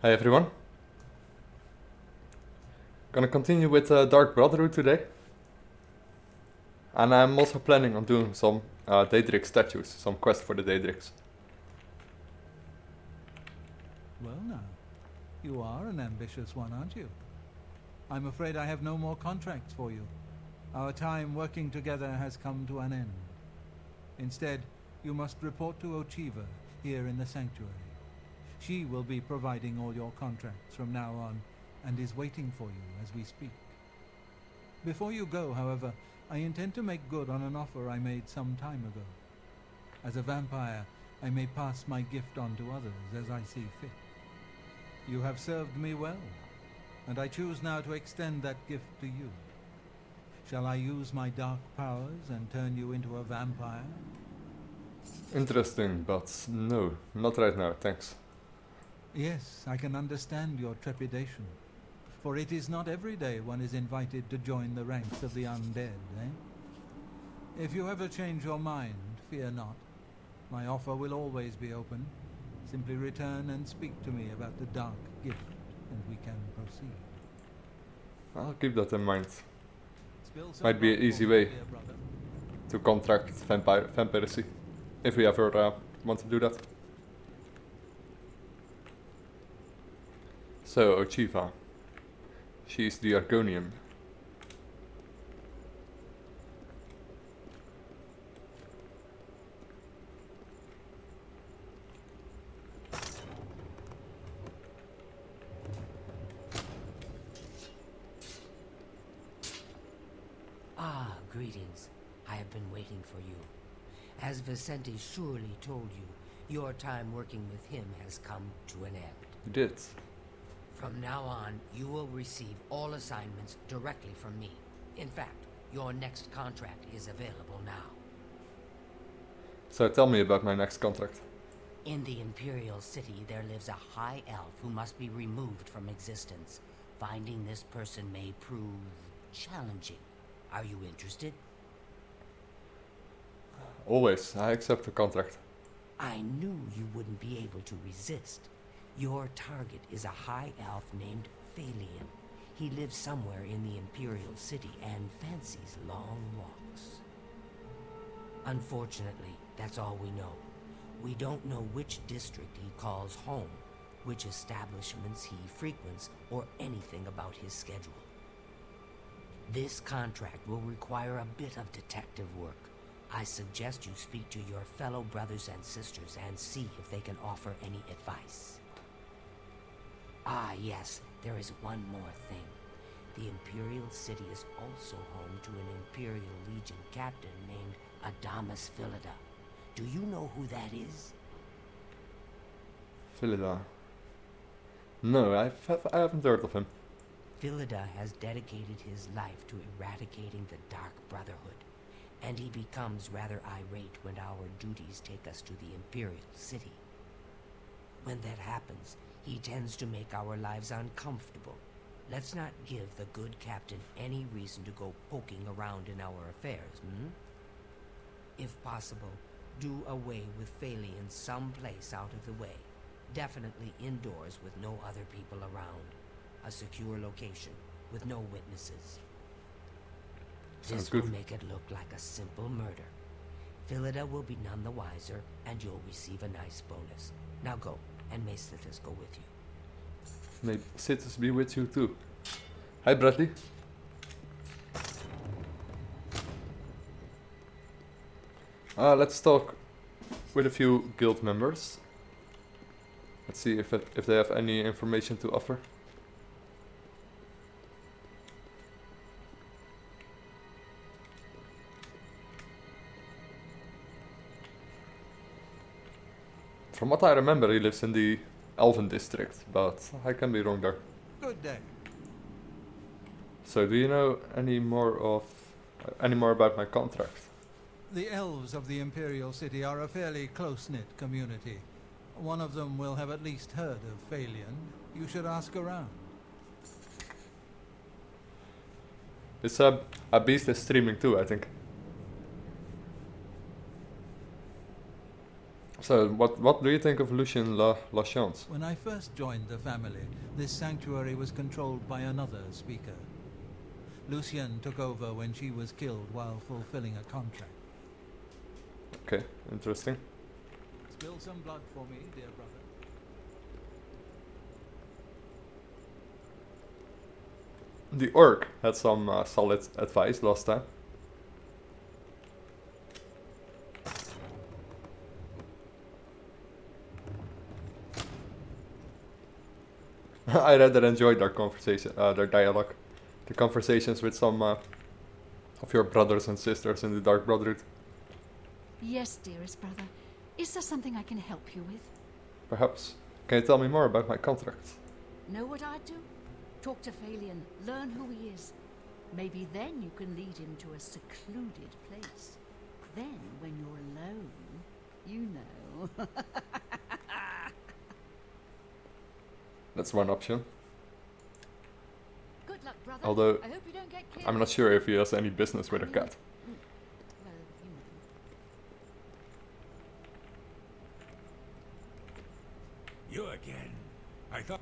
Hey everyone. Gonna continue with Dark Brotherhood today. And I'm also planning on doing some Daedric statues, some quest for the Daedrics. Well now, you are an ambitious one, aren't you? I'm afraid I have no more contracts for you. Our time working together has come to an end. Instead, you must report to Ochiva here in the sanctuary. She will be providing all your contracts from now on, and is waiting for you as we speak. Before you go, however, I intend to make good on an offer I made some time ago. As a vampire, I may pass my gift on to others as I see fit. You have served me well, and I choose now to extend that gift to you. Shall I use my dark powers and turn you into a vampire? Interesting, but no, not right now, thanks. Yes, I can understand your trepidation, for it is not every day one is invited to join the ranks of the undead, eh? If you ever change your mind, fear not. My offer will always be open. Simply return and speak to me about the dark gift, and we can proceed. I'll keep that in mind. Spill some Might be an blood easy for me, way dear brother. to contract vampirecy, if we ever want to do that. So, Ochiva. She's the Argonian. Ah, greetings. I have been waiting for you. As Vicente surely told you, your time working with him has come to an end. You did. From now on, you will receive all assignments directly from me. In fact, your next contract is available now. So tell me about my next contract. In the Imperial City, there lives a high elf who must be removed from existence. Finding this person may prove challenging. Are you interested? Always, I accept the contract. I knew you wouldn't be able to resist. Your target is a high elf named Felghain. He lives somewhere in the Imperial City and fancies long walks. Unfortunately, that's all we know. We don't know which district he calls home, which establishments he frequents, or anything about his schedule. This contract will require a bit of detective work. I suggest you speak to your fellow brothers and sisters and see if they can offer any advice. Ah, yes, there is one more thing. The Imperial City is also home to an Imperial Legion captain named Adamus Philida. Do you know who that is? Vilja. No, I haven't heard of him. Philida has dedicated his life to eradicating the Dark Brotherhood, and he becomes rather irate when our duties take us to the Imperial City. When that happens, he tends to make our lives uncomfortable. Let's not give the good captain any reason to go poking around in our affairs, If possible, do away with Felghain someplace out of the way. Definitely indoors with no other people around. A secure location, with no witnesses. Sounds This good. will make it look like a simple murder. Philida will be none the wiser, and you'll receive a nice bonus. Now go, and may Sithis go with you. May Sithis be with you too. Hi Bradley. Let's talk with a few guild members. Let's see if they have any information to offer. From what I remember, he lives in the Elven district, but I can be wrong there. Good day. So, do you know any more about my contract? The elves of the Imperial City are a fairly close-knit community. One of them will have at least heard of Felghain. You should ask around. This beast is streaming too, I think. So, what do you think of Lucien Lachance? When I first joined the family, this sanctuary was controlled by another speaker. Lucien took over when she was killed while fulfilling a contract. Okay, interesting. Spill some blood for me, dear brother. The orc had some solid advice last time. I rather enjoyed their conversation, their dialogue, the conversations with some of your brothers and sisters in the Dark Brotherhood. Yes, dearest brother. Is there something I can help you with? Perhaps. Can you tell me more about my contract? Know what I'd do? Talk to Phalion, learn who he is. Maybe then you can lead him to a secluded place. Then, when you're alone, you know. That's one option. Good luck, brother. Although, I hope you don't get killed. I'm not sure if he has any business with a cat. Well, you know. You again. I thought.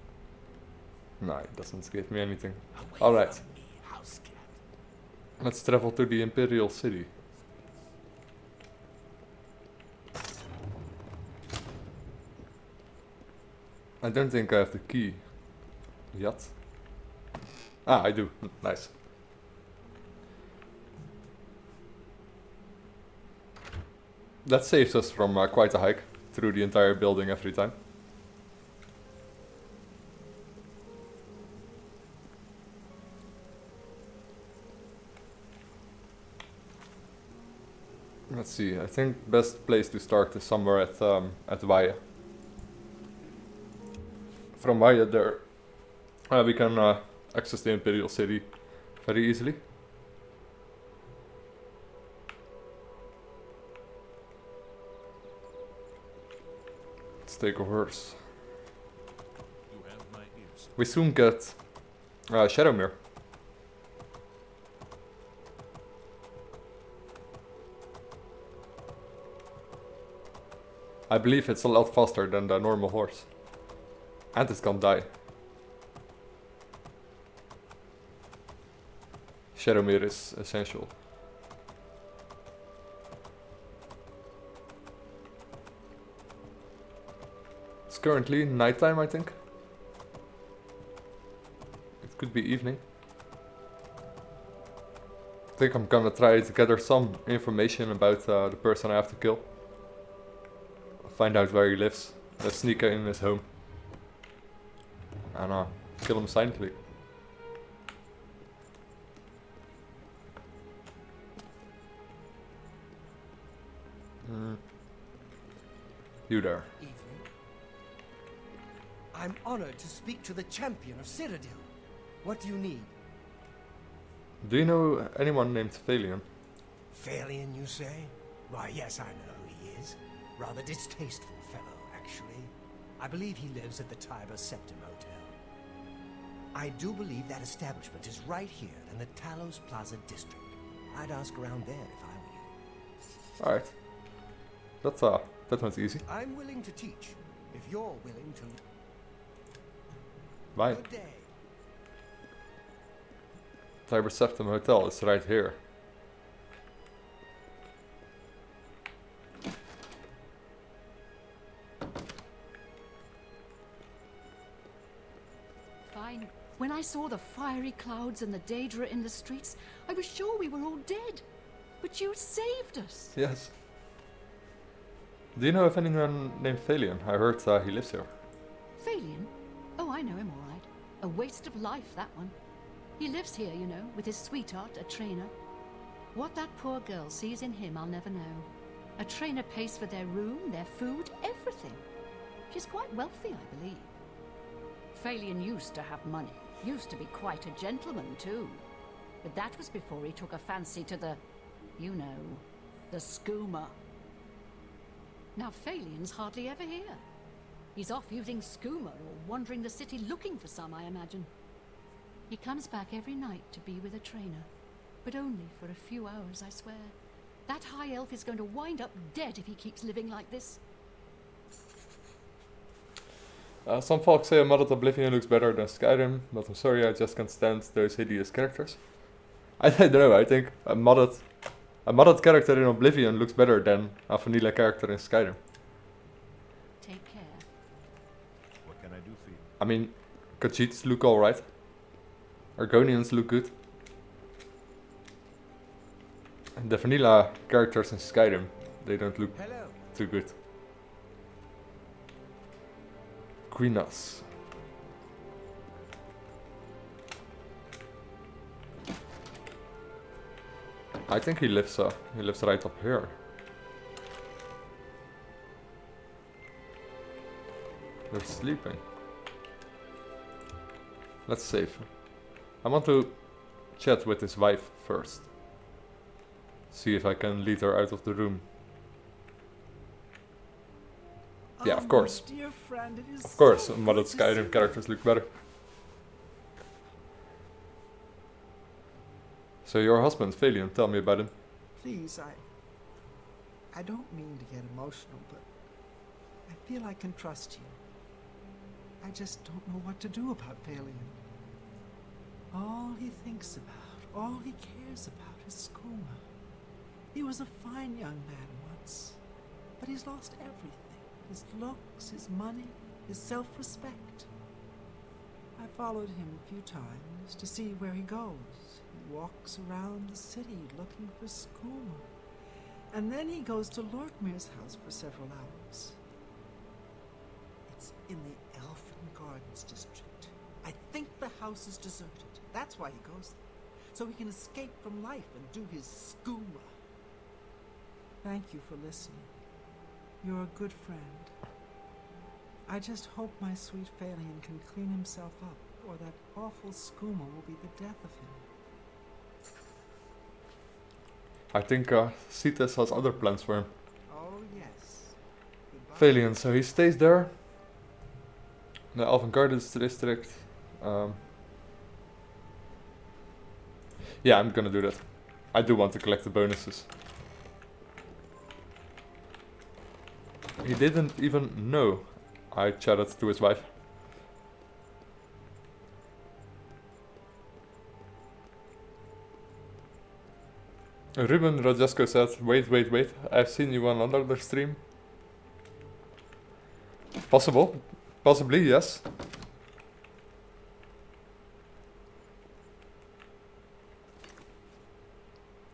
No, it doesn't give me anything. Away Alright, from me, house cat. let's travel to the Imperial City. I don't think I have the key yet. Ah, I do. Nice. That saves us from quite a hike through the entire building every time. Let's see, I think best place to start is somewhere at Vilja. From Vilja there we can access the Imperial City very easily. Let's take a horse. You have my ears. We soon get Shadowmere. I believe it's a lot faster than the normal horse. And it can't die. Shadowmere is essential. It's currently nighttime, I think. It could be evening. I think I'm gonna try to gather some information about the person I have to kill. Find out where he lives. Let's sneak in his home. And kill him silently. You there. Evening. I'm honored to speak to the champion of Cyrodiil. What do you need? Do you know anyone named Phalion? Phalion, you say? Why, yes, I know who he is. Rather distasteful fellow, actually. I believe he lives at the Tiber Septim Hotel. I do believe that establishment is right here in the Talos Plaza district. I'd ask around there if I were you. Alright. That one's easy. I'm willing to teach, if you're willing to. Bye. Good day. Tiber Septim Hotel is right here. Fine. When I saw the fiery clouds and the Daedra in the streets, I was sure we were all dead. But you saved us. Yes. Do you know of anyone named Phalion? I heard he lives here. Phalion? Oh, I know him all right. A waste of life, that one. He lives here, you know, with his sweetheart, a trainer. What that poor girl sees in him, I'll never know. A trainer pays for their room, their food, everything. She's quite wealthy, I believe. Phalion used to have money. Used to be quite a gentleman, too. But that was before he took a fancy to the, you know, the skooma. Now Phalion's hardly ever here. He's off using skooma or wandering the city looking for some, I imagine. He comes back every night to be with a trainer. But only for a few hours, I swear. That high elf is going to wind up dead if he keeps living like this. Some folks say a modded Oblivion looks better than Skyrim, but I'm sorry, I just can't stand those hideous characters. I don't know, I think a modded character in Oblivion looks better than a vanilla character in Skyrim. Take care. What can I do for you? I mean, Khajiits look alright. Argonians look good. And the vanilla characters in Skyrim, they don't look Hello. too good. Quinas. I think he lives right up here. They're sleeping. Let's save. I want to chat with his wife first. See if I can lead her out of the room. Yeah, of course. Dear friend, it is Of course, so modded good to see Skyrim you. characters look better. So your husband, Valiant, tell me about him. Please, I don't mean to get emotional, but I feel I can trust you. I just don't know what to do about Valiant. All he thinks about, all he cares about is skooma. He was a fine young man once, but he's lost everything. His looks, his money, his self-respect. I followed him a few times to see where he goes. He walks around the city looking for skooma. And then he goes to Lorkmir's house for several hours. It's in the Elfin Gardens district. I think the house is deserted. That's why he goes there. So he can escape from life and do his skooma. Thank you for listening. You're a good friend. I just hope my sweet Phalian can clean himself up, or that awful skooma will be the death of him. I think Cetus has other plans for him. Oh, yes. Goodbye. Valiant, so he stays there. The Elven Gardens district. Yeah, I'm gonna do that. I do want to collect the bonuses. He didn't even know I chatted to his wife. Ruben Rajesko said, wait, I've seen you on another stream. Possibly, yes.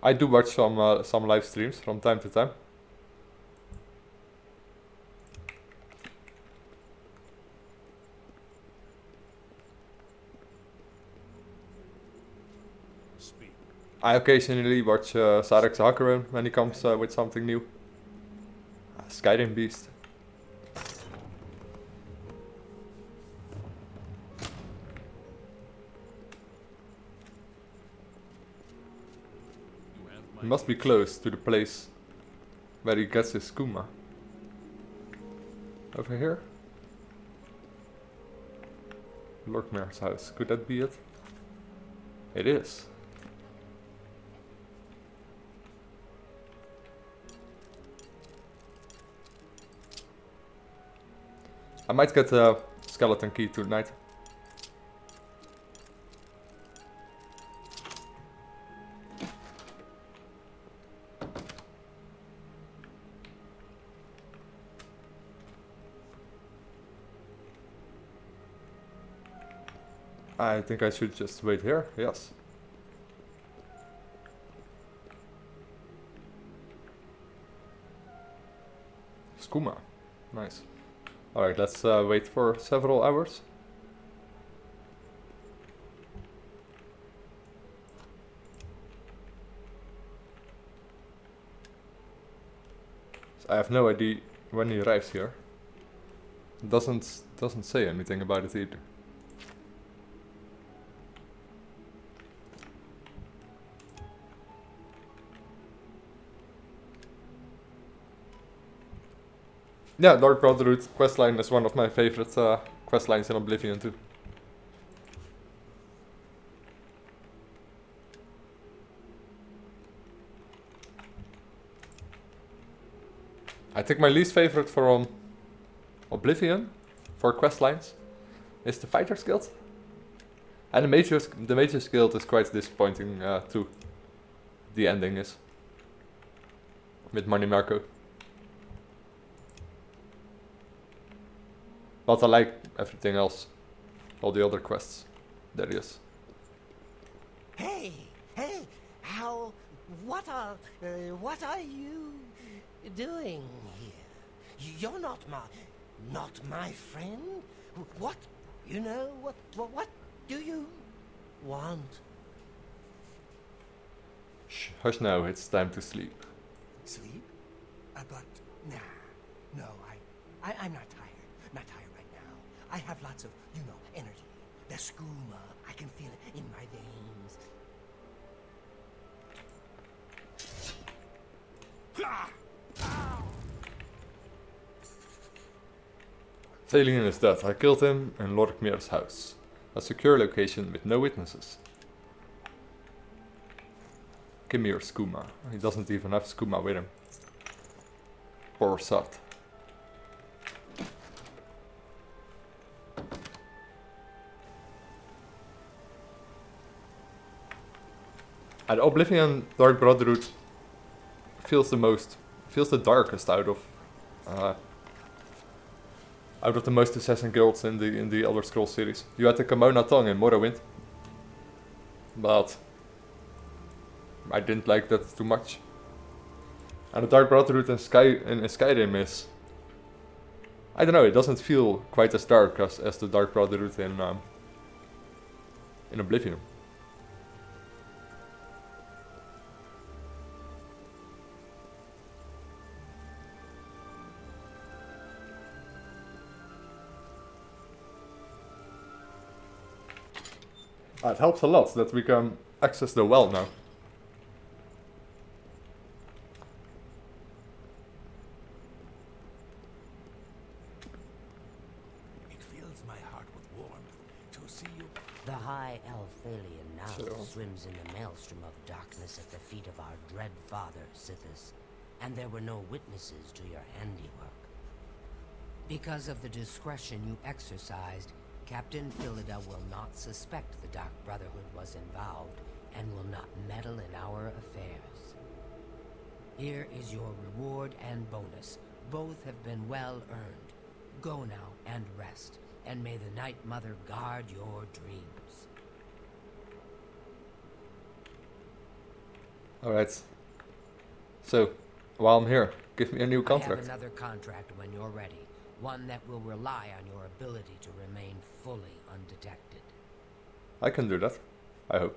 I do watch some live streams from time to time. Speak. I occasionally watch Sarek Zaharon when he comes with something new. Skyrim Beast. You have my He must be ears. close to the place where he gets his skooma. Over here? Lorkmir's house. Could that be it? It is. I might get a skeleton key tonight. I think I should just wait here, yes. Skooma, nice. Alright, let's wait for several hours. So I have no idea when he arrives here. Doesn't say anything about it either. Yeah, Dark Brotherhood questline is one of my favorite questlines in Oblivion too. I think my least favorite from Oblivion 4 quest lines is the Fighters Guild. And the Mages Guild is quite disappointing too. The ending is. With Money Marco. But I like everything else. All the other quests. There he is. Hey, what are you doing here? You're not my friend. What do you want? Shh, hush now, it's time to sleep. Sleep? But no, I'm not tired. Not tired right now. I have lots of, energy. The skooma, I can feel it in my veins. Thalion is dead. I killed him in Lorkmir's house. A secure location with no witnesses. Give me your skooma. He doesn't even have skooma with him. Poor sod. And Oblivion Dark Brotherhood feels the darkest out of the most assassin guilds in the Elder Scrolls series. You had the Kimona Tongue in Morrowind, but I didn't like that too much. And the Dark Brotherhood in Skyrim is, I don't know, it doesn't feel quite as dark as the Dark Brotherhood in Oblivion. It helps a lot that we can access the well now. It fills my heart with warmth to see you. The high elf Thalion now swims in the maelstrom of darkness at the feet of our dread father, Sithis, and there were no witnesses to your handiwork. Because of the discretion you exercised, Captain Philida will not suspect the Dark Brotherhood was involved and will not meddle in our affairs. Here is your reward and bonus. Both have been well earned. Go now and rest, and may the Night Mother guard your dreams. Alright. So, while I'm here, give me a new I contract. have another contract when you're ready. One that will rely on your ability to remain fully undetected. I can do that. I hope.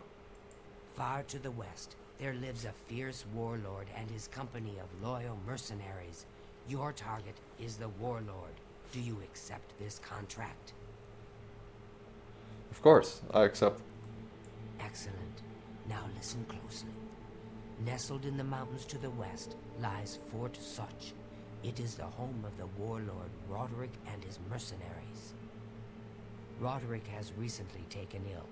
Far to the west, there lives a fierce warlord and his company of loyal mercenaries. Your target is the warlord. Do you accept this contract? Of course, I accept. Excellent. Now listen closely. Nestled in the mountains to the west lies Fort Such. It is the home of the warlord Roderick and his mercenaries. Roderick has recently taken ill.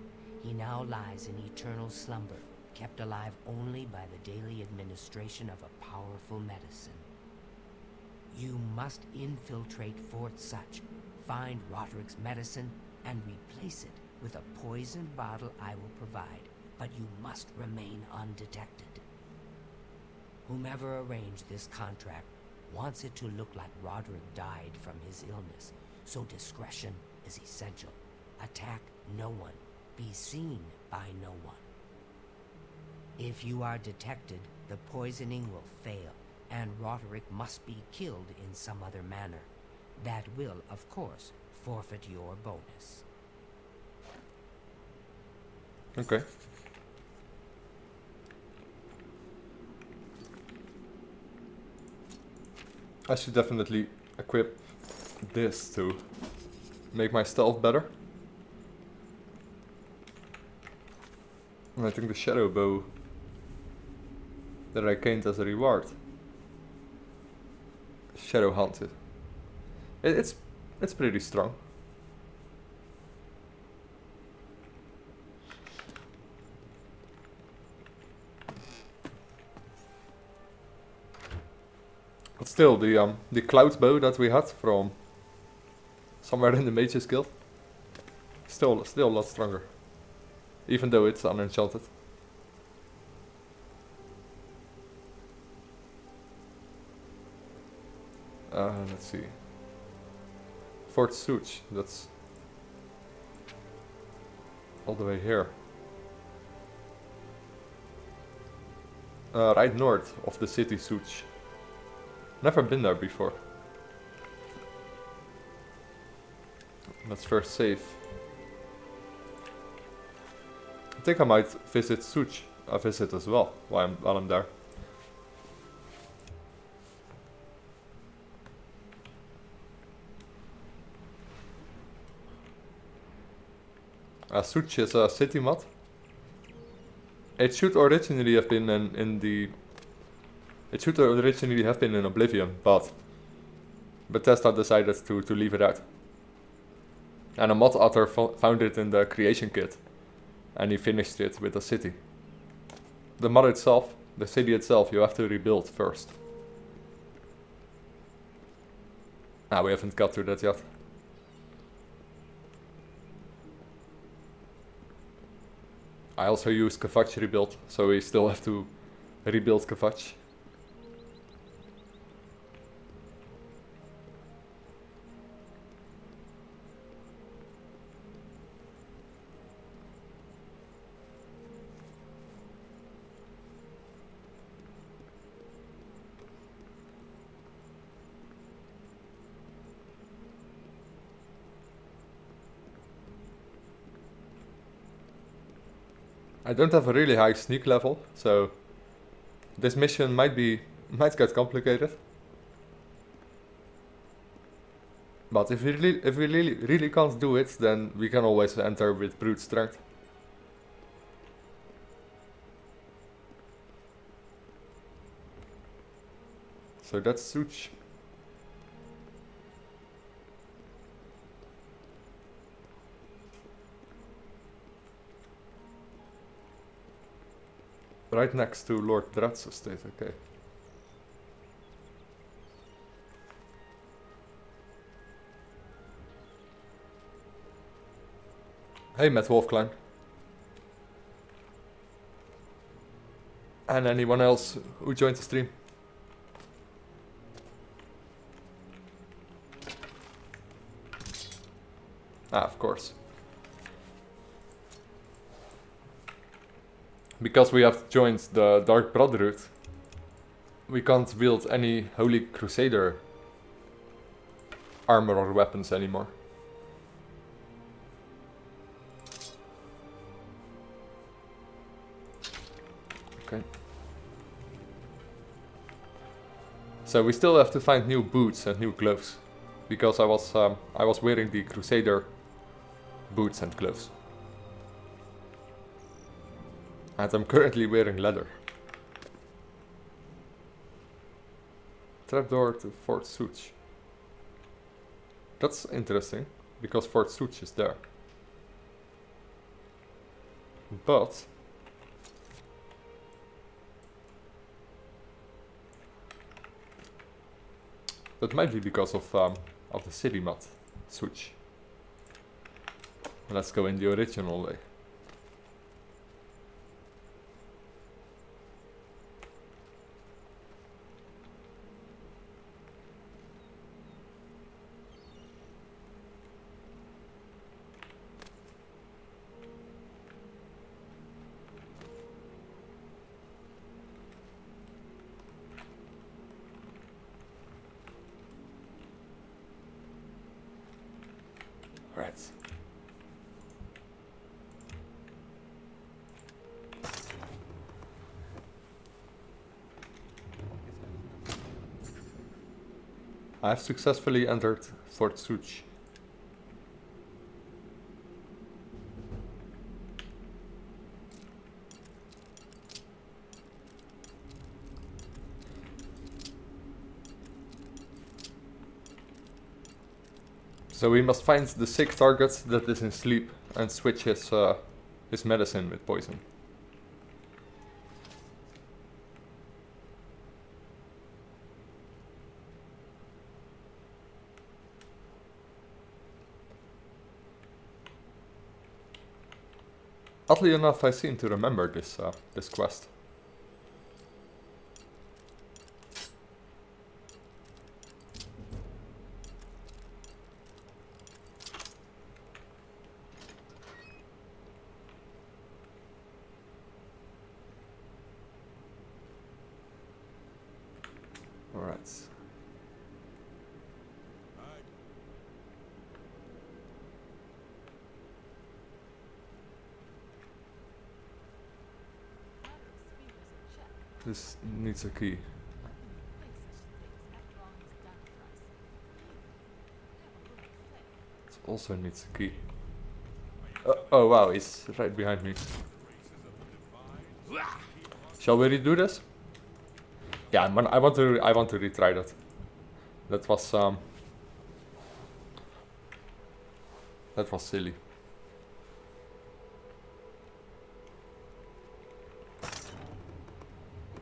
He now lies in eternal slumber, kept alive only by the daily administration of a powerful medicine. You must infiltrate Fort Such, find Roderick's medicine, and replace it with a poisoned bottle I will provide, but you must remain undetected. Whomever arranged this contract wants it to look like Roderick died from his illness, so discretion is essential. Attack no one. Be seen by no one. If you are detected, the poisoning will fail, and Roderick must be killed in some other manner. That will, of course, forfeit your bonus. Okay. I should definitely equip this to make my stealth better. And I think the shadow bow that I gained as a reward. Shadow hunted. It's pretty strong. But still, the cloud bow that we had from somewhere in the Mage's Guild. Still a lot stronger. Even though it's unenchanted. Let's see. Fort Such, that's all the way here. Right north of the city Such. Never been there before. Let's first save. I think I might visit Such, a visit as well while I'm there. Such is a city mod. It should originally have been in Oblivion, but Bethesda decided to leave it out. And a mod author found it in the creation kit, and he finished it with a city. The mod itself, the city itself, you have to rebuild first. We haven't got to that yet. I also use Kvatch rebuild, so we still have to rebuild Kvatch. I don't have a really high sneak level, so this mission might get complicated. But if we really can't do it, then we can always enter with brute strength. So that's Such. Right next to Lord Drat's estate, okay. Hey Matt Wolfklein. And anyone else who joined the stream. Of course. Because we have joined the Dark Brotherhood, we can't wield any Holy Crusader armor or weapons anymore. Okay. So we still have to find new boots and new gloves, because I was wearing the Crusader boots and gloves. And I'm currently wearing leather. Trapdoor to Fort Such. That's interesting, because Fort Such is there. But that might be because of the city mod, Such. Let's go in the original way. Right. I have successfully entered Fort Such. So we must find the sick target that is in sleep and switch his medicine with poison. Oddly enough, I seem to remember this this quest. Alright. This needs a key. It also needs a key. Oh wow, he's right behind me. Shall we redo this? Yeah, I want to retry that. That was silly.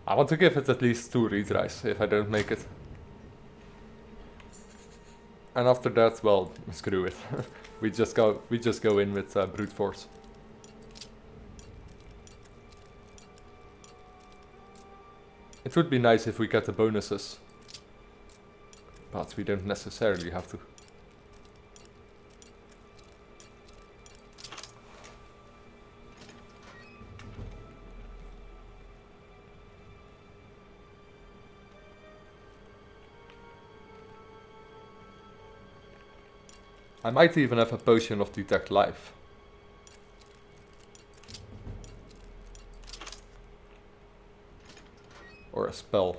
I want to give it at least 2 retries if I don't make it. And after that, well, screw it. we just go in with brute force. It would be nice if we get the bonuses, but we don't necessarily have to. I might even have a potion of detect life. Or a spell.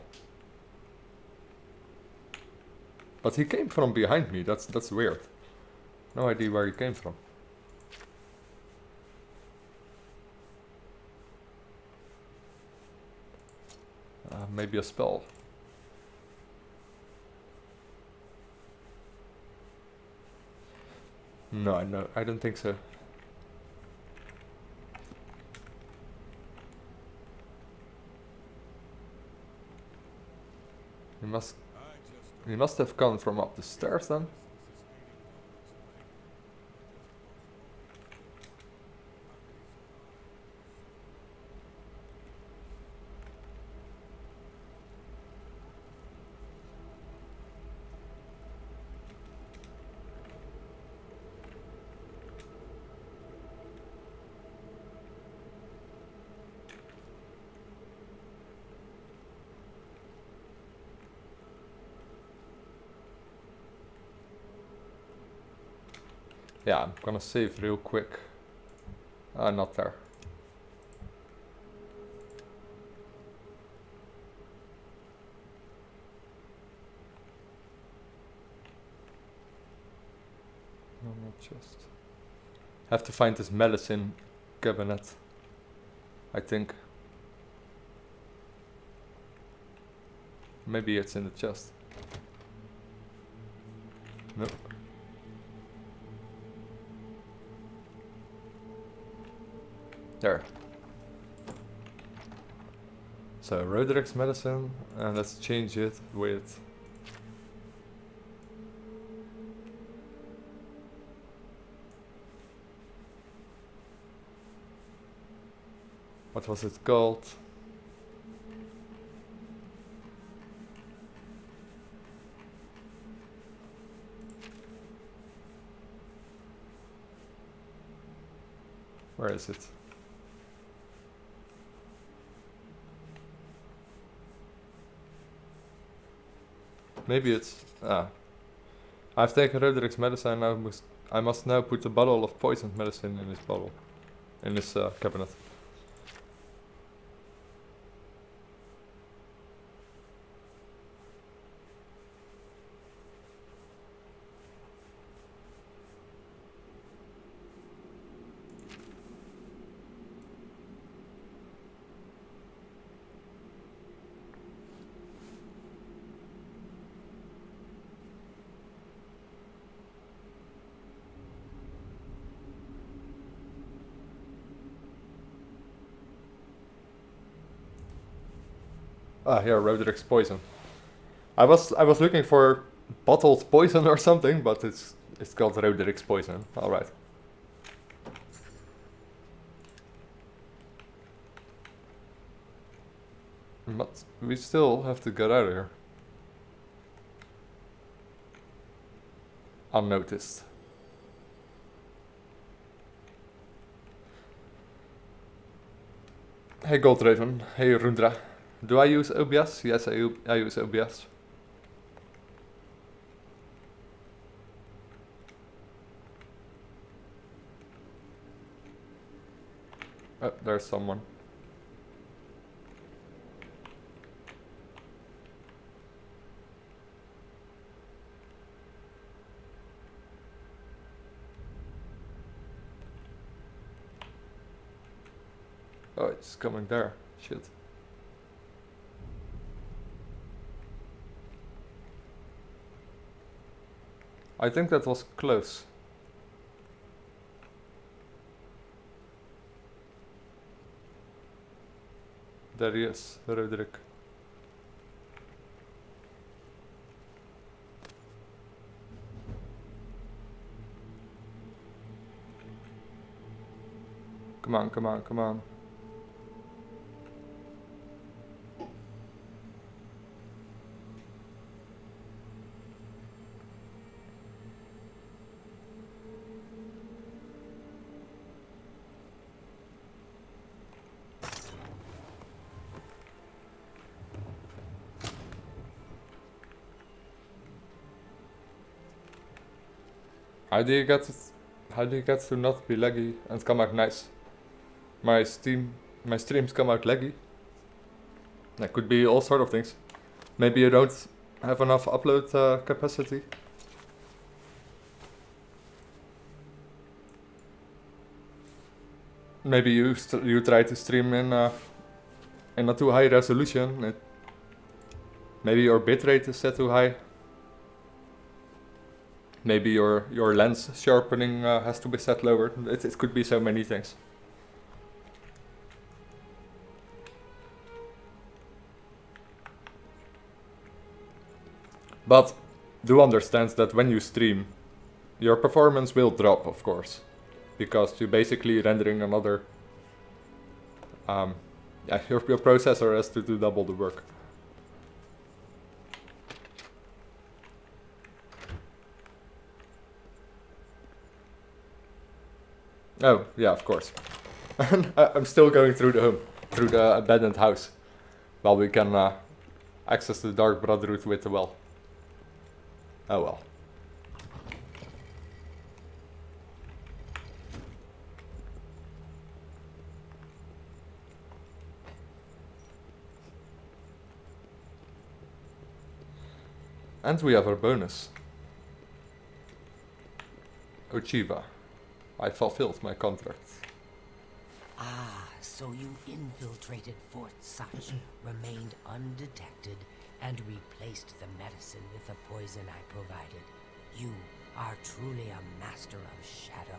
But he came from behind me, that's weird. No idea where he came from. Maybe a spell. No, I don't think so. He must have come from up the stairs then. Yeah, I'm gonna save real quick. Not there. No, not just. Have to find this medicine cabinet, I think. Maybe it's in the chest. Nope. There. So Roderick's medicine, and let's change it with what was it called? Where is it? Maybe it's I've taken Roderick's medicine. I must now put a bottle of poisoned medicine in his bottle, in his cabinet. Ah, here, Roderick's poison. I was looking for bottled poison or something, but it's called Roderick's poison. All right. But we still have to get out of here. Unnoticed. Hey Goldraven, hey Rundra. Do I use OBS? Yes, I use OBS. Oh, there's someone. Oh, it's coming there. Shit. I think that was close. There he is, Roderick. Come on, come on, come on. How do you get to not be laggy and come out nice? My streams come out laggy. That could be all sort of things. Maybe you don't have enough upload capacity. Maybe you try to stream in a too high resolution. Maybe your bitrate is set too high. Maybe your lens sharpening has to be set lower. It could be so many things. But do understand that when you stream, your performance will drop, of course, because you're basically rendering another. Yeah, your processor has to do double the work. Oh, yeah, of course. I'm still going through the abandoned house, while we can access the Dark Brotherhood with the well. Oh well. And we have our bonus. Ochiva. I fulfilled my contract. Ah, so you infiltrated Fort Such, remained undetected, and replaced the medicine with the poison I provided. You are truly a master of shadow.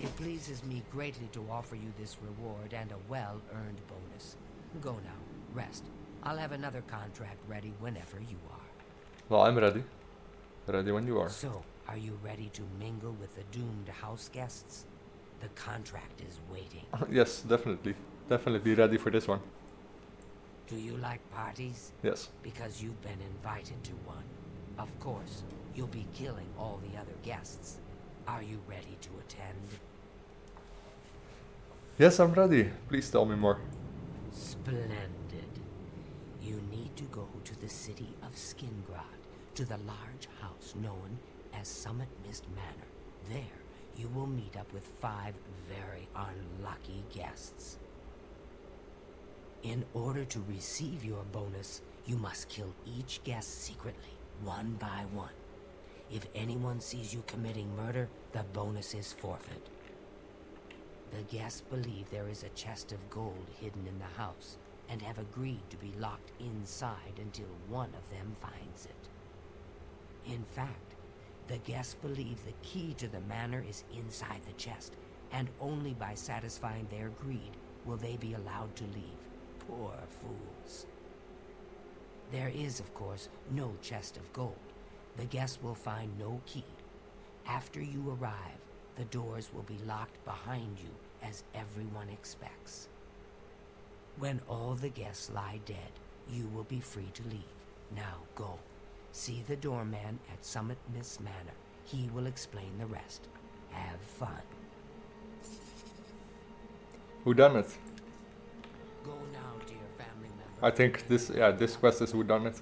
It pleases me greatly to offer you this reward and a well-earned bonus. Go now, rest. I'll have another contract ready whenever you are. Well, I'm ready. Ready when you are. So, are you ready to mingle with the doomed house guests? The contract is waiting. Yes, definitely. Definitely ready for this one. Do you like parties? Yes. Because you've been invited to one. Of course, you'll be killing all the other guests. Are you ready to attend? Yes, I'm ready. Please tell me more. Splendid. You need to go to the city of Skingrad, to the large house known as Summit Mist Manor. There, you will meet up with 5 very unlucky guests. In order to receive your bonus, you must kill each guest secretly, one by one. If anyone sees you committing murder, the bonus is forfeit. The guests believe there is a chest of gold hidden in the house, and have agreed to be locked inside until one of them finds it. In fact, the guests believe the key to the manor is inside the chest, and only by satisfying their greed will they be allowed to leave. Poor fools. There is, of course, no chest of gold. The guests will find no key. After you arrive, the doors will be locked behind you, as everyone expects. When all the guests lie dead, you will be free to leave. Now go. See the doorman at Summit Miss Manor. He will explain the rest. Have fun. Who done it? Go now, dear family member. I think this quest is who done it.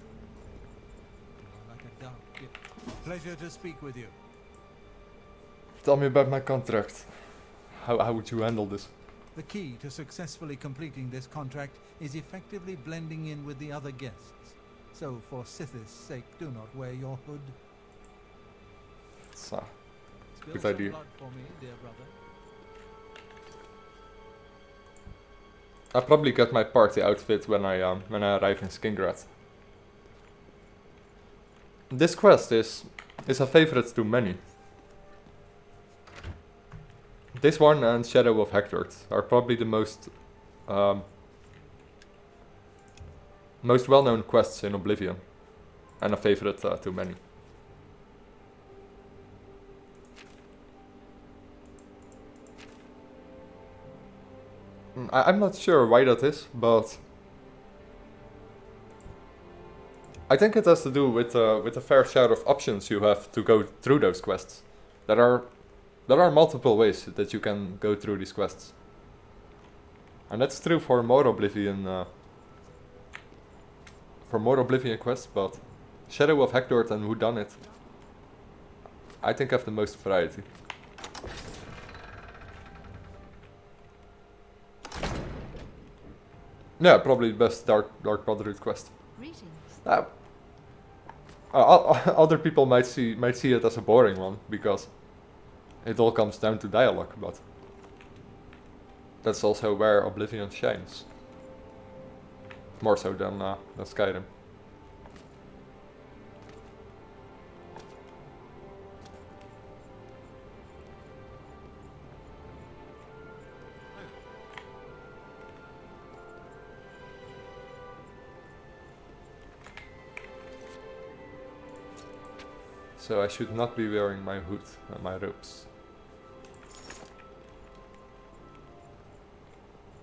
You are like a dark gift. Pleasure to speak with you. Tell me about my contract. How would you handle this? The key to successfully completing this contract is effectively blending in with the other guests. So, for Sithis' sake, do not wear your hood. It's, Spill good some idea. blood for me, dear brother. I'll probably get my party outfit when I arrive in Skingrad. This quest is a favorite to many. This one and Shadow of Hector are probably the most well-known quests in Oblivion, and a favorite to many. I'm not sure why that is, but I think it has to do with the fair share of options you have to go through those quests. There are multiple ways that you can go through these quests, and that's true for more Oblivion quests. But Shadow of Hector and Whodunit, I think, have the most variety. Yeah, probably the best Dark Brotherhood quest. Greetings. Other people might see it as a boring one because it all comes down to dialogue, but that's also where Oblivion shines. More so than Skyrim. So I should not be wearing my hood and my robes.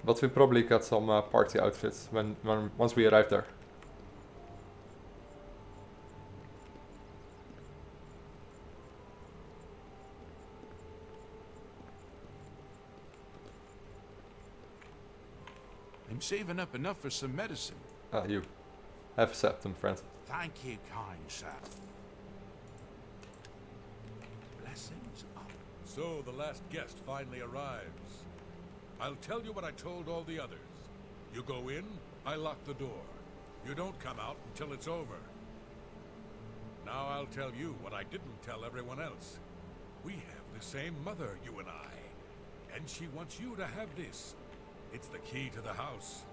But we probably got some party outfits once we arrive there. I'm saving up enough for some medicine. Ah, you. Have a septum, friend. Thank you, kind sir. Blessings up. So the last guest finally arrives. I'll tell you what I told all the others. You go in, I lock the door. You don't come out until it's over. Now I'll tell you what I didn't tell everyone else. We have the same mother, you and I. And she wants you to have this. It's the key to the house.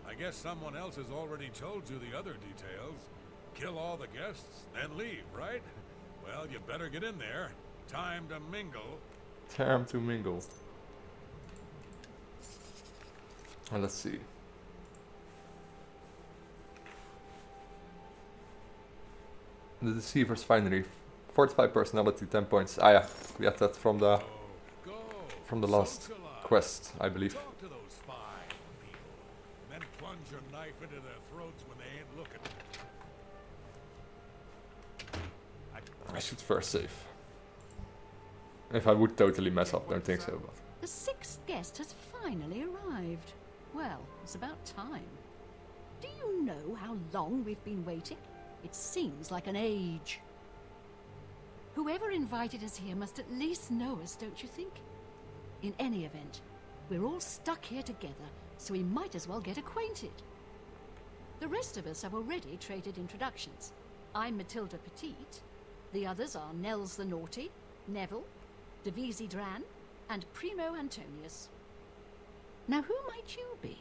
I guess someone else has already told you the other details. Kill all the guests, then leave, right? Well, you better get in there. Time to mingle. Time to mingle. Let's see. The Deceiver's Finery. 45 personality, 10 points. Ah yeah, we had that from the last Socialize. quest, I believe. Talk to those fine people. Then plunge your knife into their throats when they ain't looking. I should first save. If I would totally mess up, don't think so, but... The sixth guest has finally arrived. Well, it's about time. Do you know how long we've been waiting? It seems like an age. Whoever invited us here must at least know us, don't you think? In any event, we're all stuck here together, so we might as well get acquainted. The rest of us have already traded introductions. I'm Matilda Petite. The others are Nels the Naughty, Neville, Devisi Dran, and Primo Antonius. Now who might you be?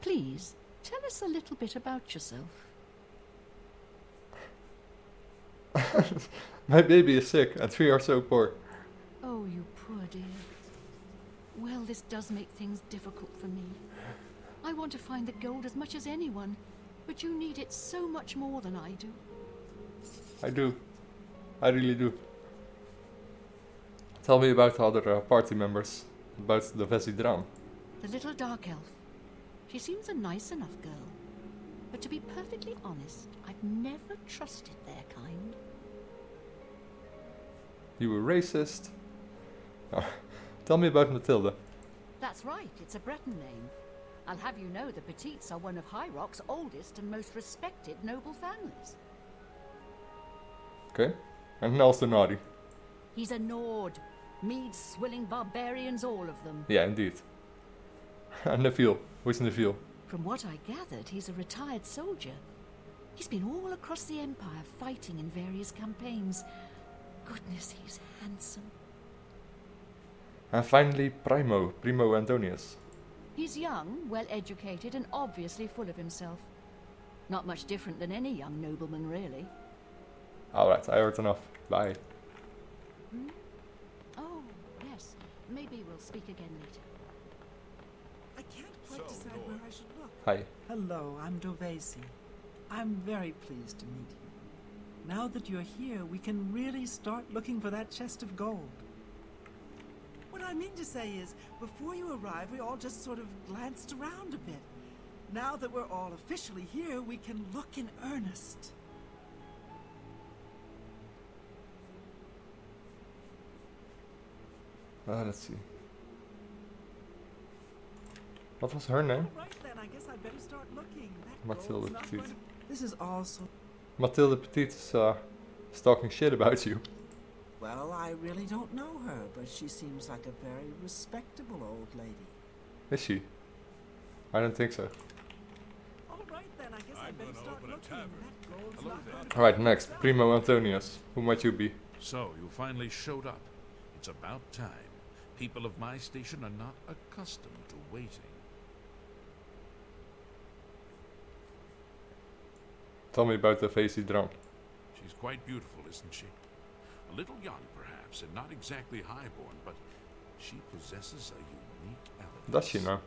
Please, tell us a little bit about yourself. My baby is sick and we are so poor. Oh, you poor dear. Well, this does make things difficult for me. I want to find the gold as much as anyone, but you need it so much more than I do. I do. I really do. Tell me about the other party members. About the Vesidran. The little dark elf. She seems a nice enough girl. But to be perfectly honest, I've never trusted their kind. You were racist. Tell me about Matilda. That's right, it's a Breton name. I'll have you know the Petites are one of High Rock's oldest and most respected noble families. Okay. And Nels the Naughty. He's a Nord. Mead swilling barbarians, all of them. Yeah, indeed. And Neville. Who's Neville? From what I gathered, he's a retired soldier. He's been all across the Empire fighting in various campaigns. Goodness, he's handsome. And finally, Primo Antonius. He's young, well-educated, and obviously full of himself. Not much different than any young nobleman, really. Alright, I heard enough. Bye. Hmm? Oh, yes. Maybe we'll speak again later. I can't quite decide where I should look. Hi. Hello, I'm Dovesi. I'm very pleased to meet you. Now that you're here, we can really start looking for that chest of gold. What I mean to say is, before you arrived, we all just sort of glanced around a bit. Now that we're all officially here, we can look in earnest. Let's see. What was her name? Right then, I guess I better start looking. That Matilda gold's not Petite. going to- This is also... Matilda Petite is talking shit about you. Well, I really don't know her, but she seems like a very respectable old lady. Is she? I don't think so. All right then, I guess I I'm better gonna start open a looking. tavern. That gold's Hello not there. going to... Alright, next. Primo Antonius. Who might you be? So, you finally showed up. It's about time. People of my station are not accustomed to waiting. Tell me about the Facey Drum. She's quite beautiful, isn't she? A little young, perhaps, and not exactly highborn, but she possesses a unique elegance. Does she now?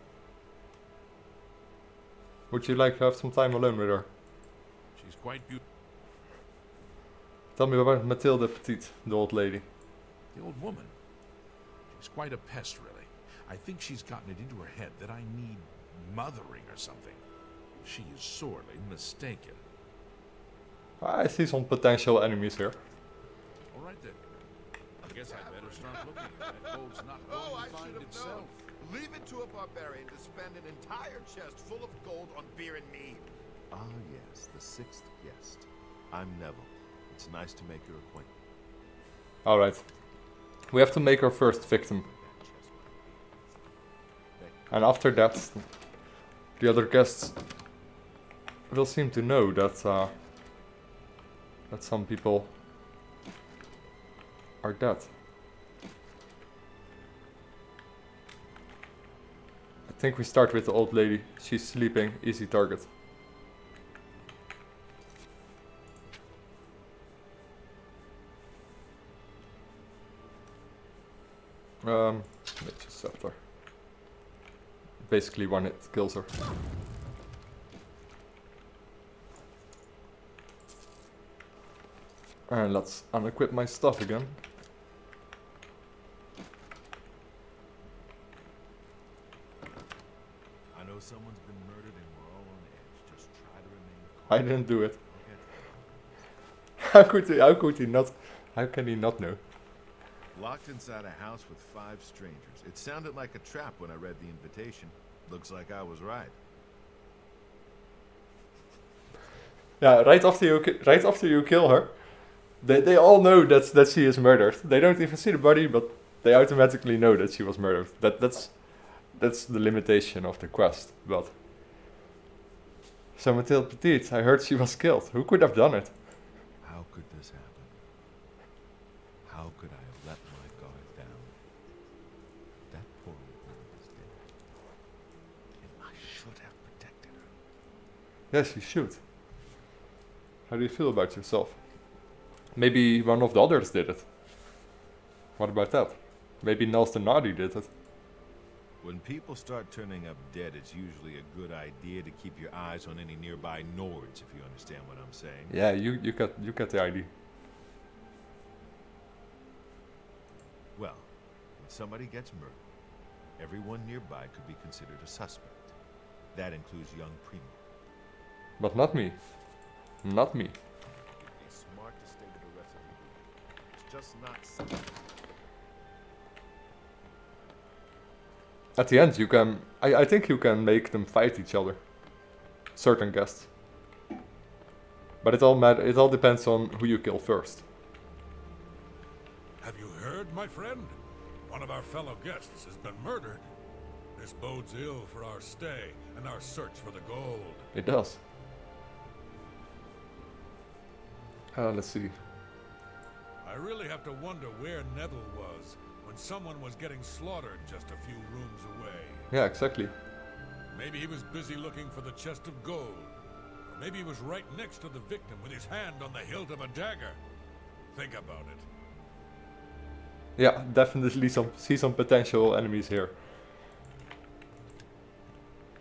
Would you like to have some time alone with her? She's quite beautiful. Tell me about Matilda Petite, the old lady. The old woman. She's quite a pest, really. I think she's gotten it into her head that I need mothering or something. She is sorely mistaken. I see some potential enemies here. All right then. I guess I better start looking. That gold's not going to find itself. Leave it to a barbarian to spend an entire chest full of gold on beer and mead. Ah, yes, the sixth guest. I'm Neville. It's nice to make your acquaintance. Alright. We have to make our first victim. And after that, the other guests will seem to know that that some people are dead. I think we start with the old lady. She's sleeping, easy target. Nature's Scepter. Basically one hit kills her. And let's unequip my stuff again. I know someone's been murdered and we're all on edge. Just try to remain calm. I didn't do it. Okay. How can he not know? Locked inside a house with 5 strangers. It sounded like a trap when I read the invitation. Looks like I was right. Yeah, right after you kill her, they all know that she is murdered. They don't even see the body, but they automatically know that she was murdered. That's the limitation of the quest. But so Mathilde Petite, I heard she was killed. Who could have done it? How could this happen? How could I have let my guard down? That poor old woman is dead. And I should have protected her. Yes, you should. How do you feel about yourself? Maybe one of the others did it. What about that? Maybe Nels the Naughty did it. When people start turning up dead, it's usually a good idea to keep your eyes on any nearby Nords, if you understand what I'm saying. Yeah, you got the idea. Well, when somebody gets murdered, everyone nearby could be considered a suspect. That includes young Primo. But not me. Not me. It'd be smart to stay with the rest of the group. It's just not safe. At the end, you can... I think you can make them fight each other. Certain guests. But it all depends on who you kill first. Have you heard, my friend? One of our fellow guests has been murdered. This bodes ill for our stay and our search for the gold. It does. Let's see. I really have to wonder where Neville was when someone was getting slaughtered just a few rooms away. Yeah, exactly. Maybe he was busy looking for the chest of gold. Or maybe he was right next to the victim with his hand on the hilt of a dagger. Think about it. Yeah, definitely see some potential enemies here.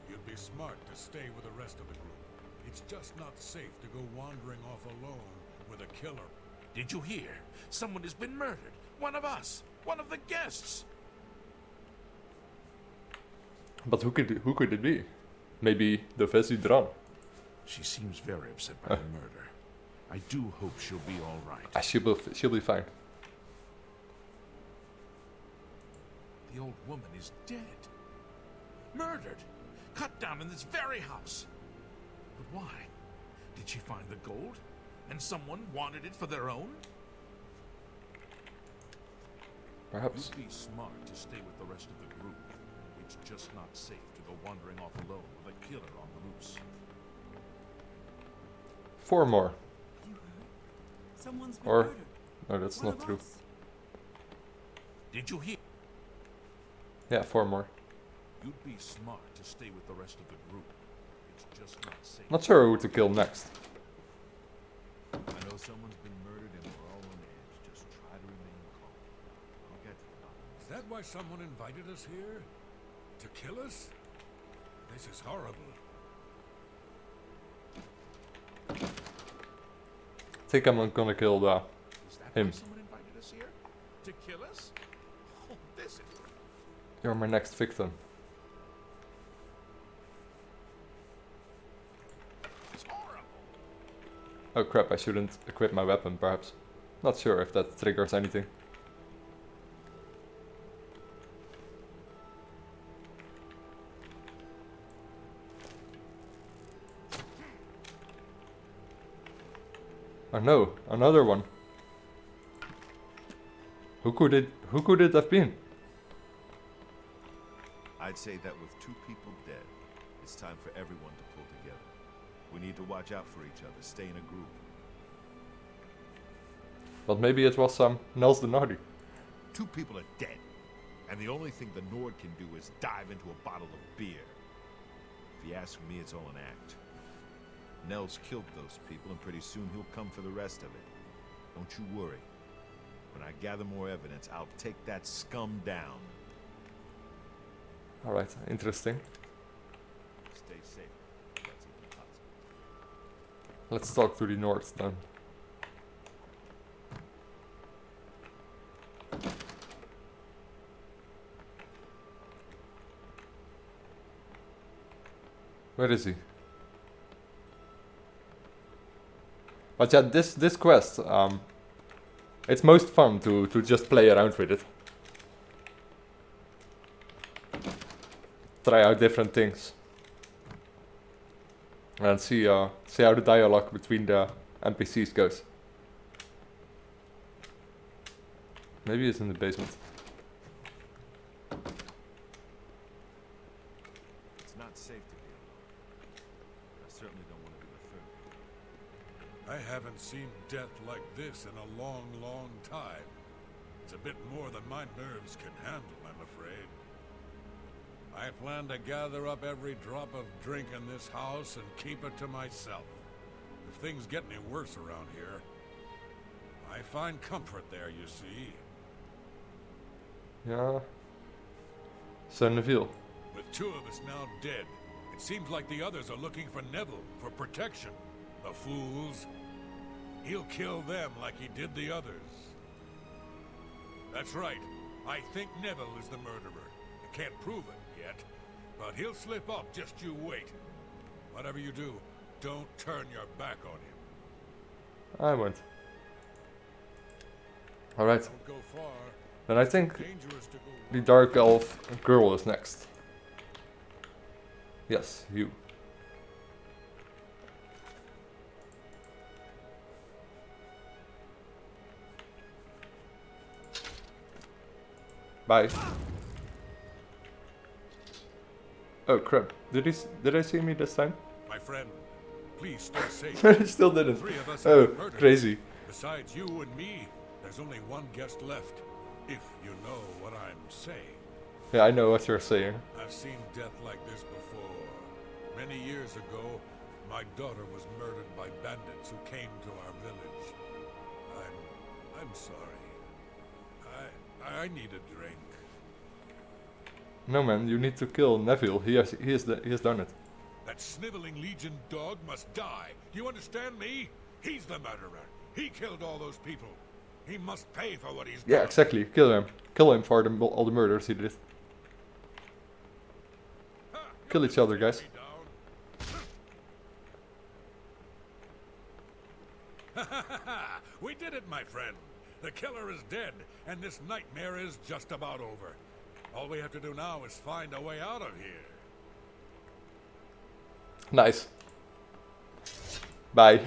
You'd be smart to stay with the rest of the group. It's just not safe to go wandering off alone with a killer. Did you hear? Someone has been murdered. One of us. One of the guests. But who could it be? Maybe the Vesidran. She seems very upset by the murder. I do hope she'll be all right. She'll be fine. The old woman is dead. Murdered. Cut down in this very house. But why? Did she find the gold? And someone wanted it for their own? Perhaps. You'd be smart to stay with the rest of the group. It's just not safe to go wandering off alone with a killer on the loose. 4 more. You heard? Someone's been Or... murdered. No, that's One not of true. us. Did you hear? Yeah, 4 more. You'd be smart to stay with the rest of the group. It's just not safe. Not sure who to kill next. I know someone's been murdered and we're all on edge. Just try to remain calm. I'll get to the bottom. Is that why someone invited us here? To kill us? This is horrible. I think I'm gonna kill Is that him. why someone invited us here? To kill us? Oh, this is... You're my next victim. It's horrible. Oh crap, I shouldn't equip my weapon, perhaps. Not sure if that triggers anything. Oh no, another one. Who could it have been? I'd say that with 2 people dead, it's time for everyone to pull together. We need to watch out for each other, stay in a group. But maybe it was Nels the Nardi. 2 people are dead, and the only thing the Nord can do is dive into a bottle of beer. If you ask me, it's all an act. Nels killed those people, and pretty soon he'll come for the rest of it. Don't you worry. When I gather more evidence, I'll take that scum down. Alright, interesting. Stay safe. That's even possible. Let's talk to the north then. Where is he? But yeah, this quest, it's most fun to just play around with it. Try out different things. And see how the dialogue between the NPCs goes. Maybe it's in the basement. It's not safe to be alone. I certainly don't want to be the third. I haven't seen death like this in a long, long time. It's a bit more than my nerves can handle, I'm afraid. I plan to gather up every drop of drink in this house and keep it to myself. If things get any worse around here, I find comfort there, you see. Yeah. So Neville. With 2 of us now dead, it seems like the others are looking for Neville for protection. The fools. He'll kill them like he did the others. That's right. I think Neville is the murderer. I can't prove it yet, But he'll slip up, just you wait. Whatever you do, don't turn your back on him. I won't. Alright, Don't go far. then I think Dangerous to go the Dark Elf girl is next. Yes, you. Bye. Oh crap! Did I see me this time? My friend, please stay safe. I still didn't. 3 of us Oh, have been murdered. crazy. Besides you and me, there's only one guest left. If you know what I'm saying. Yeah, I know what you're saying. I've seen death like this before. Many years ago, my daughter was murdered by bandits who came to our village. I'm sorry. I need a drink. No man, you need to kill Neville. He has done it. That sniveling Legion dog must die. Do you understand me? He's the murderer. He killed all those people. He must pay for what he's done. Yeah, exactly. Kill him. Kill him for all the murders he did. Kill each other, guys. We did it, my friend. The killer is dead, and this nightmare is just about over. All we have to do now is find a way out of here. Nice. Bye.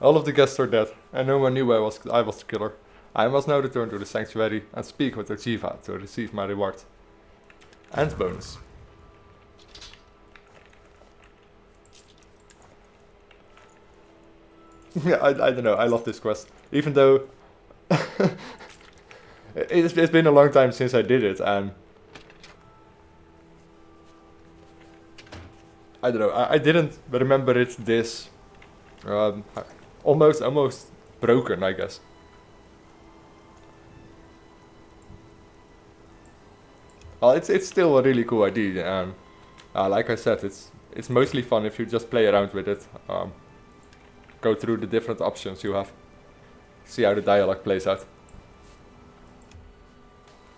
All of the guests are dead, and no one knew I was the killer. I must now return to the sanctuary and speak with Ojiva to receive my reward. And bonus. Yeah, I don't know, I love this quest. Even though it's been a long time since I did it, and I don't know, I didn't remember it this almost broken, I guess. Well, it's still a really cool idea, and like I said, it's mostly fun if you just play around with it. Go through the different options you have. See how the dialogue plays out.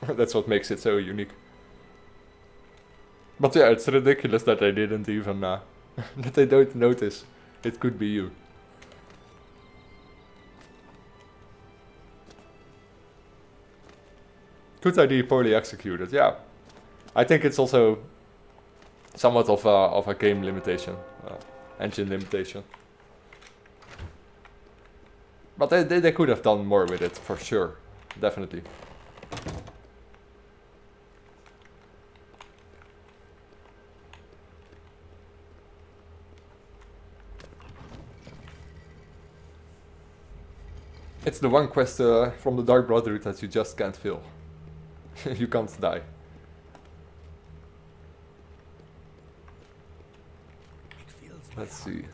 That's what makes it so unique. But yeah, it's ridiculous that they didn't even that they don't notice it could be you. Good idea, poorly executed. Yeah, I think it's also somewhat of a game limitation, engine limitation. But they could have done more with it, for sure. Definitely. It's the one quest from the Dark Brotherhood that you just can't fail. You can't die. Let's see.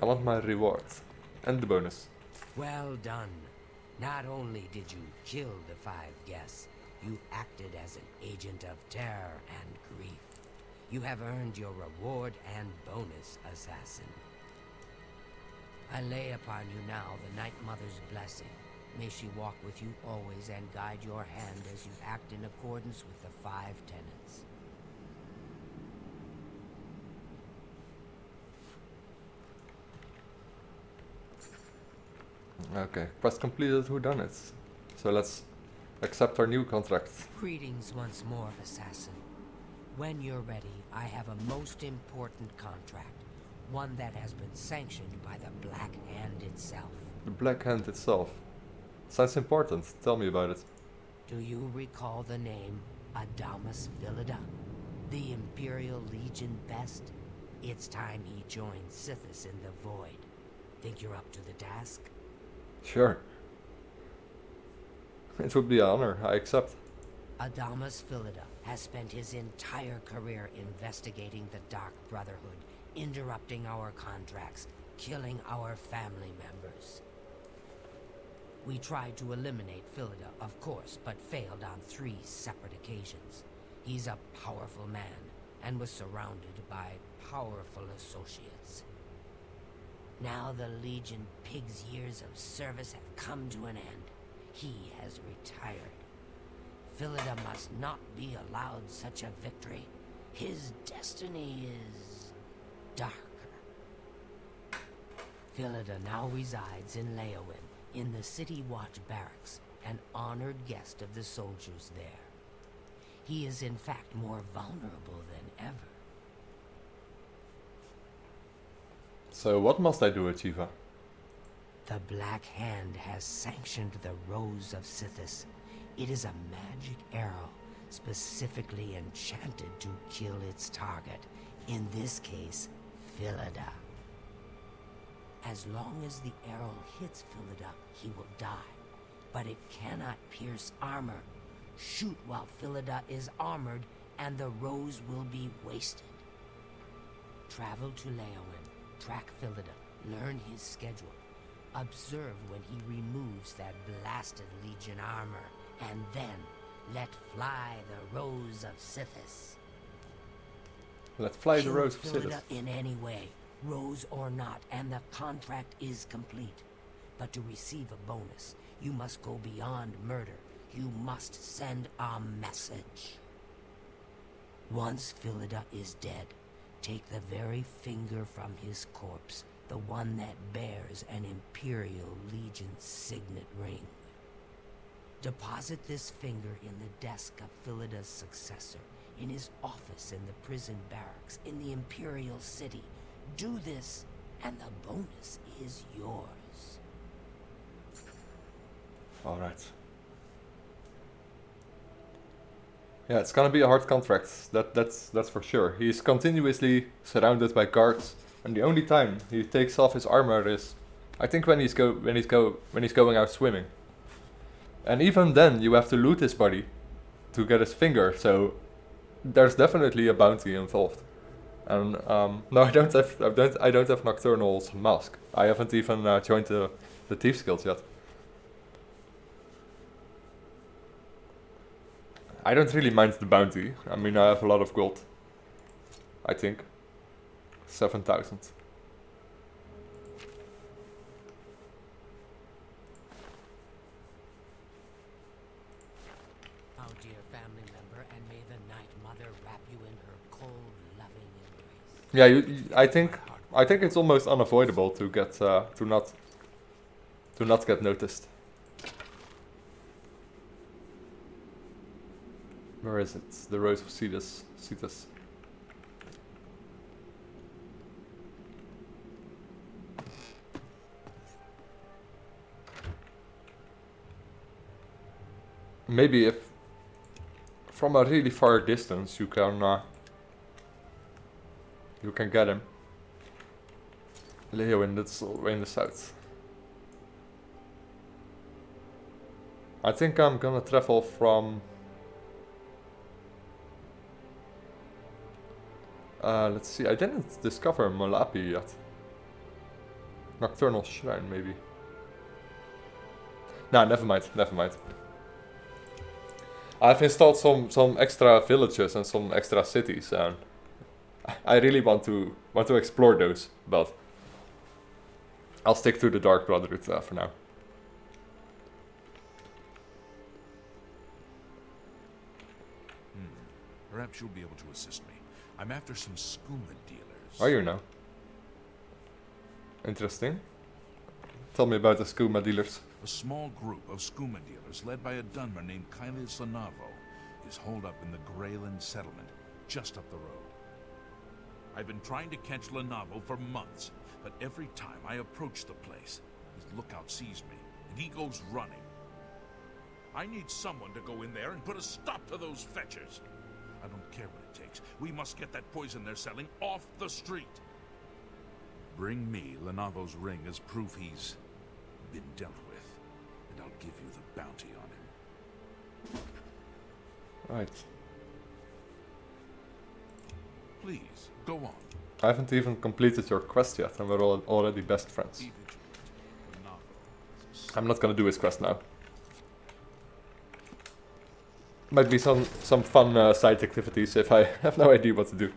I want my reward. And the bonus. Well done. Not only did you kill the 5 guests, you acted as an agent of terror and grief. You have earned your reward and bonus, assassin. I lay upon you now the Night Mother's blessing. May she walk with you always and guide your hand as you act in accordance with the 5 tenets. Okay, quest completed, who done it? So let's accept our new contract. Greetings once more, assassin. When you're ready, I have a most important contract. One that has been sanctioned by the Black Hand itself. The Black Hand itself. Sounds important, tell me about it. Do you recall the name Adamus Vilja? The Imperial Legion best? It's time he joined Sithis in the Void. Think you're up to the task? Sure. It would be an honor, I accept. Adamus Vilja has spent his entire career investigating the Dark Brotherhood, interrupting our contracts, killing our family members. We tried to eliminate Vilja, of course, but failed on 3 separate occasions. He's a powerful man, and was surrounded by powerful associates. Now the Legion Pig's years of service have come to an end. He has retired. Philida must not be allowed such a victory. His destiny is darker. Philida now resides in Leowin, in the City Watch Barracks, an honored guest of the soldiers there. He is in fact more vulnerable than ever. So what must I do, Achieva? The Black Hand has sanctioned the Rose of Sithis. It is a magic arrow, specifically enchanted to kill its target, in this case, Philida. As long as the arrow hits Philida, he will die, but it cannot pierce armor. Shoot while Philida is armored, and the rose will be wasted. Travel to Leowin, track Philida, learn his schedule. Observe when he removes that blasted Legion armor, and then let fly the Rose of Sithis. Let fly the Kill Rose of Philida Sithis. in any way, rose or not, and the contract is complete. But to receive a bonus, you must go beyond murder. You must send a message. Once Philida is dead, take the very finger from his corpse, the one that bears an Imperial Legion signet ring. Deposit this finger in the desk of Philida's successor, in his office in the prison barracks in the Imperial City. Do this, and the bonus is yours. Alright. Yeah, it's gonna be a hard contract. That's for sure. He's continuously surrounded by guards, and the only time he takes off his armor is, I think, when he's going out swimming. And even then, you have to loot his body to get his finger. So there's definitely a bounty involved. And no, I don't have Nocturnal's mask. I haven't even joined the Thieves Guild yet. I don't really mind the bounty. I mean, I have a lot of gold. I think 7,000. Our dear family member, and may the Night Mother wrap you in her cold, loving embrace. Yeah, I think it's almost unavoidable to get to not get noticed. Where is it? The Rose of Cetus. Maybe if from a really far distance you can get him. Leowin, that's all way in the south. I think I'm gonna travel from let's see, I didn't discover Molapi yet. Nocturnal Shrine, maybe. Nah, never mind. I've installed some extra villages and some extra cities, and I really want to explore those, but I'll stick to the Dark Brotherhood for now. Perhaps you'll be able to assist me. I'm after some skooma dealers. Are you now? Interesting. Tell me about the skooma dealers. A small group of skooma dealers led by a Dunmer named Kailis Lanavo is holed up in the Greyland settlement, just up the road. I've been trying to catch Lanavo for months, but every time I approach the place, his lookout sees me, and he goes running. I need someone to go in there and put a stop to those fetchers. I don't care what it takes. We must get that poison they're selling off the street. Bring me Lanavo's ring as proof he's been dealt with, and I'll give you the bounty on him. Right. Please, go on. I haven't even completed your quest yet, and we're already best friends. Be vigilant. Lanavo is a I'm not gonna do his quest now. Might be some fun side activities if I have no idea what to do.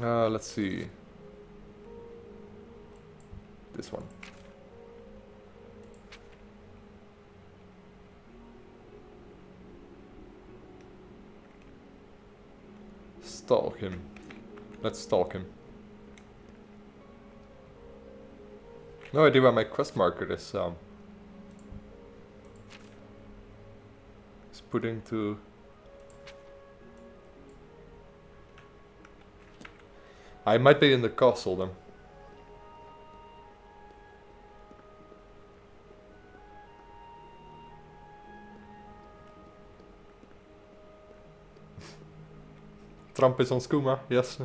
Let's see. this one. Stalk him. Let's stalk him. No idea where my quest marker is. Is putting to. I might be in the castle then. Trump is on skooma, yes.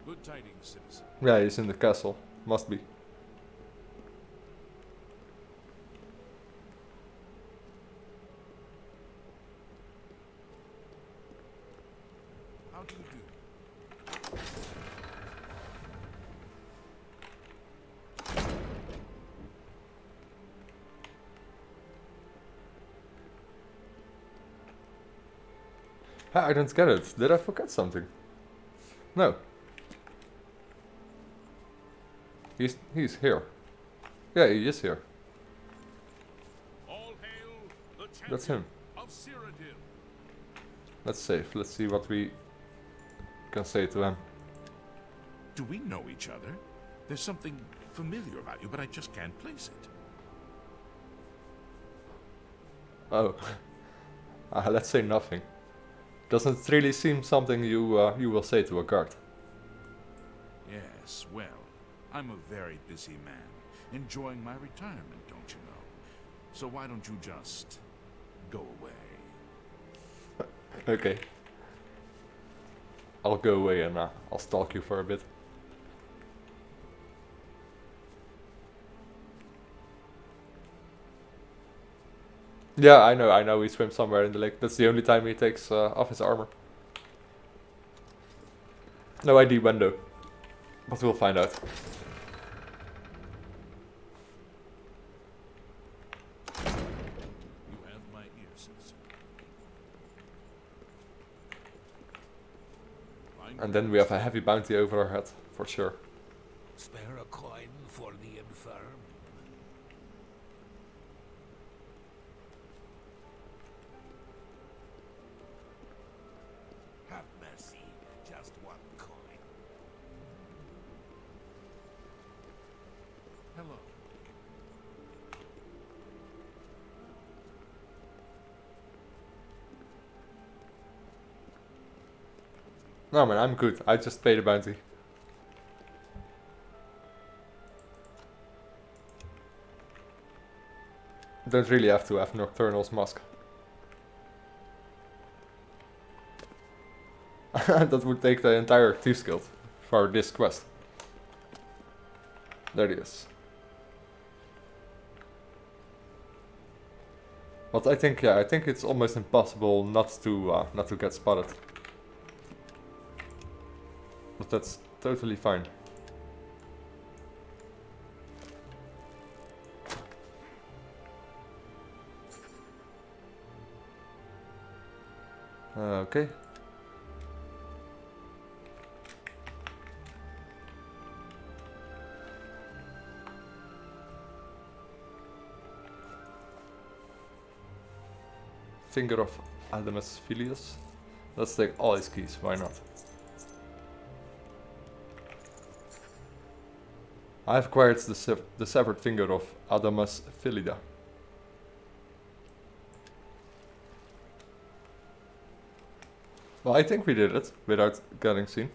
Good tidings, citizen. Yeah, he's in the castle. Must be. How do you do? I don't get it. Did I forget something? No. He's here. Yeah, he is here. All hail the That's him. of Cyrodiil. Let's save. Let's see what we can say to him. Do we know each other? There's something familiar about you, but I just can't place it. Oh. Let's say nothing. Doesn't really seem something you will say to a guard. Yes, well, I'm a very busy man, enjoying my retirement, don't you know? So why don't you just go away? Okay. I'll go away and I'll stalk you for a bit. Yeah, I know he swims somewhere in the lake. That's the only time he takes off his armor. No ID when though. But we'll find out. You have my ear, citizen. And then we have a heavy bounty over our head, for sure. Spare a coin for the infirm. Have mercy, just one coin. Hello. No man, I'm good. I just paid a bounty. Don't really have to have Nocturnal's mask. That would take the entire Thieves Guild for this quest. There it is. But I think it's almost impossible not to get spotted. But that's totally fine. Okay. Finger of Adamus Filius. Let's take all his keys, why not? I've acquired the severed finger of Adamus Filida. Well, I think we did it without getting seen.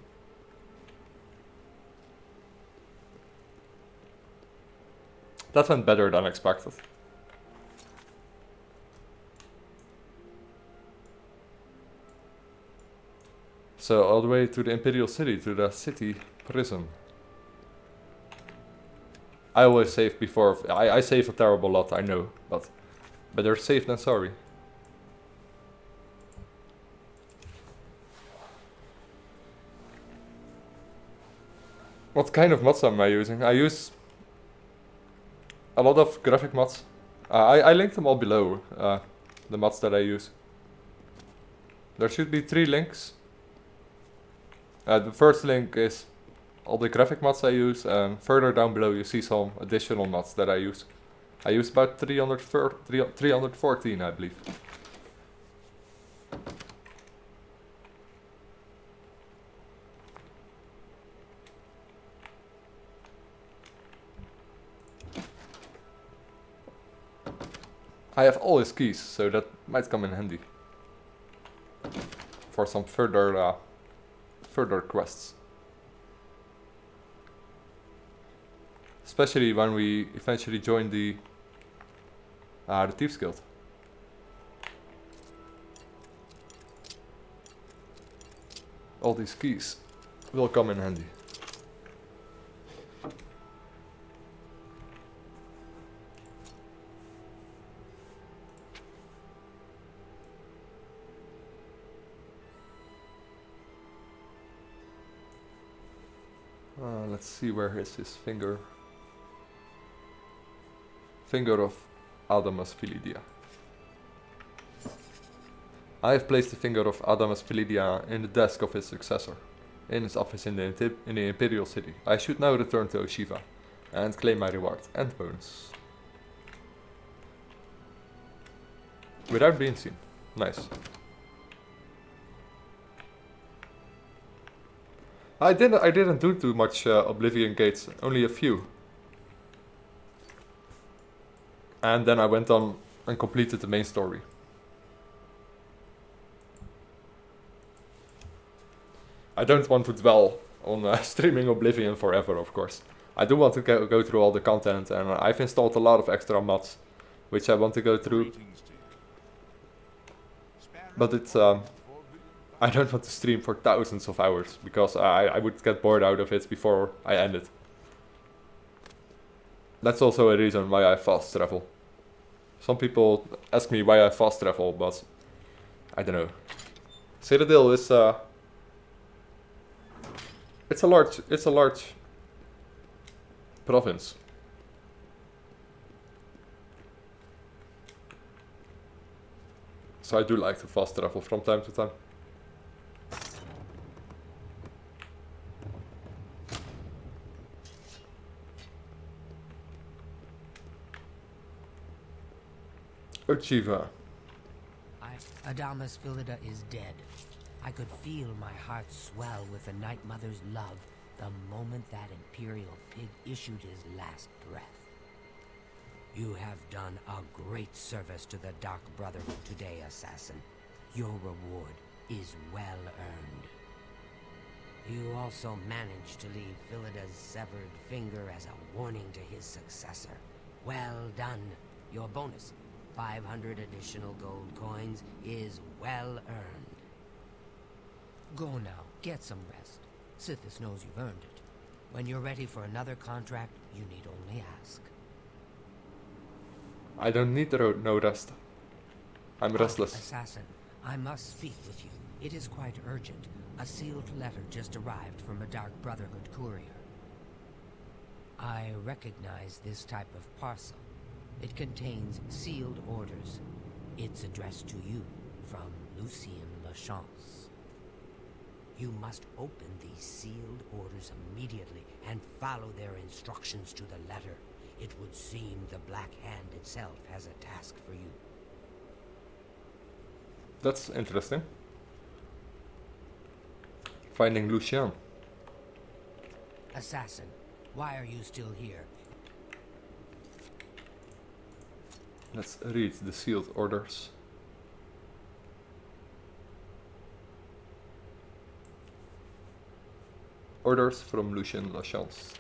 That went better than expected. So all the way to the Imperial City, to the city prison. I always save before, I save a terrible lot, I know, but better safe than sorry. What kind of mods am I using? I use a lot of graphic mods. I linked them all below, the mods that I use. There should be 3 links. The first link is all the graphic mods I use, and further down below you see some additional mods that I use. I use about 314, I believe. I have all his keys, so that might come in handy for some further quests. Especially when we eventually join the Thieves Guild. All these keys will come in handy. Let's see, where is his finger? Finger of Adamas Philidia. I have placed the finger of Adamas Philidia in the desk of his successor, in his office in the Imperial City. I should now return to Oshiva and claim my reward and bonus. Without being seen. Nice. I didn't do too much Oblivion gates, only a few. And then I went on and completed the main story. I don't want to dwell on streaming Oblivion forever, of course. I do want to go through all the content, and I've installed a lot of extra mods, which I want to go through. But it's I don't want to stream for thousands of hours, because I would get bored out of it before I end it. That's also a reason why I fast travel. Some people ask me why I fast travel, but I don't know. Citadel is it's a large province. So I do like to fast travel from time to time. Uchiva. Adamas Philida is dead. I could feel my heart swell with the Night Mother's love the moment that Imperial pig issued his last breath. You have done a great service to the Dark Brotherhood today, Assassin. Your reward is well earned. You also managed to leave Philida's severed finger as a warning to his successor. Well done. Your bonus, 500 additional gold coins, is well earned. Go now, get some rest. Sithis knows you've earned it. When you're ready for another contract, you need only ask. I don't need no rest. I'm restless. Assassin, I must speak with you. It is quite urgent. A sealed letter just arrived from a Dark Brotherhood courier. I recognize this type of parcel. It contains sealed orders. It's addressed to you from Lucien Lachance. You must open these sealed orders immediately and follow their instructions to the letter. It would seem the Black Hand itself has a task for you. That's interesting. Finding Lucien. Assassin, why are you still here? Let's read the sealed orders. Orders from Lucien Lachance.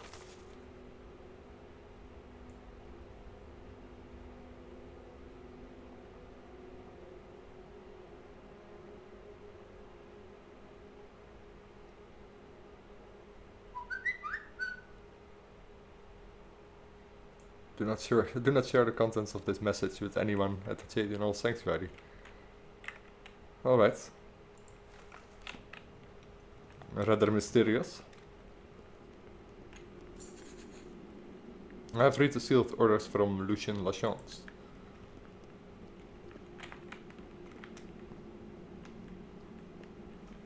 Do not share the contents of this message with anyone at the Jadian Sanctuary. Alright. Rather mysterious. I have read the sealed orders from Lucien Lachance.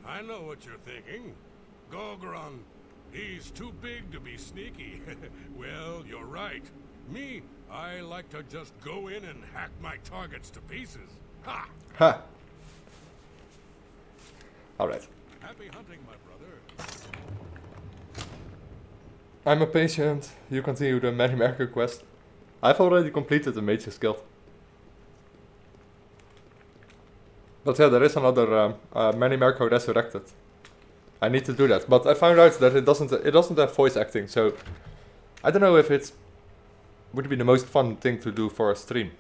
I know what you're thinking. Gogron, he's too big to be sneaky. Well, you're right. Me, I like to just go in and hack my targets to pieces. Ha! Ha! Alright. Happy hunting, my brother. I'm a patient. You continue the Many Merker quest. I've already completed the Mage's Guild. But yeah, there is another Many Merker Resurrected. I need to do that, but I found out that it doesn't have voice acting, so I don't know if it would be the most fun thing to do for a stream.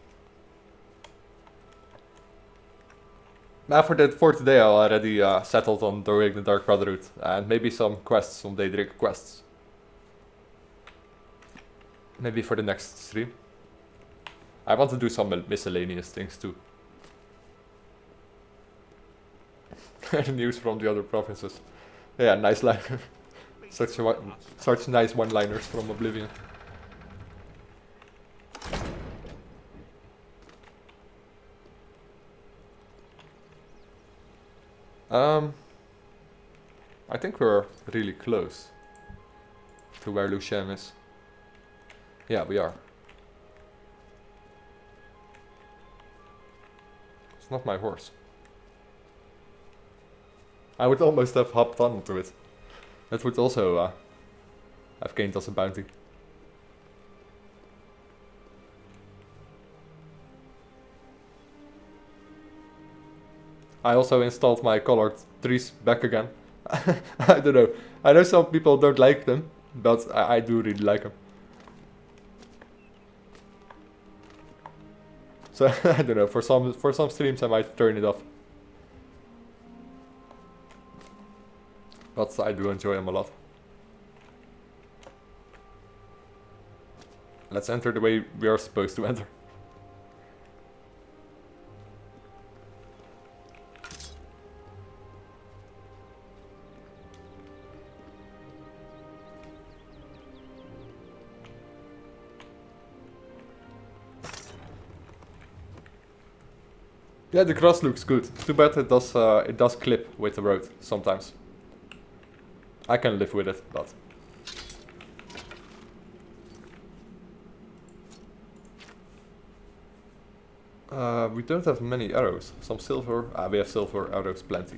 For today I already settled on doing the Dark Brotherhood and maybe some quests, some Daedric quests. Maybe for the next stream. I want to do some miscellaneous things too. The news from the other provinces. Yeah, nice line. Such nice one-liners from Oblivion. I think we're really close to where Lucien is. Yeah, we are. It's not my horse. I would almost have hopped onto it. That would also have gained us a bounty. I also installed my colored trees back again. I don't know. I know some people don't like them, but I do really like them. So I don't know. For some streams, I might turn it off. But I do enjoy them a lot. Let's enter the way we are supposed to enter. Yeah, the grass looks good. Too bad it does clip with the road sometimes. I can live with it, but we don't have many arrows. Some silver. We have silver arrows plenty.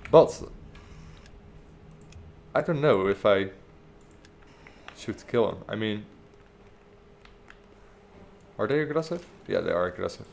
But I don't know if I should kill him. I mean, are they aggressive? Yeah, they are aggressive.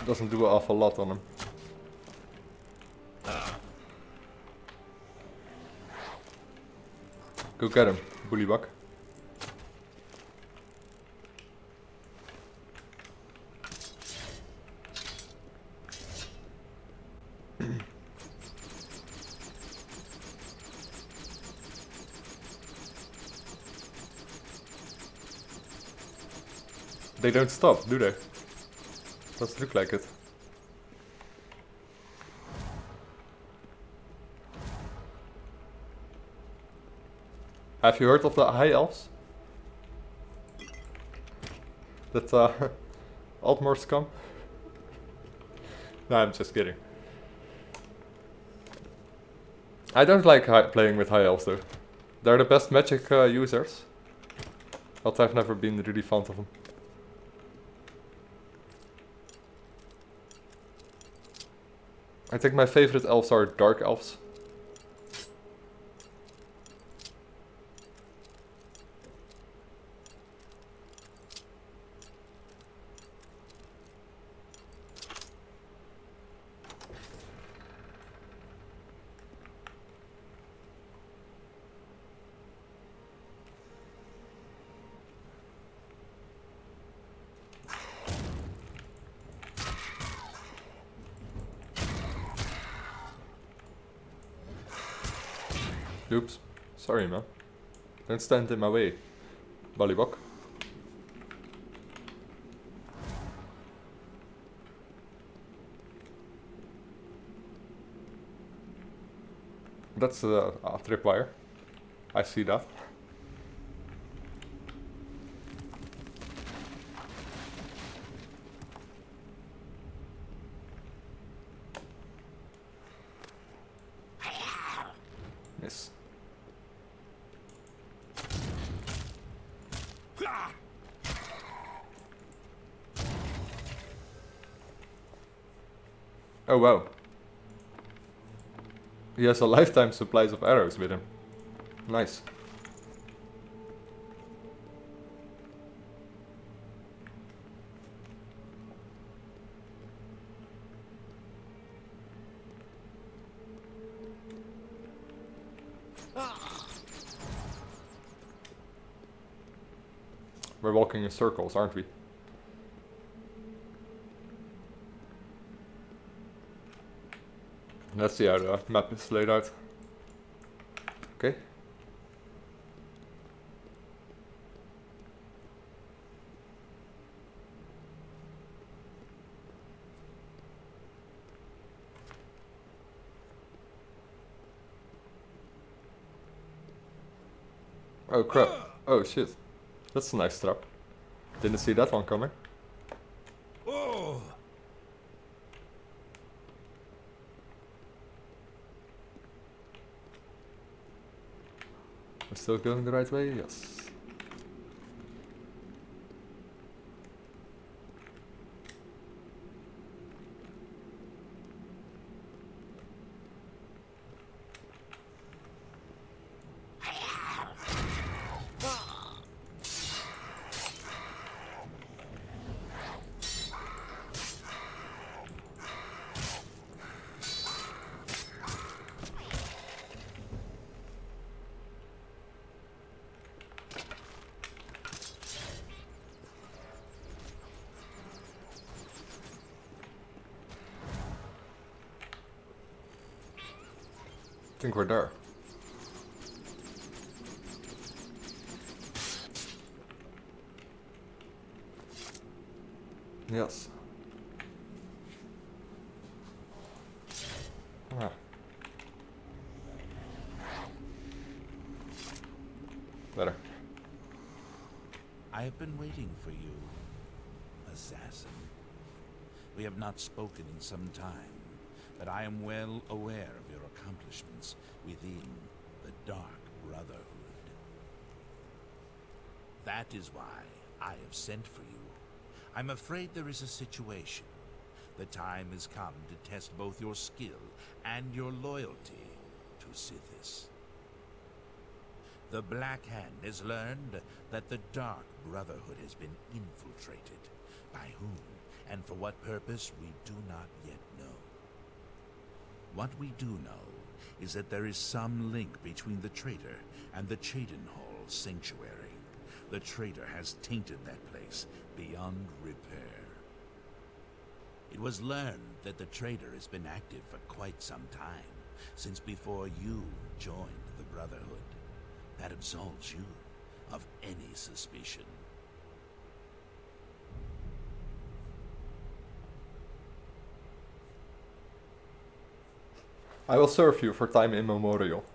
Doesn't do an awful lot on him. Go get him, bullywug. They don't stop, do they? Doesn't look like it. Have you heard of the High Elves? That Altmore scum? No, I'm just kidding. I don't like playing with High Elves though. They're the best magic users. But I've never been really fond of them. I think my favorite elves are Dark Elves. Oops. Sorry, man. Don't stand in my way, Bullybok. That's a tripwire. I see that. Yes. Oh wow. He has a lifetime supplies of arrows with him. Nice. We're walking in circles, aren't we? Let's see how the map is laid out. Okay. Oh crap. Oh shit. That's a nice trap. Didn't see that one coming. Oh! We're still going the right way? Yes. I think we're there. Yes. Ah. Better. I have been waiting for you, assassin. We have not spoken in some time, but I am well aware of your accomplishments within the Dark Brotherhood. That is why I have sent for you. I'm afraid there is a situation. The time has come to test both your skill and your loyalty to Sithis. The Black Hand has learned that the Dark Brotherhood has been infiltrated. By whom and for what purpose we do not yet know. What we do know is that there is some link between the traitor and the Cheydinhall Sanctuary. The traitor has tainted that place beyond repair. It was learned that the traitor has been active for quite some time, since before you joined the Brotherhood. That absolves you of any suspicion. I will serve you for time immemorial.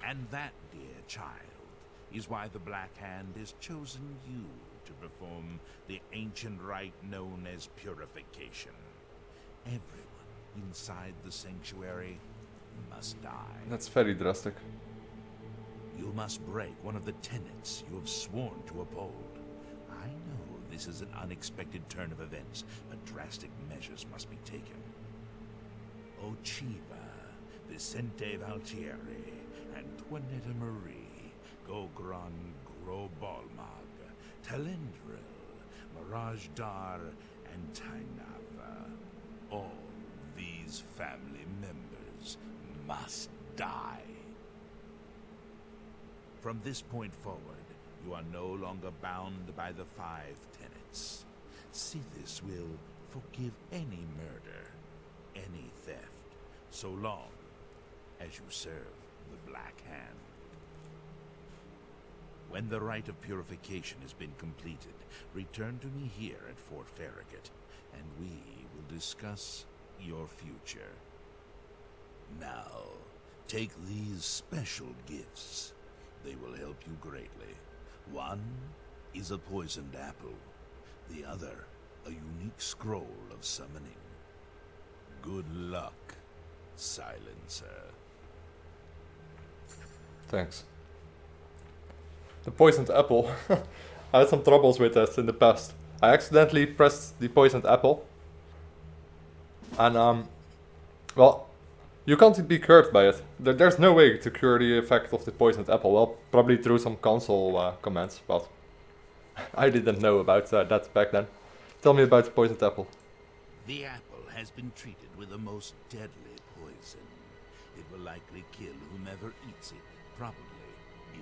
And that, dear child, is why the Black Hand has chosen you to perform the ancient rite known as purification. Everyone inside the sanctuary must die. That's very drastic. You must break one of the tenets you have sworn to uphold. I know this is an unexpected turn of events, but drastic measures must be taken. Ochiva, Vicente Valtieri, Antoinetta Marie, Gogron Grobalmag, Talendril, Mirage Dar, and Tainava. All these family members must die. From this point forward, you are no longer bound by the 5 tenets. Sithis will forgive any murder, any theft, so long as you serve the Black Hand. When the rite of purification has been completed, return to me here at Fort Farragut, and we will discuss your future. Now, take these special gifts. They will help you greatly. One is a poisoned apple. The other, a unique scroll of summoning. Good luck, Silencer. Thanks. The poisoned apple. I had some troubles with that in the past. I accidentally pressed the poisoned apple. And, well, you can't be cured by it. There's no way to cure the effect of the poisoned apple. Well, probably through some console commands, but I didn't know about that back then. Tell me about the poisoned apple. The apple has been treated with the most deadly poison. It will likely kill whomever eats it, probably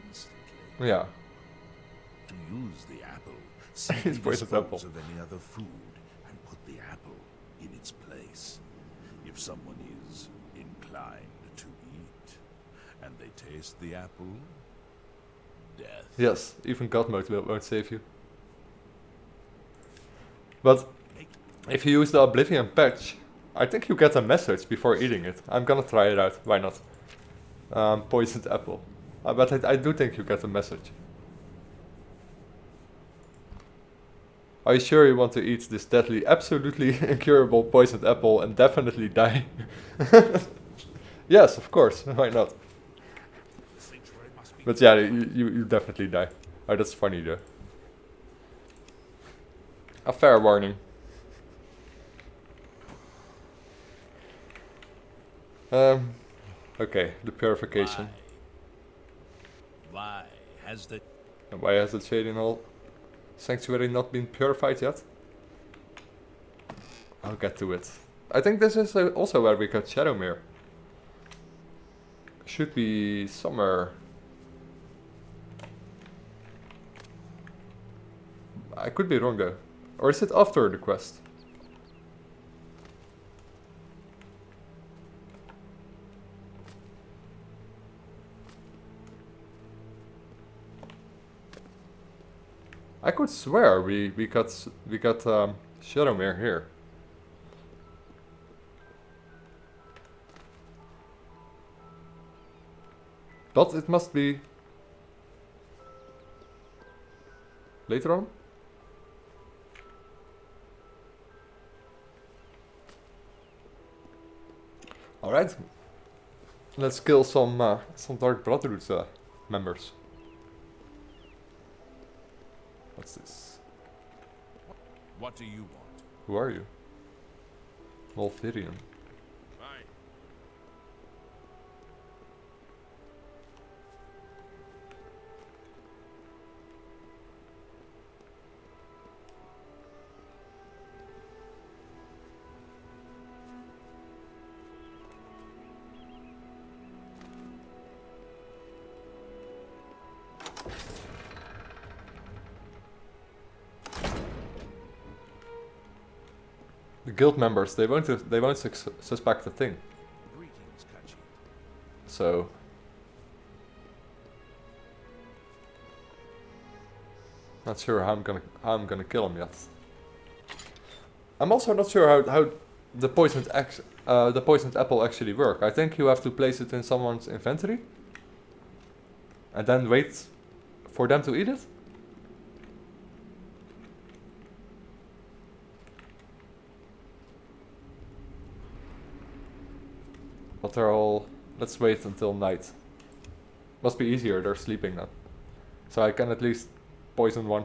instantly. Yeah. To use the apple, simply dispose of any other food and put the apple in its place. If someone is inclined to eat, and they taste the apple, death. Yes, even God mode won't save you. But if you use the Oblivion patch, I think you get a message before eating it. I'm gonna try it out, why not? Poisoned apple. But I do think you get a message. Are you sure you want to eat this deadly, absolutely incurable poisoned apple and definitely die? Yes, of course, why not? But yeah, you definitely die. Oh, that's funny though. A fair warning. Okay, the purification. Why has the... And why has the Shading Hall Sanctuary not been purified yet? I'll get to it. I think this is also where we got Shadowmere. Should be somewhere. I could be wrong though. Or is it after the quest? I could swear we got Shadowmere here. But it must be later on. All right, let's kill some Dark Brotherhood members. What's this? What do you want? Who are you? Volthirion. Fine. The guild members, they won't suspect a thing. Greetings, Kachi. So not sure how I'm gonna kill him yet. I'm also not sure how the poisoned apple actually work. I think you have to place it in someone's inventory and then wait for them to eat it. But they're all... Let's wait until night. Must be easier, they're sleeping now. So I can at least poison one.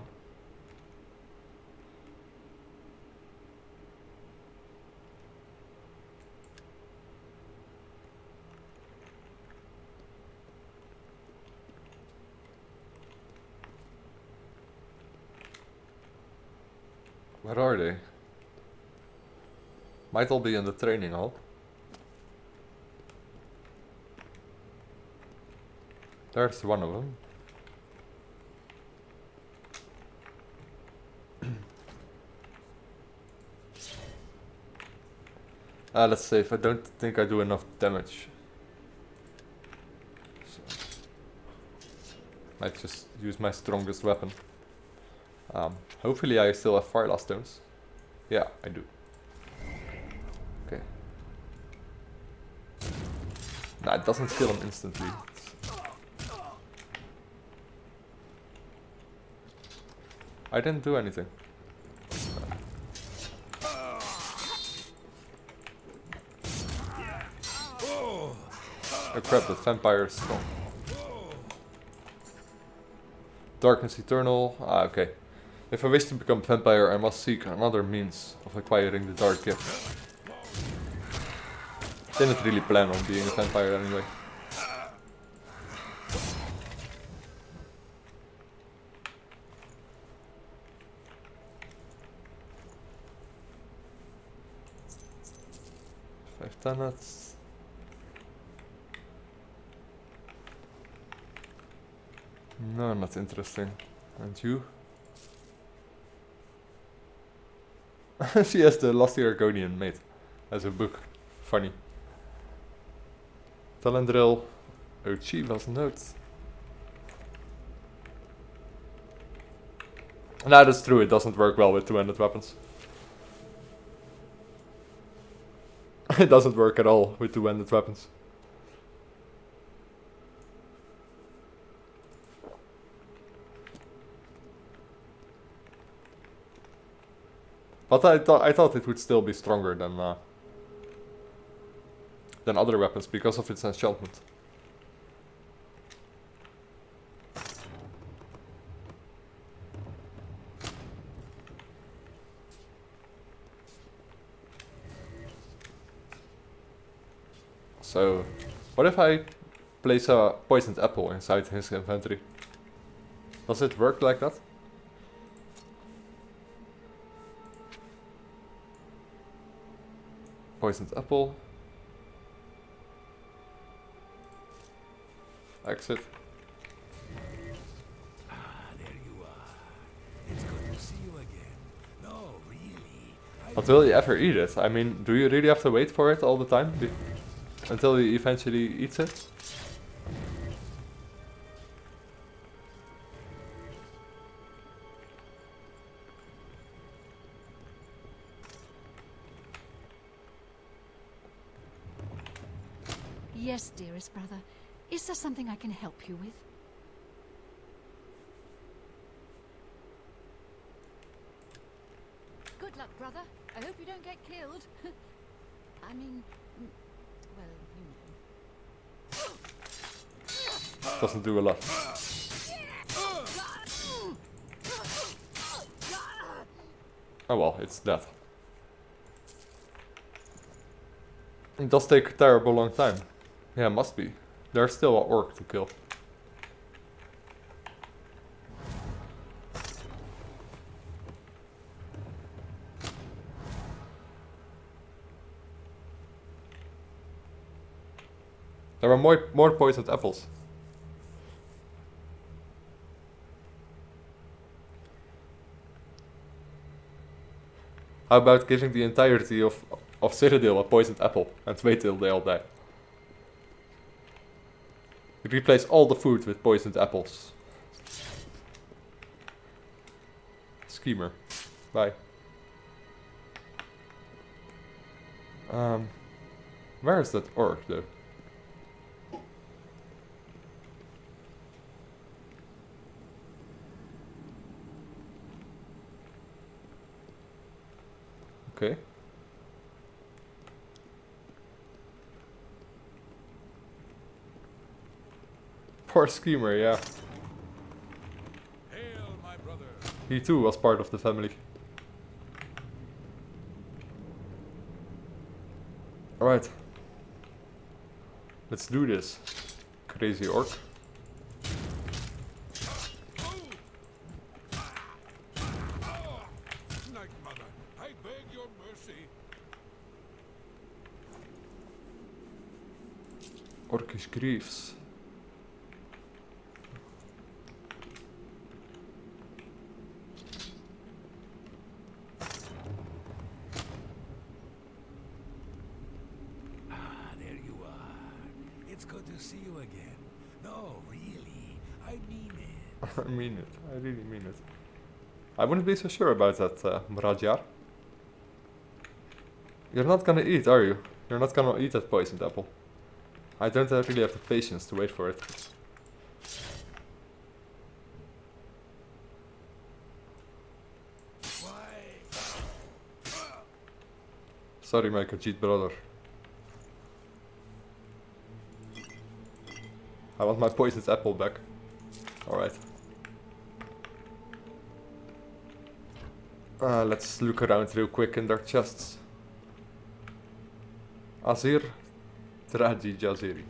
Where are they? Might all be in the training hall. There's one of them. Let's see if I don't think I do enough damage. Might just use my strongest weapon. Hopefully I still have fire last stones. Yeah, I do. Okay. Nah, it doesn't kill him instantly. I didn't do anything. Oh crap, the vampire is strong. Darkness Eternal. Ah, okay. If I wish to become vampire, I must seek another means of acquiring the dark gift. Didn't really plan on being a vampire anyway. Five tenets. No, not interesting. And you? She has the Lusty Argonian mate as a book. Funny. Talendril. Oh, gee, was a note. Nah, that's true. It doesn't work well with two-handed weapons. It doesn't work at all with two-handed weapons. But I thought it would still be stronger than other weapons because of its enchantment. So, what if I place a poisoned apple inside his inventory? Does it work like that? Poisoned apple. Exit. Ah, there you are. It's good to see you again. No, really. But will you ever eat it? I mean, do you really have to wait for it all the time? Until he eventually eats it? Yes, dearest brother. Is there something I can help you with? Good luck, brother. I hope you don't get killed. I mean, well, you know. Doesn't do a lot. Oh well, it's dead. It does take a terrible long time. Yeah, must be. There's still an orc to kill. There are more poisoned apples. How about giving the entirety of Citadel a poisoned apple and wait till they all die? Replace all the food with poisoned apples. Schemer. Bye. Where is that orc though? Okay. Poor Schemer, yeah. Hail, my brother. He too was part of the family. Alright. Let's do this. Crazy orc. Night mother, I beg your mercy. Orcish Greaves. Ah, there you are. It's good to see you again. No, really. I mean it. I mean it. I really mean it. I wouldn't be so sure about that, Murajar. You're not gonna eat, are you? You're not gonna eat that poisoned apple. I don't really have the patience to wait for it. Sorry, my Khajiit brother. I want my poisoned apple back. Alright. Let's look around real quick in their chests. Azir, Traji Jaziri.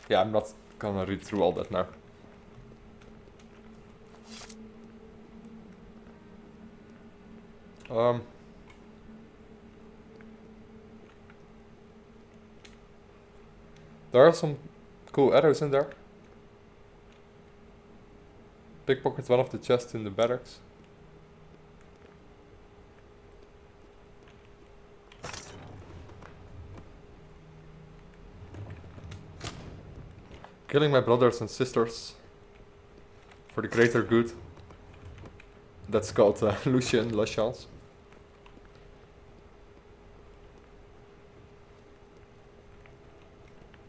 Yeah, I'm not gonna read through all that now. There are some cool arrows in there. Pickpocket one of the chests in the barracks. Killing my brothers and sisters for the greater good. That's called Lucian La Chance.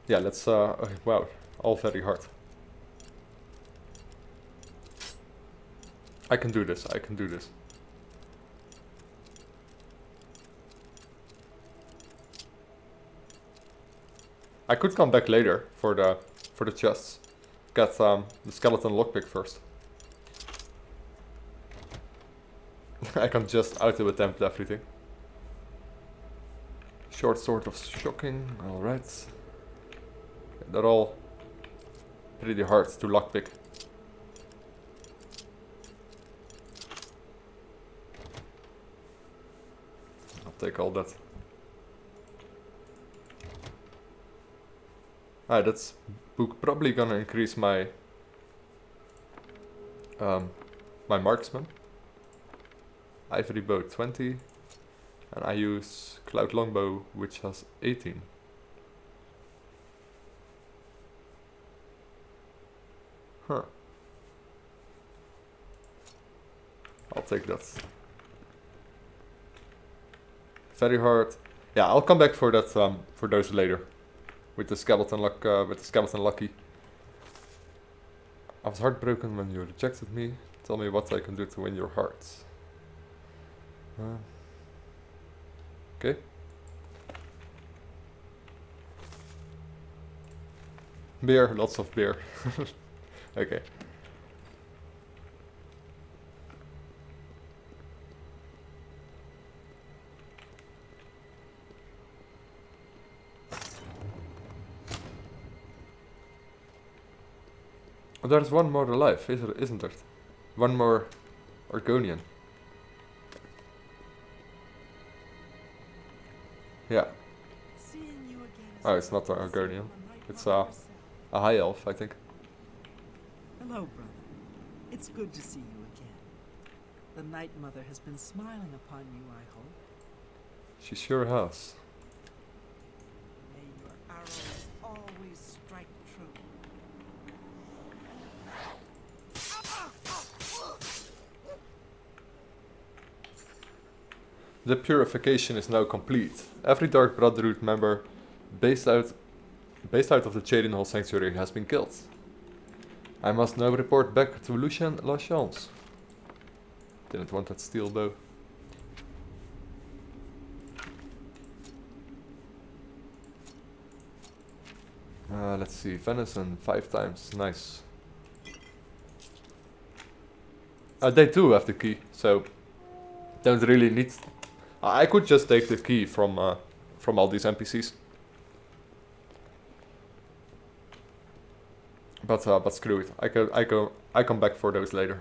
Yeah, let's wow, all very hard. I can do this, I can do this. I could come back later for the chests. Get the skeleton lockpick first. I can just auto attempt everything. Short sword of shocking, alright. They're all pretty hard to lockpick. I'll take all that. Alright, that's probably gonna increase my my marksman. Ivory bow 20, and I use cloud longbow, which has 18. Huh. I'll take that. Very hard. Yeah, I'll come back for that for those later. With the skeleton lucky. I was heartbroken when you rejected me. Tell me what I can do to win your heart. Okay. Beer, lots of beer. Okay. There's one more alive, isn't there? One more Argonian. Yeah. Oh, it's not an Argonian. It's a high elf, I think. Hello, brother. It's good to see you again. The Night Mother has been smiling upon you, I hope. She sure has. May your arrows always strike true. The purification is now complete. Every Dark Brotherhood member based out of the Cherenhal Sanctuary has been killed. I must now report back to Lucian La Chance. Didn't want that steel bow. Let's see, venison 5 times, nice. They do have the key, so don't really need. I could just take the key from all these NPCs. But screw it. I come back for those later.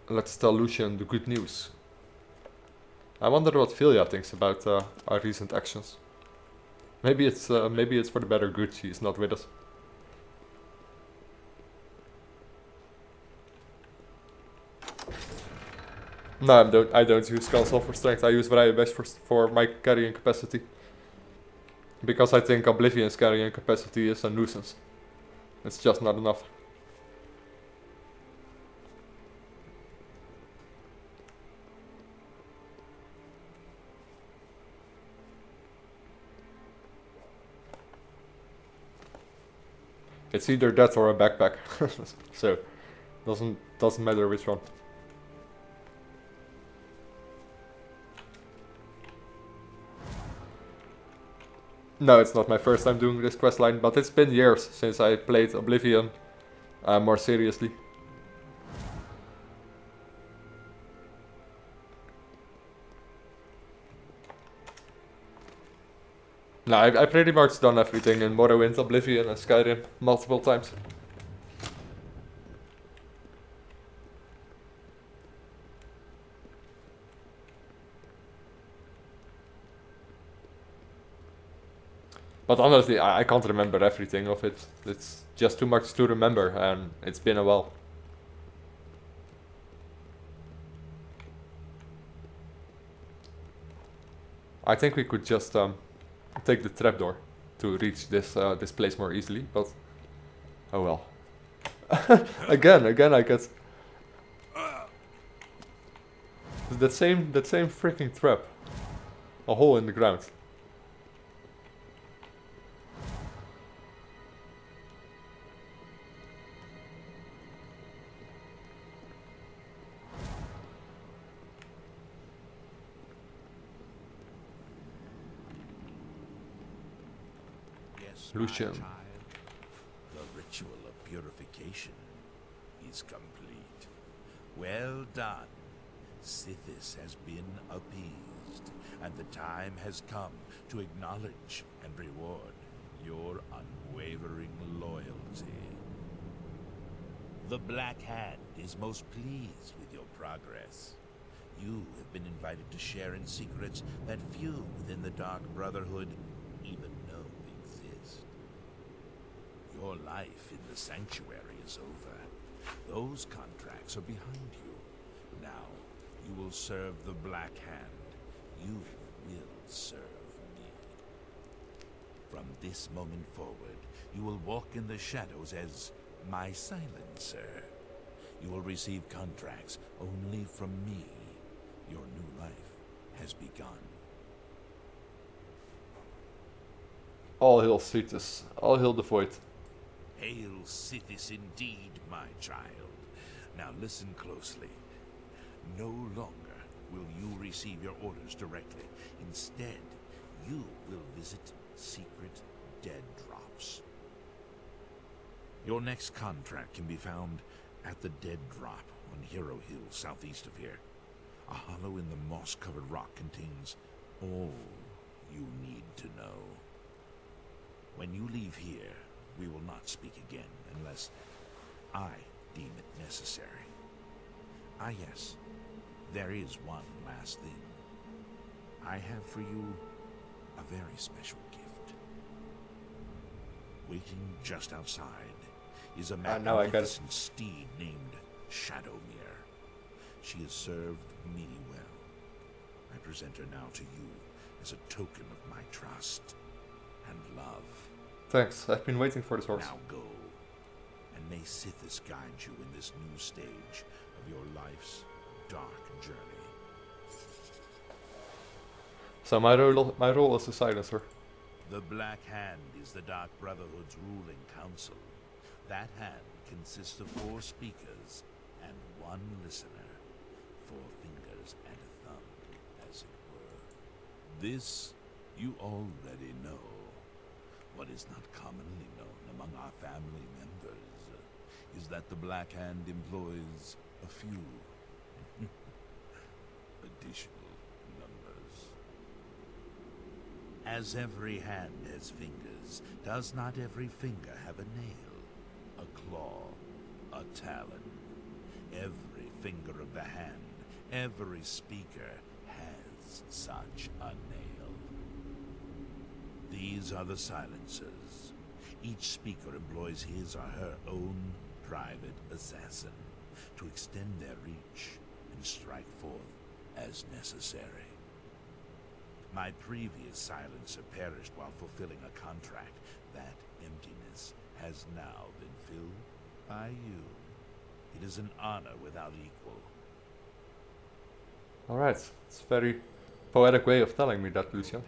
Let's tell Lucian the good news. I wonder what Vilja thinks about our recent actions. Maybe it's for the better good she's not with us. No, I don't use console for strength. I use Vergayun for my carrying capacity. Because I think Oblivion's carrying capacity is a nuisance. It's just not enough. It's either that or a backpack. So doesn't matter which one. No, it's not my first time doing this questline, but it's been years since I played Oblivion more seriously. No, I pretty much done everything in Morrowind, Oblivion and Skyrim multiple times. But honestly, I can't remember everything of it. It's just too much to remember, and it's been a while. I think we could just take the trapdoor to reach this this place more easily, but oh well. again, I guess that same freaking trap, a hole in the ground. Lucian. The ritual of purification is complete. Well done. Sithis has been appeased, and the time has come to acknowledge and reward your unwavering loyalty. The Black Hand is most pleased with your progress. You have been invited to share in secrets that few within the Dark Brotherhood even know exist. Your life in the Sanctuary is over. Those contracts are behind you. Now, you will serve the Black Hand. You will serve me. From this moment forward, you will walk in the shadows as my silencer. You will receive contracts only from me. Your new life has begun. All hail Sithis, all hail the Void. Hail Sithis indeed, my child. Now listen closely. No longer will you receive your orders directly. Instead, you will visit secret dead drops. Your next contract can be found at the Dead Drop on Hero Hill, southeast of here. A hollow in the moss-covered rock contains all you need to know. When you leave here, we will not speak again unless I deem it necessary. Ah yes, there is one last thing. I have for you a very special gift. Waiting just outside is a magnificent steed named Shadowmere. She has served me well. I present her now to you as a token of my trust and love. Thanks, I've been waiting for this horse. Now go, and may Sithis guide you in this new stage of your life's dark journey. So my role is a silencer. The Black Hand is the Dark Brotherhood's ruling council. That hand consists of 4 speakers and 1 listener. 4 fingers and a thumb, as it were. This you already know. What is not commonly known among our family members is that the Black Hand employs a few additional numbers. As every hand has fingers, does not every finger have a nail, a claw, a talon? Every finger of the hand, every speaker has such a nail. These are the silencers. Each speaker employs his or her own private assassin to extend their reach can strike forth as necessary. My previous silencer perished while fulfilling a contract. That emptiness has now been filled by you. It is an honor without equal. Alright, it's a very poetic way of telling me that, Lucian.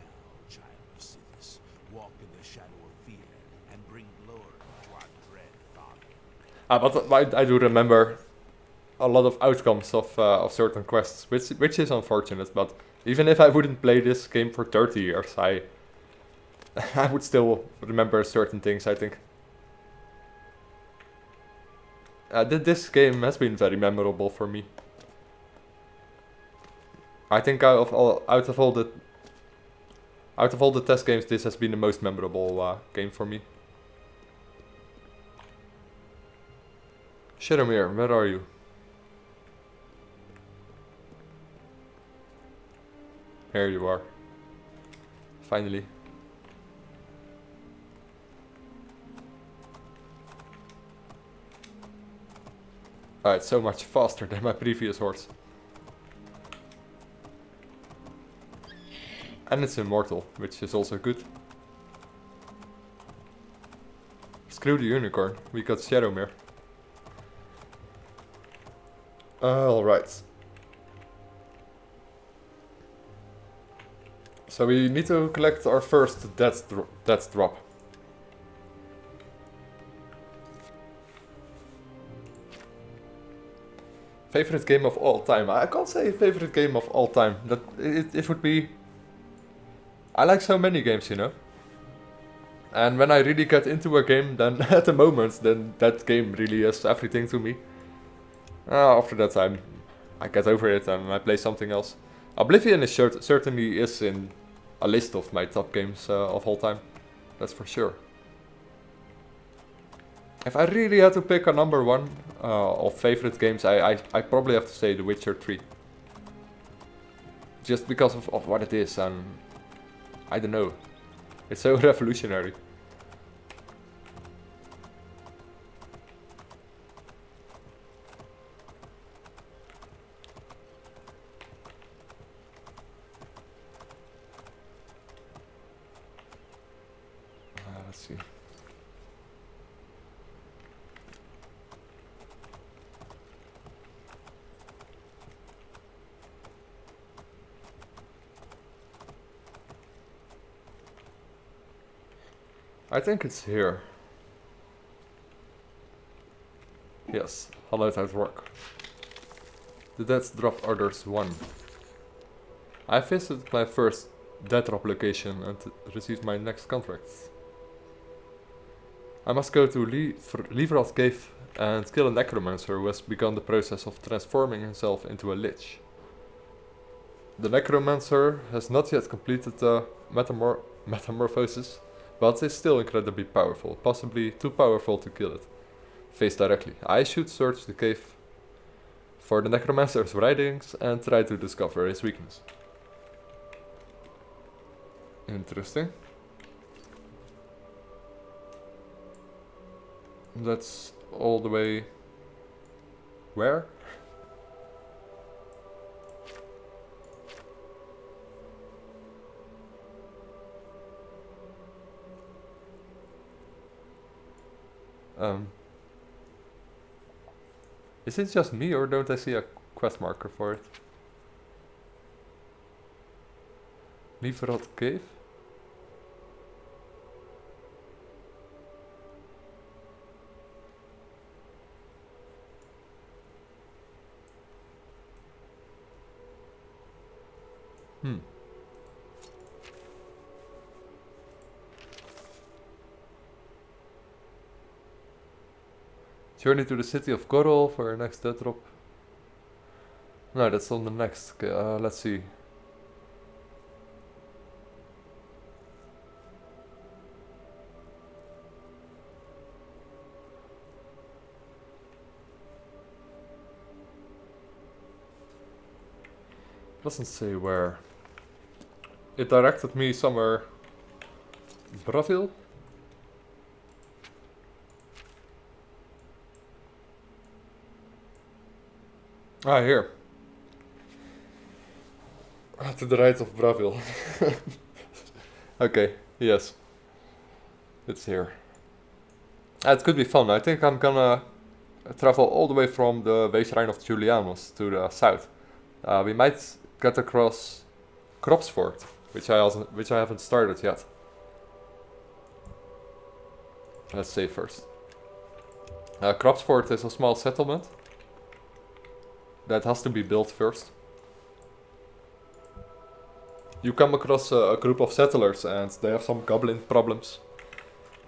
Child of Sithis, walk in the shadow of fear and bring glory to our dread father. But I do remember a lot of outcomes of certain quests, which is unfortunate, but even if I wouldn't play this game for 30 years, I would still remember certain things, I think. This game has been very memorable for me. I think out of all the test games, this has been the most memorable game for me. Shadowmere, where are you? Here you are. Finally. Alright, so much faster than my previous horse. And it's immortal, which is also good. Screw the unicorn, we got Shadowmere. Alright. So we need to collect our first death drop. Favorite game of all time? I can't say favorite game of all time. That it would be... I like so many games, you know. And when I really get into a game, then at the moment, then that game really is everything to me. After that time, I get over it and I play something else. Oblivion is certainly is in a list of my top games of all time. That's for sure. If I really had to pick a number one of favorite games, I probably have to say The Witcher 3. Just because of what it is, and I don't know. It's so revolutionary. Let's see. I think it's here. Yes, Hollowed Out Rock. The Death Drop Orders 1. I visited my first Death Drop location and received my next contract. I must go to Livrad Cave and kill a necromancer who has begun the process of transforming himself into a lich. The necromancer has not yet completed the metamorphosis, but is still incredibly powerful, possibly too powerful to kill it. Face directly. I should search the cave for the necromancer's writings and try to discover his weakness. Interesting. That's all the way... where? Is it just me or don't I see a quest marker for it? Livrad Cave? Journey to the city of Gorol for your next death drop. No, that's on the next. Let's see. Doesn't say where. It directed me somewhere. Brazil? Ah, here. To the right of Bravil. Okay, yes. It's here. It could be fun. I think I'm gonna travel all the way from the Weesrijn of Julianus to the south. We might get across Kropsford, which I haven't started yet. Let's save first. Kropsford is a small settlement that has to be built first. You come across a group of settlers and they have some goblin problems.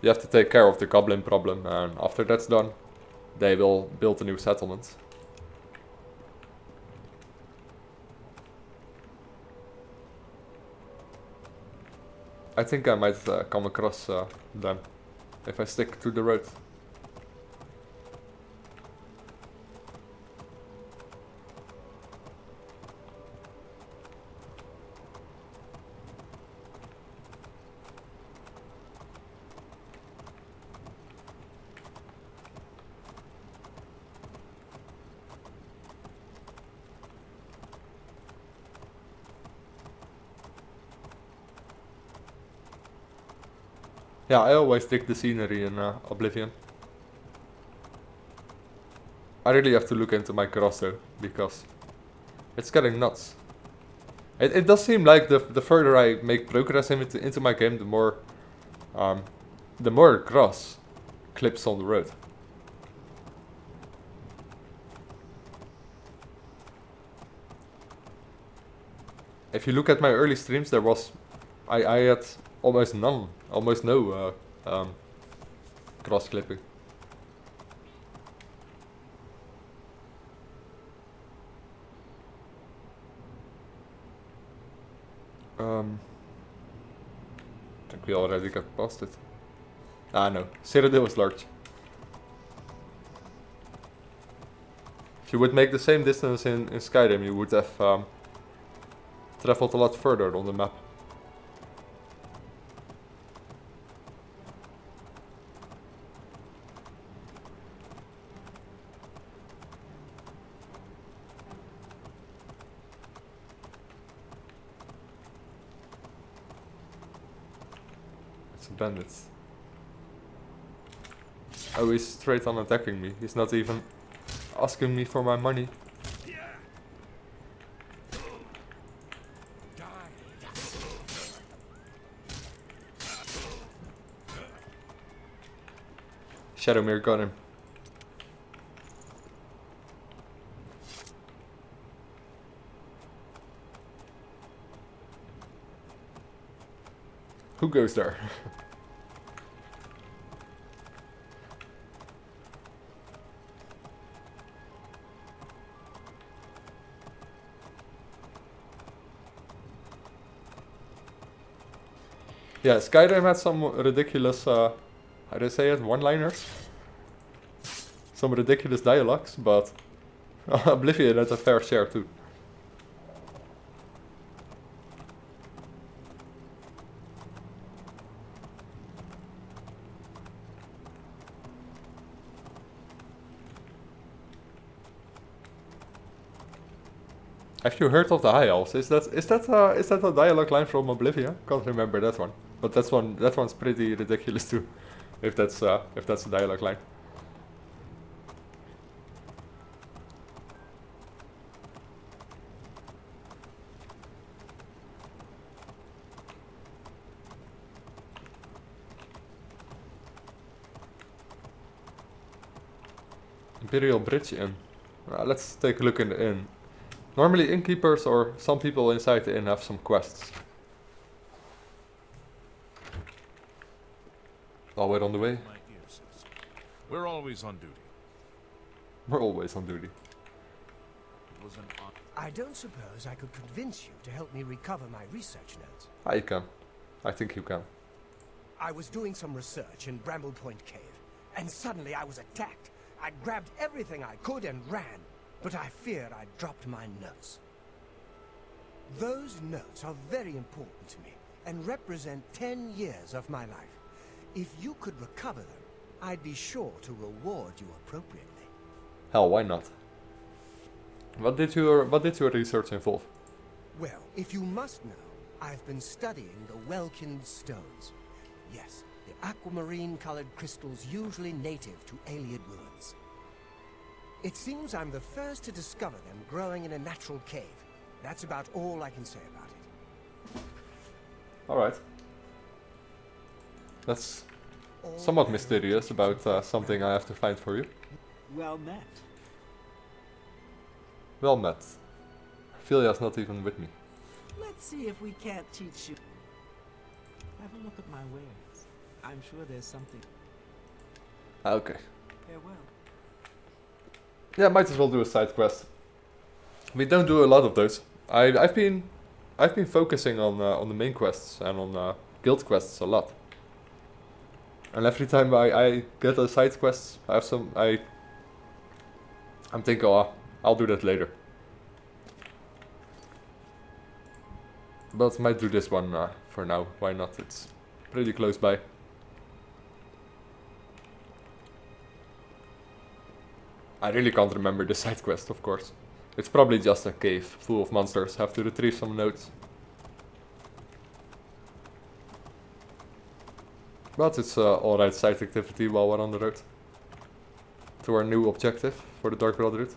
You have to take care of the goblin problem, and after that's done, they will build a new settlement. I think I might come across them if I stick to the road. Yeah, I always dig the scenery in Oblivion. I really have to look into my cross though, because it's getting nuts. It does seem like the further I make progress into my game, the more grass clips on the road. If you look at my early streams, there was I had almost no cross clipping. I think we already got past it. Ah no, Cyrodiil is large. If you would make the same distance in Skyrim, you would have traveled a lot further on the map. Bandits. Oh, he's straight on attacking me. He's not even asking me for my money. Shadowmere got him. Who goes there? Yeah, Skyrim had some ridiculous, how do I say it, one-liners? Some ridiculous dialogues, but Oblivion had a fair share too. Have you heard of the High Elves? Is that a dialogue line from Oblivion? Can't remember that one, but that one's pretty ridiculous too. If that's a dialogue line. Imperial Bridge Inn. Let's take a look in the inn. Normally innkeepers or some people inside the inn have some quests. While we're on the way. We're always on duty. We're always on duty. I don't suppose I could convince you to help me recover my research notes. I can. I think you can. I was doing some research in Bramble Point Cave, and suddenly I was attacked. I grabbed everything I could and ran, but I feared I'd dropped my notes. Those notes are very important to me, and represent 10 years of my life. If you could recover them, I'd be sure to reward you appropriately. Hell, why not? What did your research involve? Well, if you must know, I've been studying the Welkin stones. Yes, the aquamarine-colored crystals usually native to Ayleid ruins. It seems I'm the first to discover them growing in a natural cave. That's about all I can say about it. Alright. That's somewhat mysterious about something I have to find for you. Well met. Well met. Vilja's not even with me. Let's see if we can't teach you. Have a look at my wares. I'm sure there's something. Okay. Farewell. Yeah, might as well do a side quest. We don't do a lot of those. I've been focusing on the main quests and on guild quests a lot. And every time I get a side quest, I have some. I'm thinking, oh, I'll do that later. But might do this one for now. Why not? It's pretty close by. I really can't remember the side quest, of course. It's probably just a cave full of monsters. Have to retrieve some notes. But it's alright side activity while we're on the road to our new objective for the Dark Brotherhood.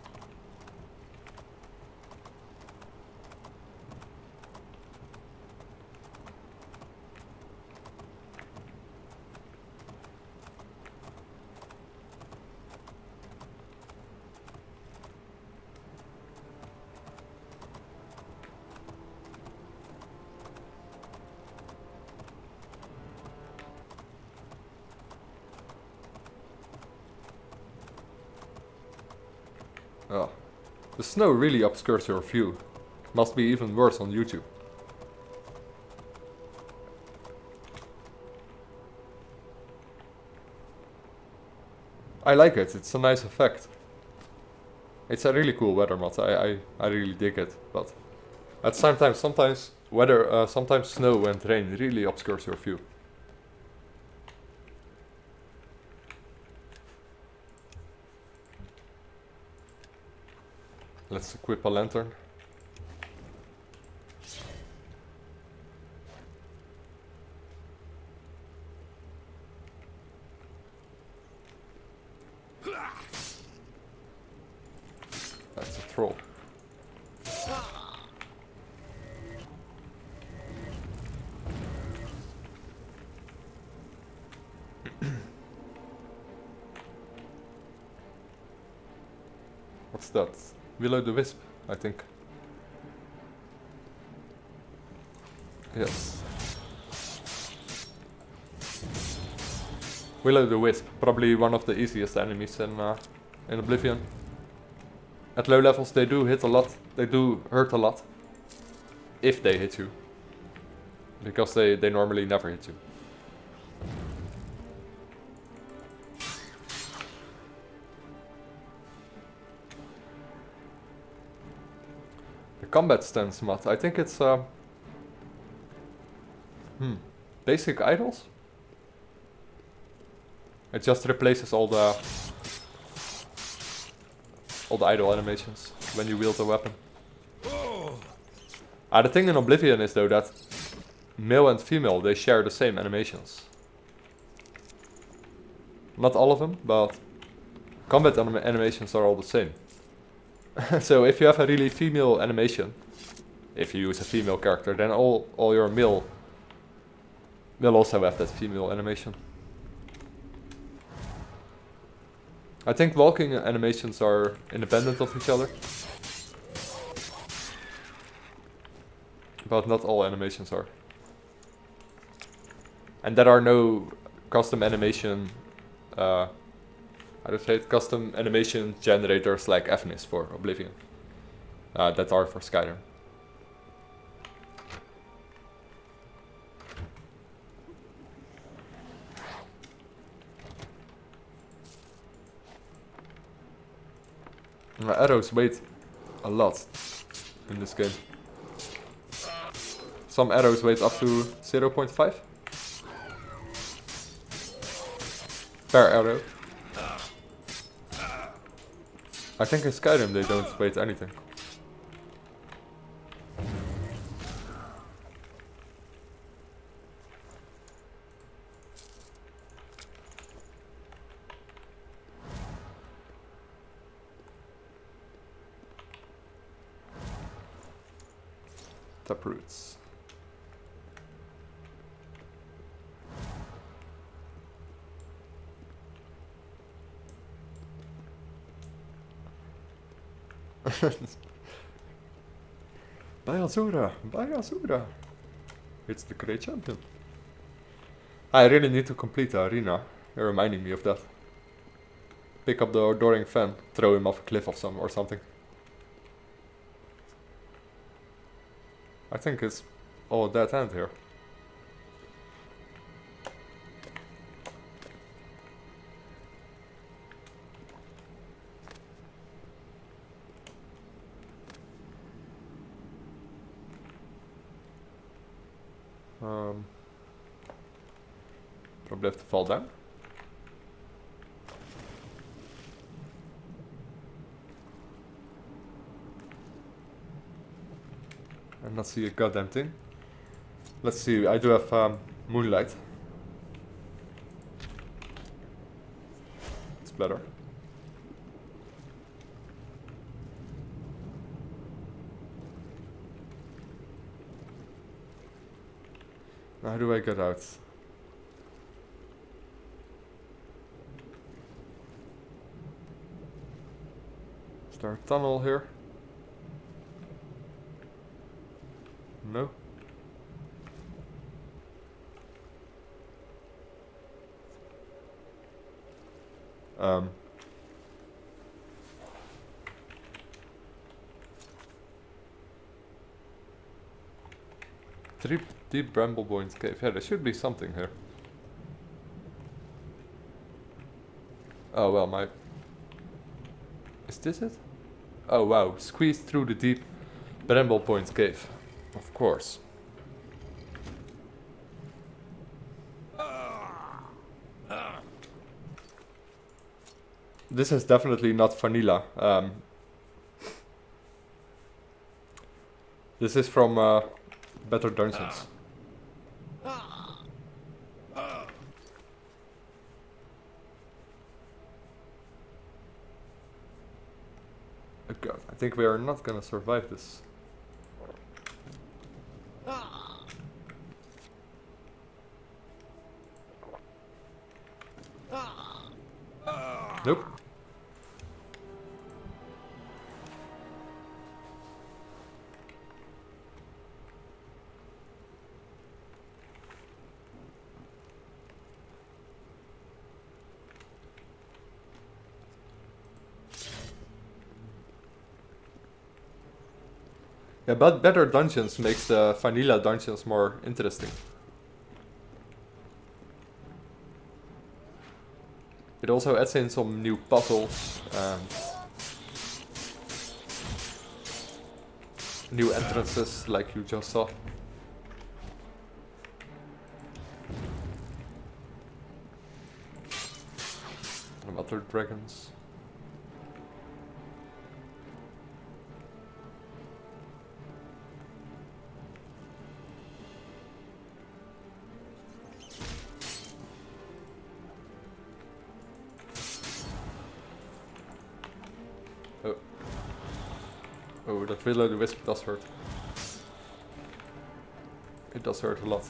Oh, the snow really obscures your view. Must be even worse on YouTube. I like it, it's a nice effect. It's a really cool weather mod, I really dig it. But at the same time, sometimes weather, sometimes snow and rain really obscures your view. Let's equip a lantern. That's a troll. What's that? Willow the Wisp, I think. Yes. Willow the Wisp, probably one of the easiest enemies in Oblivion. At low levels they do hit a lot, they do hurt a lot. If they hit you. Because they normally never hit you. Combat stance mod. I think it's basic idols. It just replaces all the idle animations when you wield a weapon. The thing in Oblivion is though that male and female they share the same animations. Not all of them, but combat animations are all the same. So if you have a really female animation, if you use a female character, then all your male will also have that female animation. I think walking animations are independent of each other. But not all animations are. And there are no custom animation custom animation generators like Fnis for Oblivion that are for Skyrim. Arrows weight a lot in this game. Some arrows weight up to 0.5 per arrow. I think in Skyrim they don't weight anything. Taproots. Bayazura! Bayazura! It's the great champion. I really need to complete the arena. You're reminding me of that. Pick up the adoring fan, throw him off a cliff or something. I think it's all dead end here. Probably have to fall down. And not see a goddamn thing. Let's see, I do have moonlight. It's better. How do I get out? Is there a tunnel here? No. Three deep Brambleboyne's cave. Yeah, there should be something here. Oh well, my... Is this it? Oh wow, squeeze through the deep Brambleboyne's cave. Of course. This is definitely not vanilla. This is from Better Dungeons. Oh god, I think we are not gonna survive this. Nope. Yeah, but Better Dungeons makes the vanilla dungeons more interesting. It also adds in some new puzzles and new entrances like you just saw. And other dragons. Oh, that Will-O-the-Wisp does hurt. It does hurt a lot.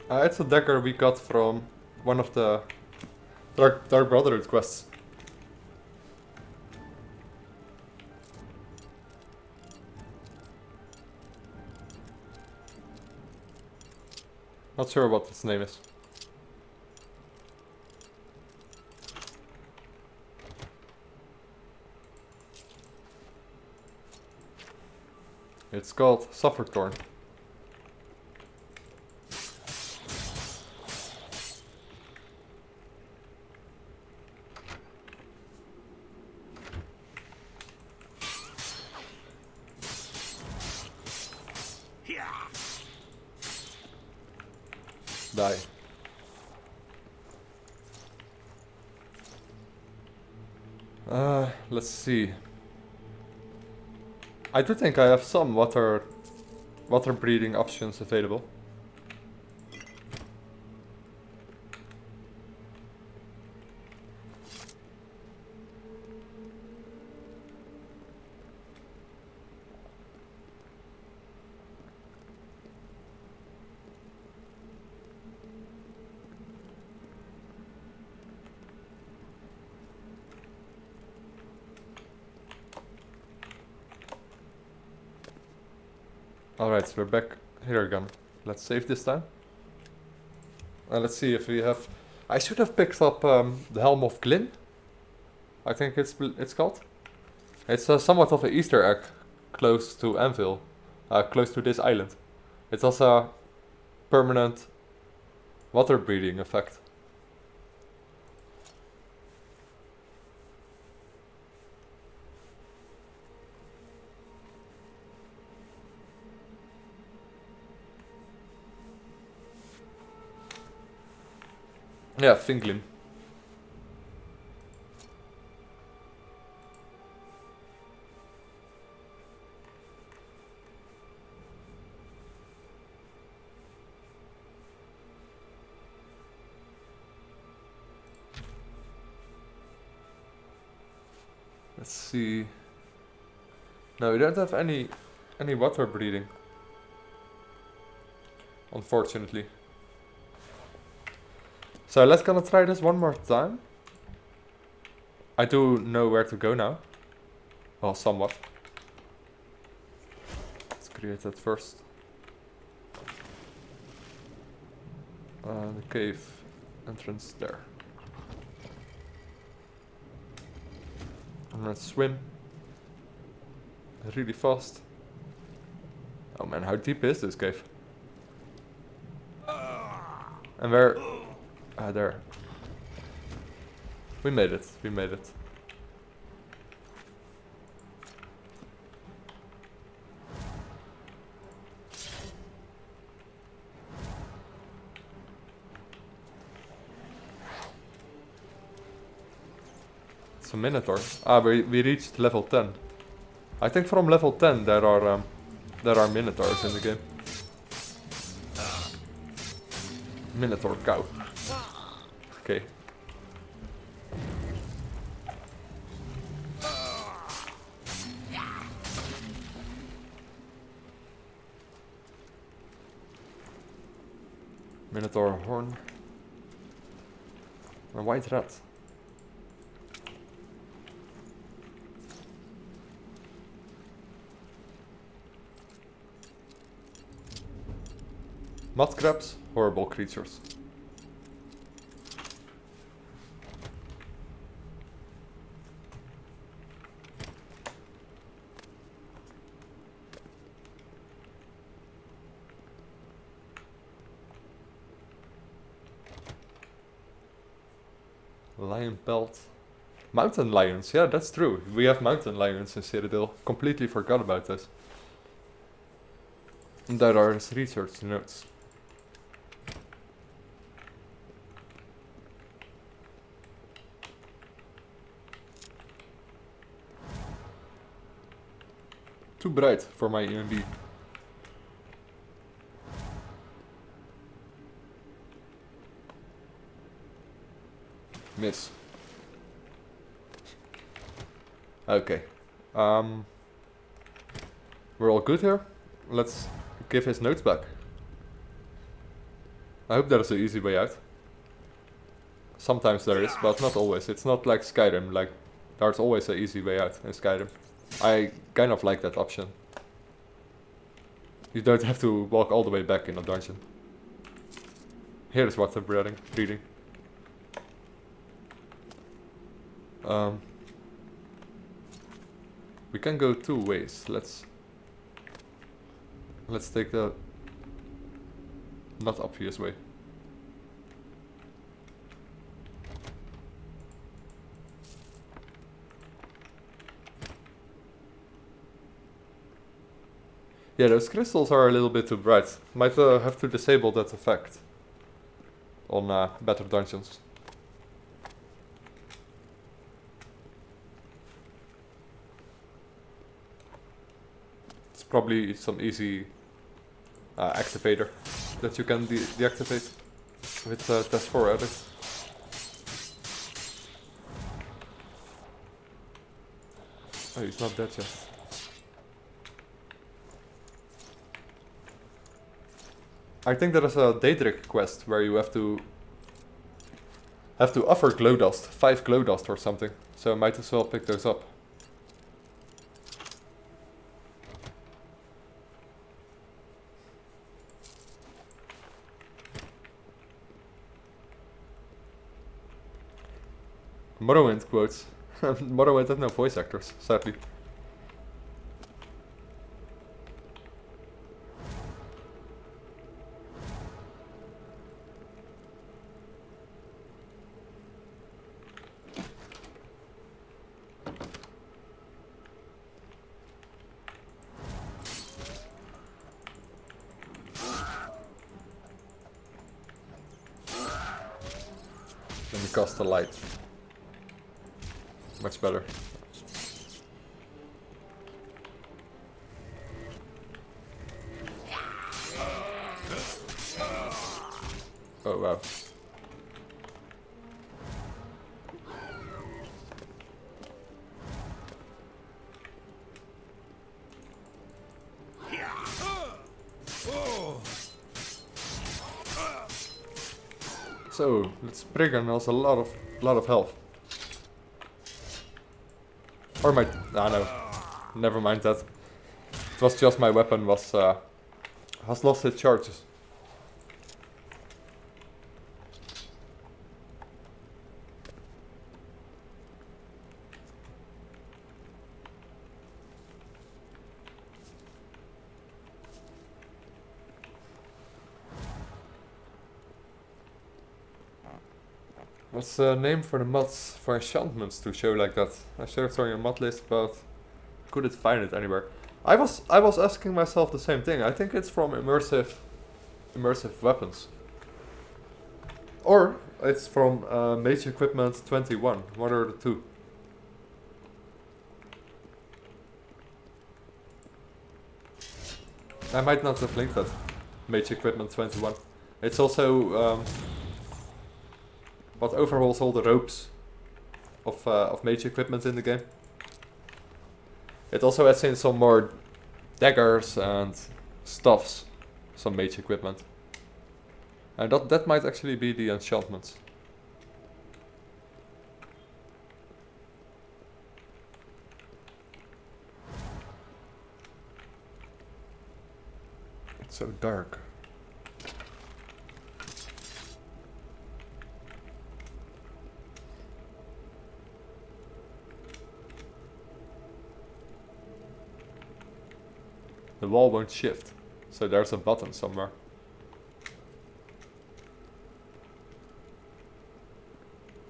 It's a dagger we got from one of the Dark Brotherhood quests. Not sure what its name is. It's called Sufferthorn. Die. Let's see. I do think I have some water breeding options available. Alright, so we're back here again. Let's save this time. And let's see if we have... I should have picked up the Helm of Glyn. I think it's called. It's somewhat of an Easter egg close to Anvil. Close to this island. It has a permanent water breeding effect. Yeah, Finglin. Let's see. No, we don't have any water breeding. Unfortunately. So let's gonna try this one more time. I do know where to go now. Well, somewhat. Let's create that first. The cave entrance there. And let's swim. Really fast. Oh man, how deep is this cave? And where... Ah, there. We made it. We made it. It's a Minotaur. Ah, we reached level 10. I think from level 10 there are Minotaurs in the game. Minotaur cow. Okay. Minotaur horn. A white rat. Mud crabs, horrible creatures. Lion pelt. Mountain lions, yeah, that's true. We have mountain lions in Citadel. Completely forgot about this. And there are his research notes. Too bright for my EMB. Miss. Okay. We're all good here. Let's give his notes back. I hope there's an easy way out. Sometimes there is, but not always. It's not like Skyrim, like there's always an easy way out in Skyrim. I kind of like that option. You don't have to walk all the way back in a dungeon. Here's water breeding. We can go two ways. Let's take the not obvious way. Yeah, those crystals are a little bit too bright. Might have to disable that effect. on better dungeons. It's probably some easy activator that you can deactivate with test 4 edit. Oh, he's not dead yet. I think there is a Daedric quest where you have to offer glow dust, 5 glow dust or something. So I might as well pick those up. Morrowind quotes. Morrowind has no voice actors, sadly. Let me cast the light. Much better. Oh wow. So let's Spriggan has a lot of health. Or my no, never mind that. It was just my weapon has lost its charges. What's the name for the mods for enchantments to show like that? I searched on your mod list, but couldn't find it anywhere. I was asking myself the same thing. I think it's from immersive weapons, or it's from Mage Equipment 21. One or the two. I might not have linked that. Mage Equipment 21. It's also what overhauls all the ropes of mage equipment in the game. It also adds in some more daggers and stuffs, some mage equipment. And that might actually be the enchantments. It's so dark. The wall won't shift, so there's a button somewhere.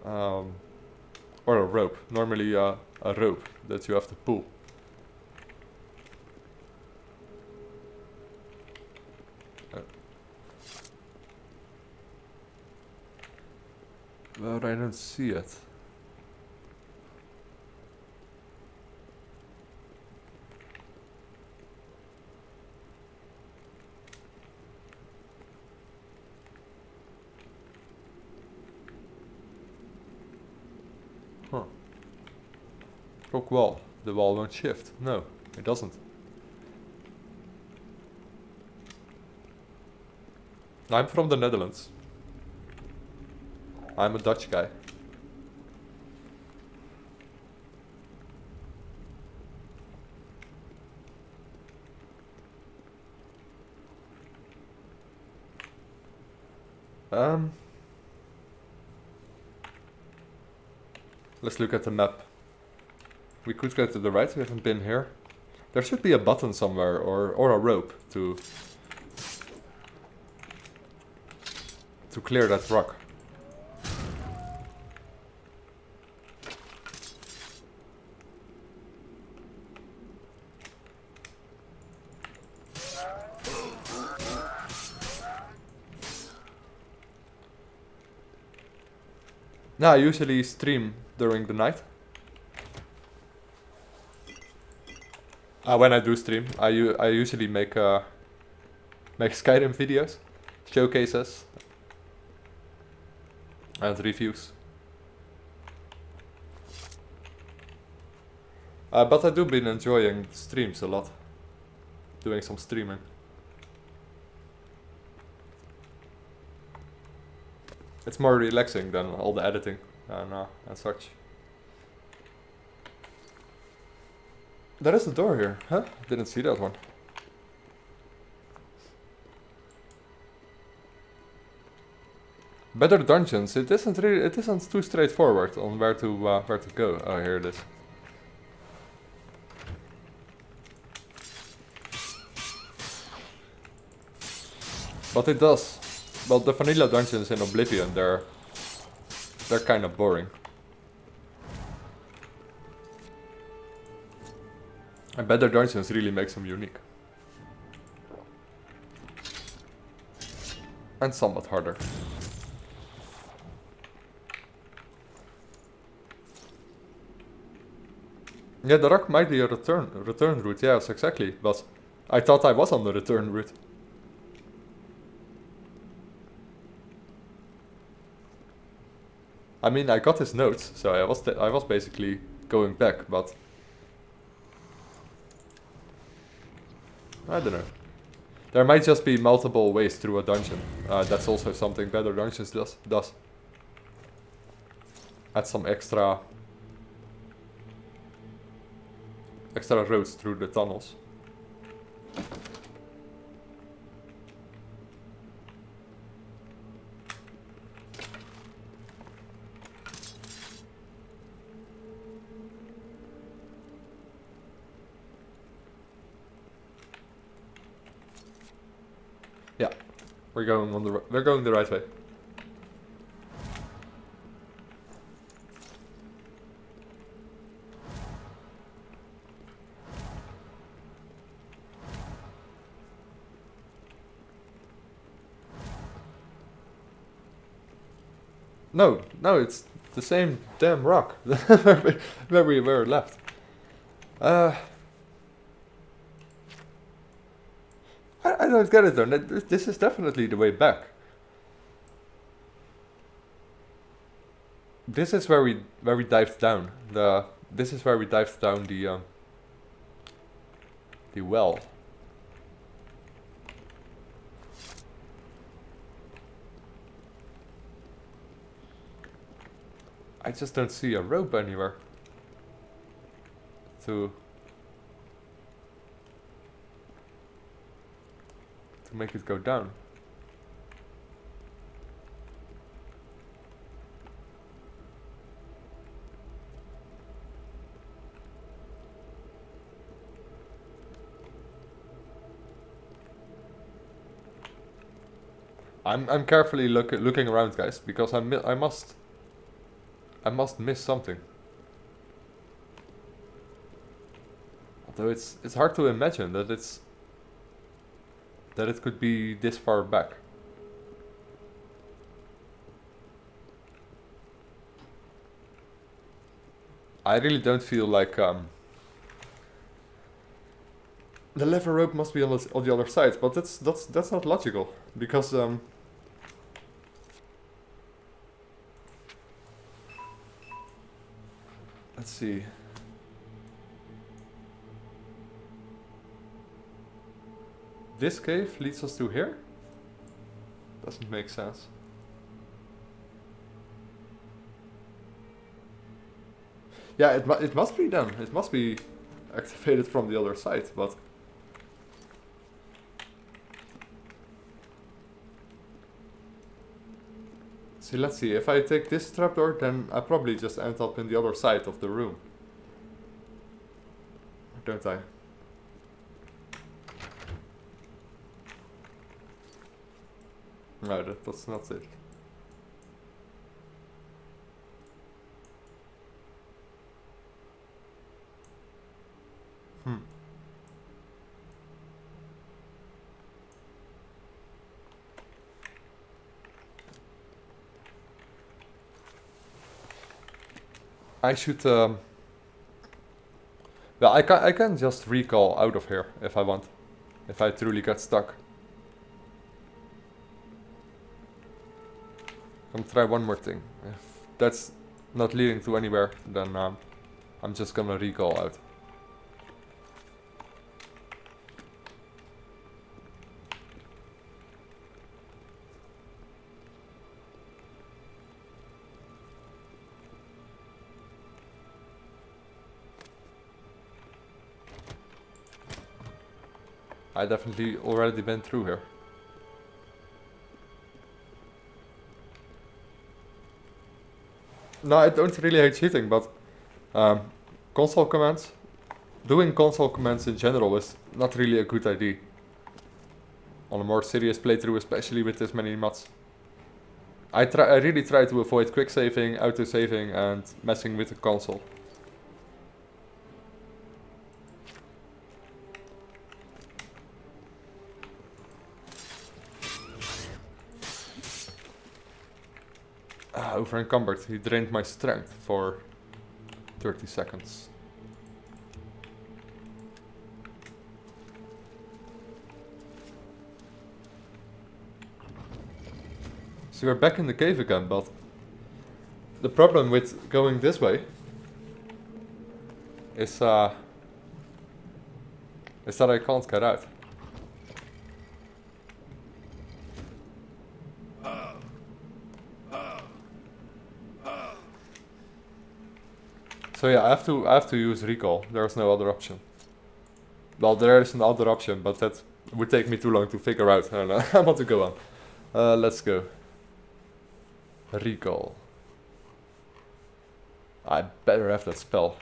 Or a rope. Normally a rope that you have to pull. But I don't see it. Huh. Rock wall. The wall won't shift. No, it doesn't. I'm from the Netherlands. I'm a Dutch guy. Let's look at the map. We could go to the right, we haven't been here. There should be a button somewhere or a rope to clear that rock. No, I usually stream during the night. When I do stream, I usually make Skyrim videos, showcases, and reviews. But I do been enjoying streams a lot, doing some streaming. It's more relaxing than all the editing and such. There is a door here, huh? Didn't see that one. Better dungeons. It isn't too straightforward on where to go. Oh, here it is. But it does. Well, the vanilla dungeons in Oblivion, they're kind of boring. And better dungeons really makes them unique. And somewhat harder. Yeah, the rock might be a return route, yes, exactly, but I thought I was on the return route. I mean, I got his notes, so I was basically going back, but I don't know. There might just be multiple ways through a dungeon. That's also something Better Dungeons does. Add some extra roads through the tunnels. Yeah, we're going the right way. No, it's the same damn rock where we were left. I don't get it though. This is definitely the way back. This is where we dived down. This is where we dived down the well. I just don't see a rope anywhere to make it go down. I'm carefully looking around, guys, because I must miss something. Although it's hard to imagine that it could be this far back. I really don't feel like the lever rope must be on the other side, but that's not logical, because let's see. This cave leads us to here? Doesn't make sense. Yeah, it must be done. It must be activated from the other side, but see, let's see. If I take this trapdoor, then I probably just end up in the other side of the room. Don't I? No, that's not it. I should... well, I can just recall out of here if I want. If I truly get stuck. I'm gonna try one more thing. If that's not leading to anywhere, then I'm just gonna recall out. I definitely already been through here. No, I don't really hate cheating, but console commands, doing console commands in general is not really a good idea. On a more serious playthrough, especially with this many mods. I really try to avoid quick saving, auto saving, and messing with the console. Over encumbered. He drained my strength for 30 seconds. So we're back in the cave again, but the problem with going this way is that I can't get out. So yeah, I have to use recall. There's no other option. Well, there is another option, but that would take me too long to figure out. I don't know. I want to go on. Let's go. Recall. I better have that spell.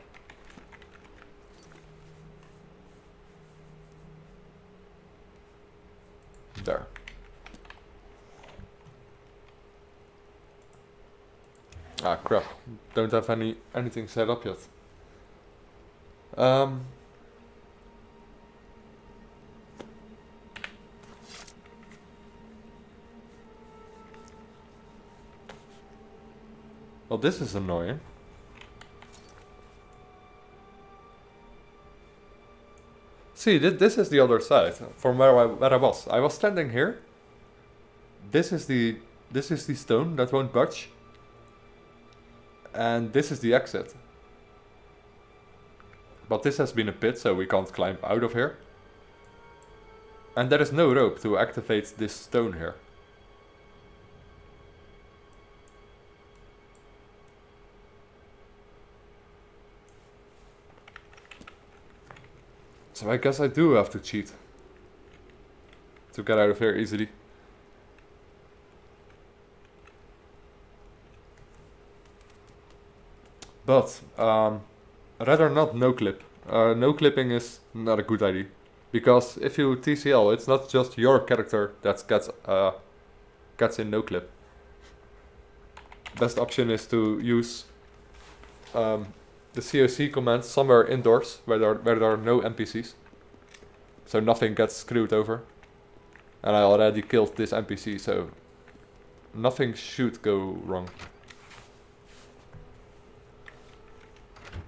There. Ah crap, don't have anything set up yet. Well, this is annoying. See, this is the other side from where I was. I was standing here. This is the stone that won't budge. And this is the exit. But this has been a pit, so we can't climb out of here. And there is no rope to activate this stone here. So I guess I do have to cheat to get out of here easily. But rather not no clip. No clipping is not a good idea, because if you TCL, it's not just your character that gets in no clip. Best option is to use the COC command somewhere indoors where there are no NPCs, so nothing gets screwed over. And I already killed this NPC, so nothing should go wrong.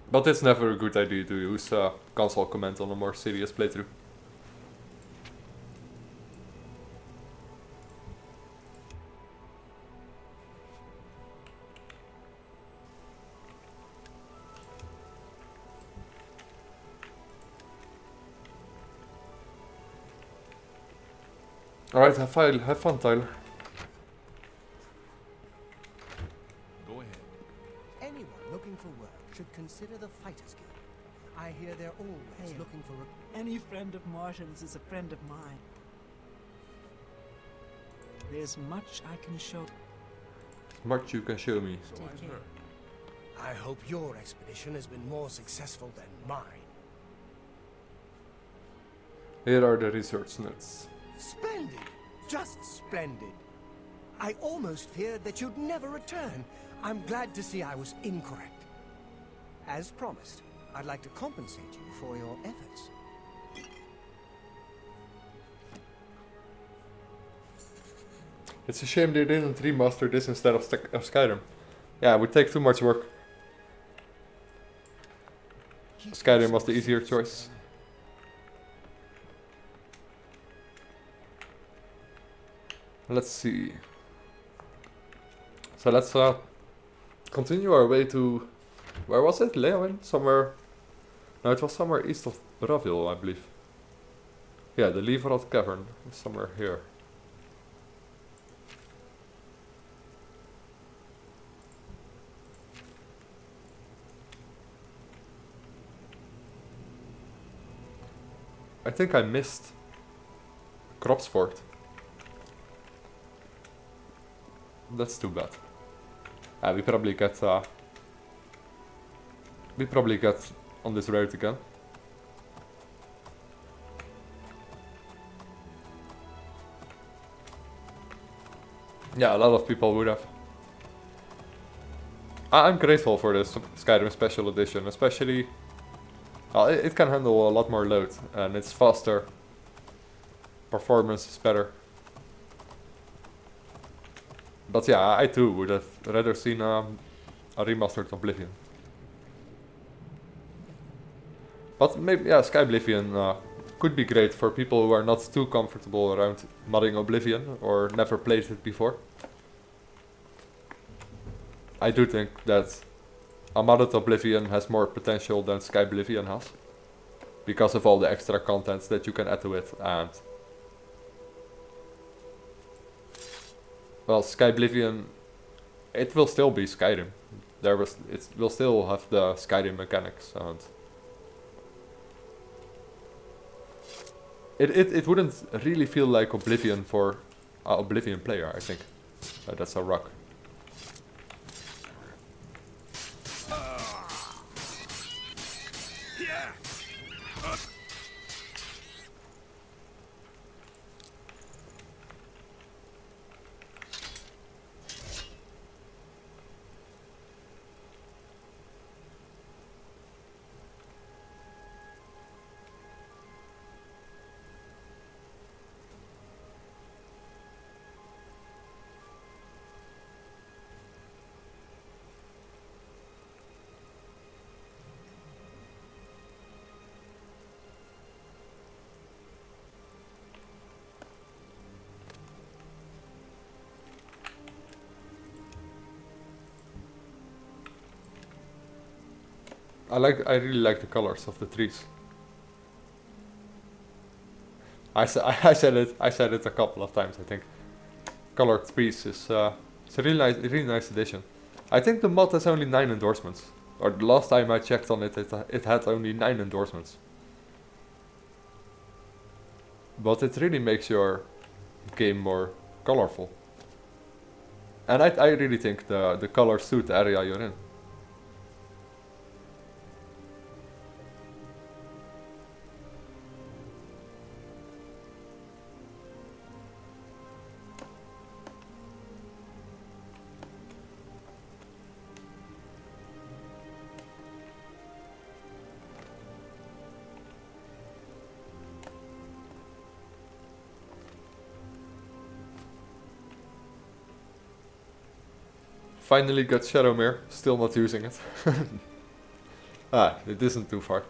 But it's never a good idea to use console command on a more serious playthrough. Alright, have fun, Tyler. Go ahead. Anyone looking for work should consider the Fighters Guild. I hear they're always looking for a... Any friend of Martin's is a friend of mine. There's much I can show. Much you can show me. So I've heard. I hope your expedition has been more successful than mine. Here are the research notes. Splendid! Just splendid! I almost feared that you'd never return. I'm glad to see I was incorrect. As promised, I'd like to compensate you for your efforts. It's a shame they didn't remaster this instead of Skyrim. Yeah, it would take too much work. Skyrim was the easier choice. Let's see. So let's continue our way to... Where was it? Leowin? Somewhere... No, it was somewhere east of Bravil, I believe. Yeah, the Leverod Cavern is somewhere here. I think I missed Cropsford. That's too bad. We probably get on this road again. Yeah, a lot of people would have. I'm grateful for this Skyrim Special Edition, especially it can handle a lot more load and it's faster. Performance is better. But yeah, I too would have rather seen a remastered Oblivion. But maybe, yeah, Sky Oblivion could be great for people who are not too comfortable around modding Oblivion or never played it before. I do think that a modded Oblivion has more potential than Sky Oblivion has. Because of all the extra contents that you can add to it and... Well, Sky Oblivion, it will still be Skyrim. It will still have the Skyrim mechanics and... It wouldn't really feel like Oblivion for an Oblivion player, I think. That's a rock. I really like the colors of the trees. I said it a couple of times, I think. Colored trees is it's a really nice addition. I think the mod has only 9 endorsements. Or the last time I checked on it, it had only 9 endorsements. But it really makes your game more colorful. And I really think the colors suit the area you're in. Finally got Shadowmere, still not using it. It isn't too far.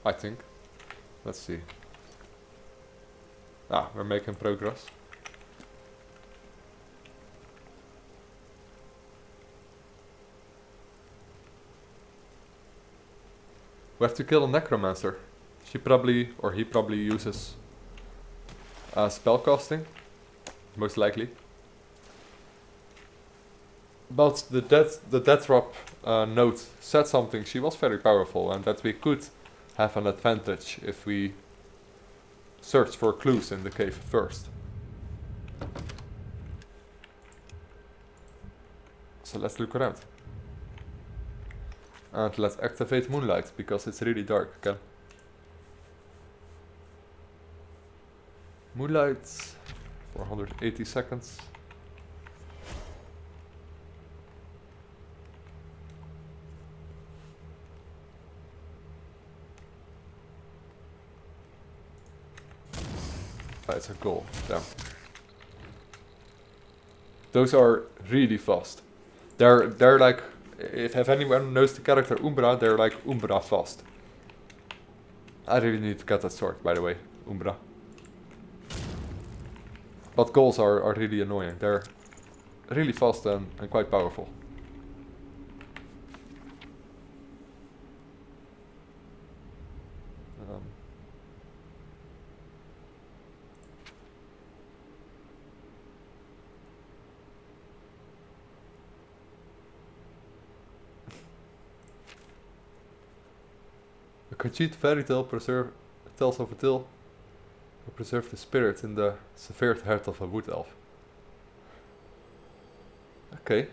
I think. Let's see. We're making progress. We have to kill a necromancer. She probably, or he probably uses spellcasting, most likely. But the death drop note said something. She was very powerful, and that we could have an advantage if we search for clues in the cave first. So let's look around. And let's activate Moonlight, because it's really dark again. Moonlight for 180 seconds. It's a goal. Damn. Those are really fast. They're like, if anyone knows the character Umbra, they're like Umbra fast. I really need to get that sword, by the way, Umbra. But goals are really annoying. They're really fast and quite powerful. A Khajiit fairy tale tells of a tale to preserve the spirit in the severed heart of a wood elf. Okay.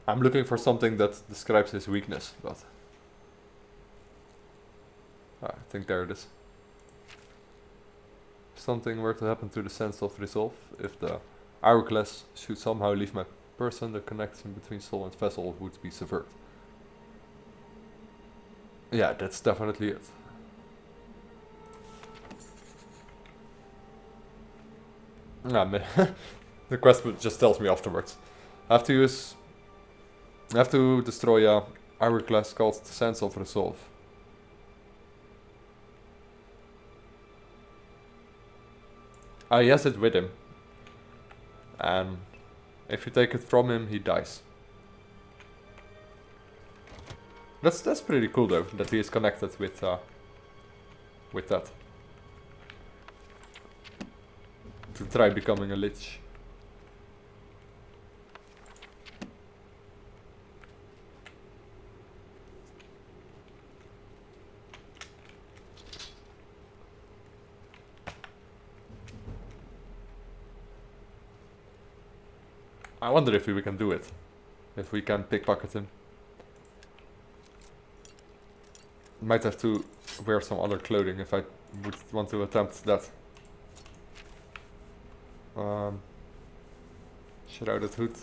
I'm looking for something that describes his weakness, but I think there it is. If something were to happen to the sense of resolve, if the hourglass should somehow leave my person, the connection between soul and vessel would be severed. Yeah, that's definitely it. The quest just tells me afterwards. I have to destroy a hourglass called the Sense of Resolve. He has it with him. And if you take it from him, he dies. That's pretty cool though, that he is connected with that. To try becoming a lich. I wonder if we can do it. If we can pickpocket him. Might have to wear some other clothing if I would want to attempt that. Shrouded hood.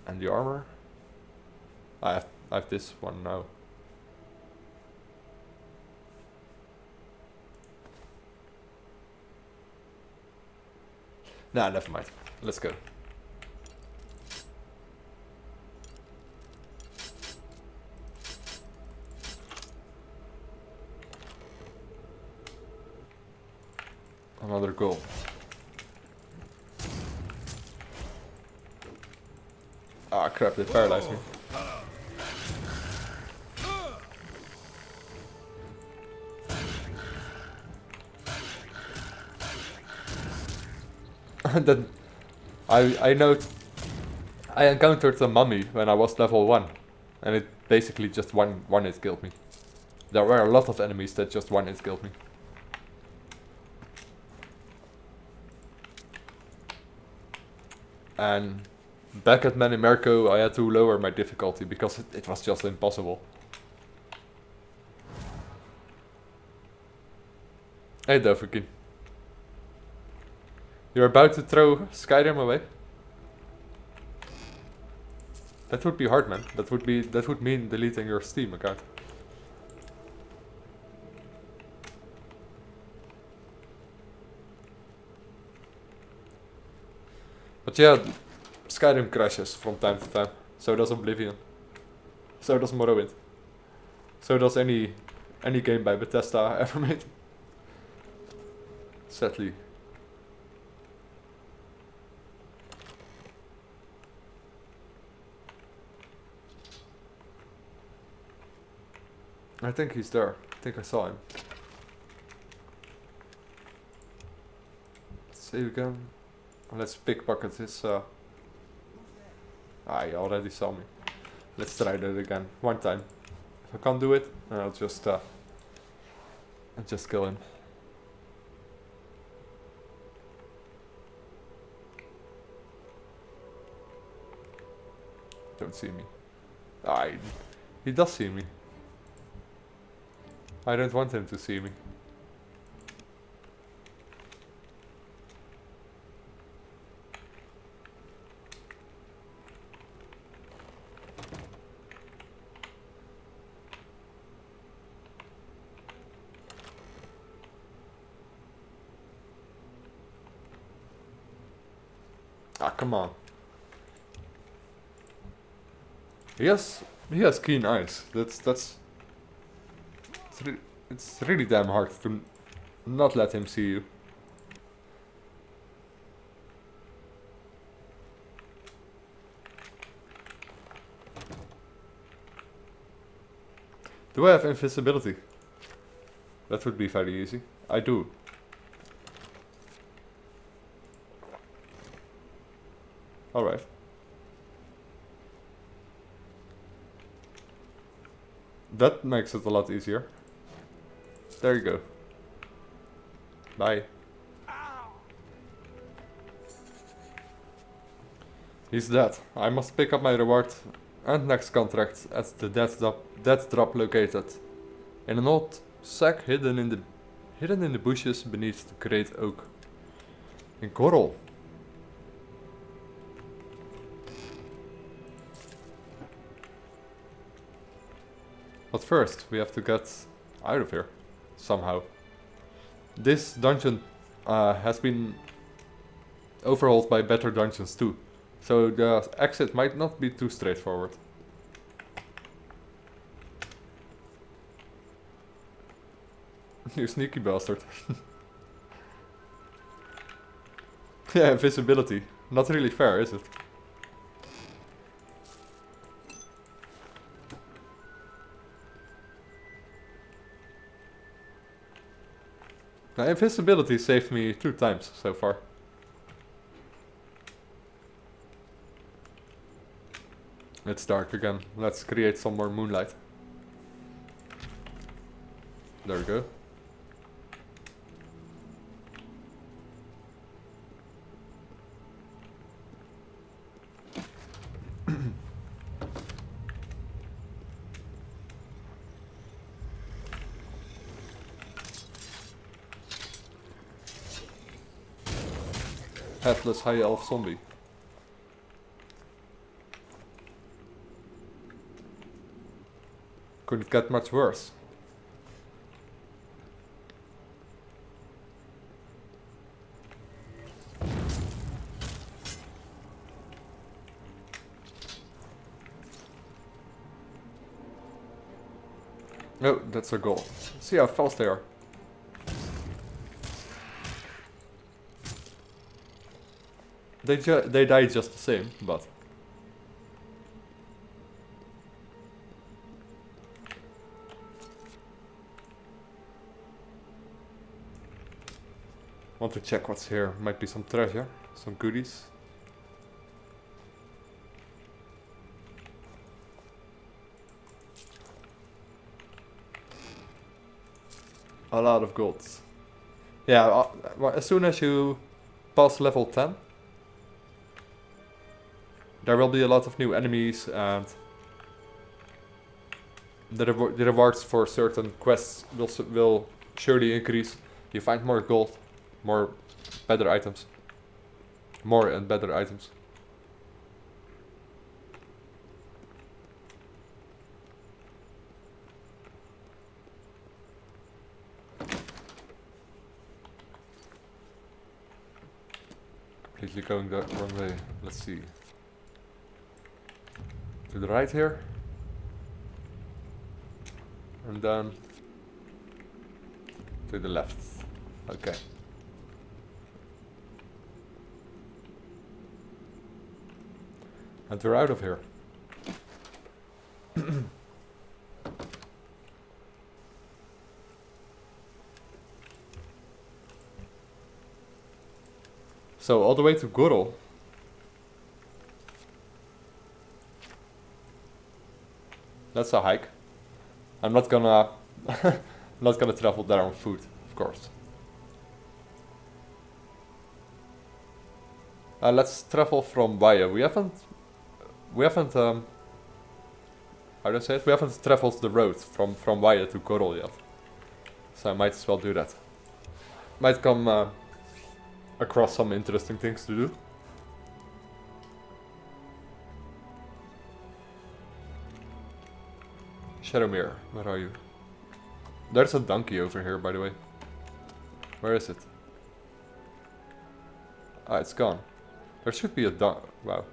And the armor. I have this one now. Nah, never mind. Let's go. Another goal. Ah, crap, they paralyzed me. Then I know I encountered a mummy when I was level 1 and it basically just one hit killed me. There were a lot of enemies that just one hit killed me. And back at Manimerco I had to lower my difficulty because it was just impossible. Hey Dovahkiin. You're about to throw Skyrim away? That would be hard, man. That would mean deleting your Steam account. But yeah, Skyrim crashes from time to time. So does Oblivion. So does Morrowind. So does any game by Bethesda ever made. Sadly. I think he's there. I think I saw him. Let's save again. Let's pickpocket his Ah, he already saw me. Let's try that again. One time. If I can't do it, then I'll just kill him. Don't see me. Ah, he does see me. I don't want him to see me. Ah, come on. He has keen eyes. It's really damn hard to not let him see you. Do I have invisibility? That would be very easy. I do. Alright. That makes it a lot easier. There you go. Bye. He's dead. I must pick up my reward and next contract at the death drop located in an old sack hidden in the bushes beneath the great oak in Corel. But first, we have to get out of here, somehow. This dungeon has been overhauled by better dungeons too, so the exit might not be too straightforward. You sneaky bastard. Yeah, invisibility. Not really fair, is it? Now, invisibility saved me 2 times so far. It's dark again. Let's create some more moonlight. There we go. Headless high elf zombie. Couldn't get much worse. Oh, that's a goal. See how fast they are. They die just the same, but... Want to check what's here. Might be some treasure, some goodies. A lot of golds. Yeah, well, as soon as you pass level 10, there will be a lot of new enemies, and the rewards for certain quests will surely increase. You find more gold, more better items. More and better items. Completely going the wrong way. Let's see. To the right here. And then to the left. Okay. And we're out of here. So all the way to Gorel. That's a hike. I'm not gonna I'm not gonna travel there on foot, of course. Let's travel from Vilja. We haven't how do I say it? We haven't traveled the road from Vilja to Corol yet. So I might as well do that. Might come across some interesting things to do. Shadowmere, where are you? There's a donkey over here, by the way. Where is it? Ah, it's gone. There should be a wow.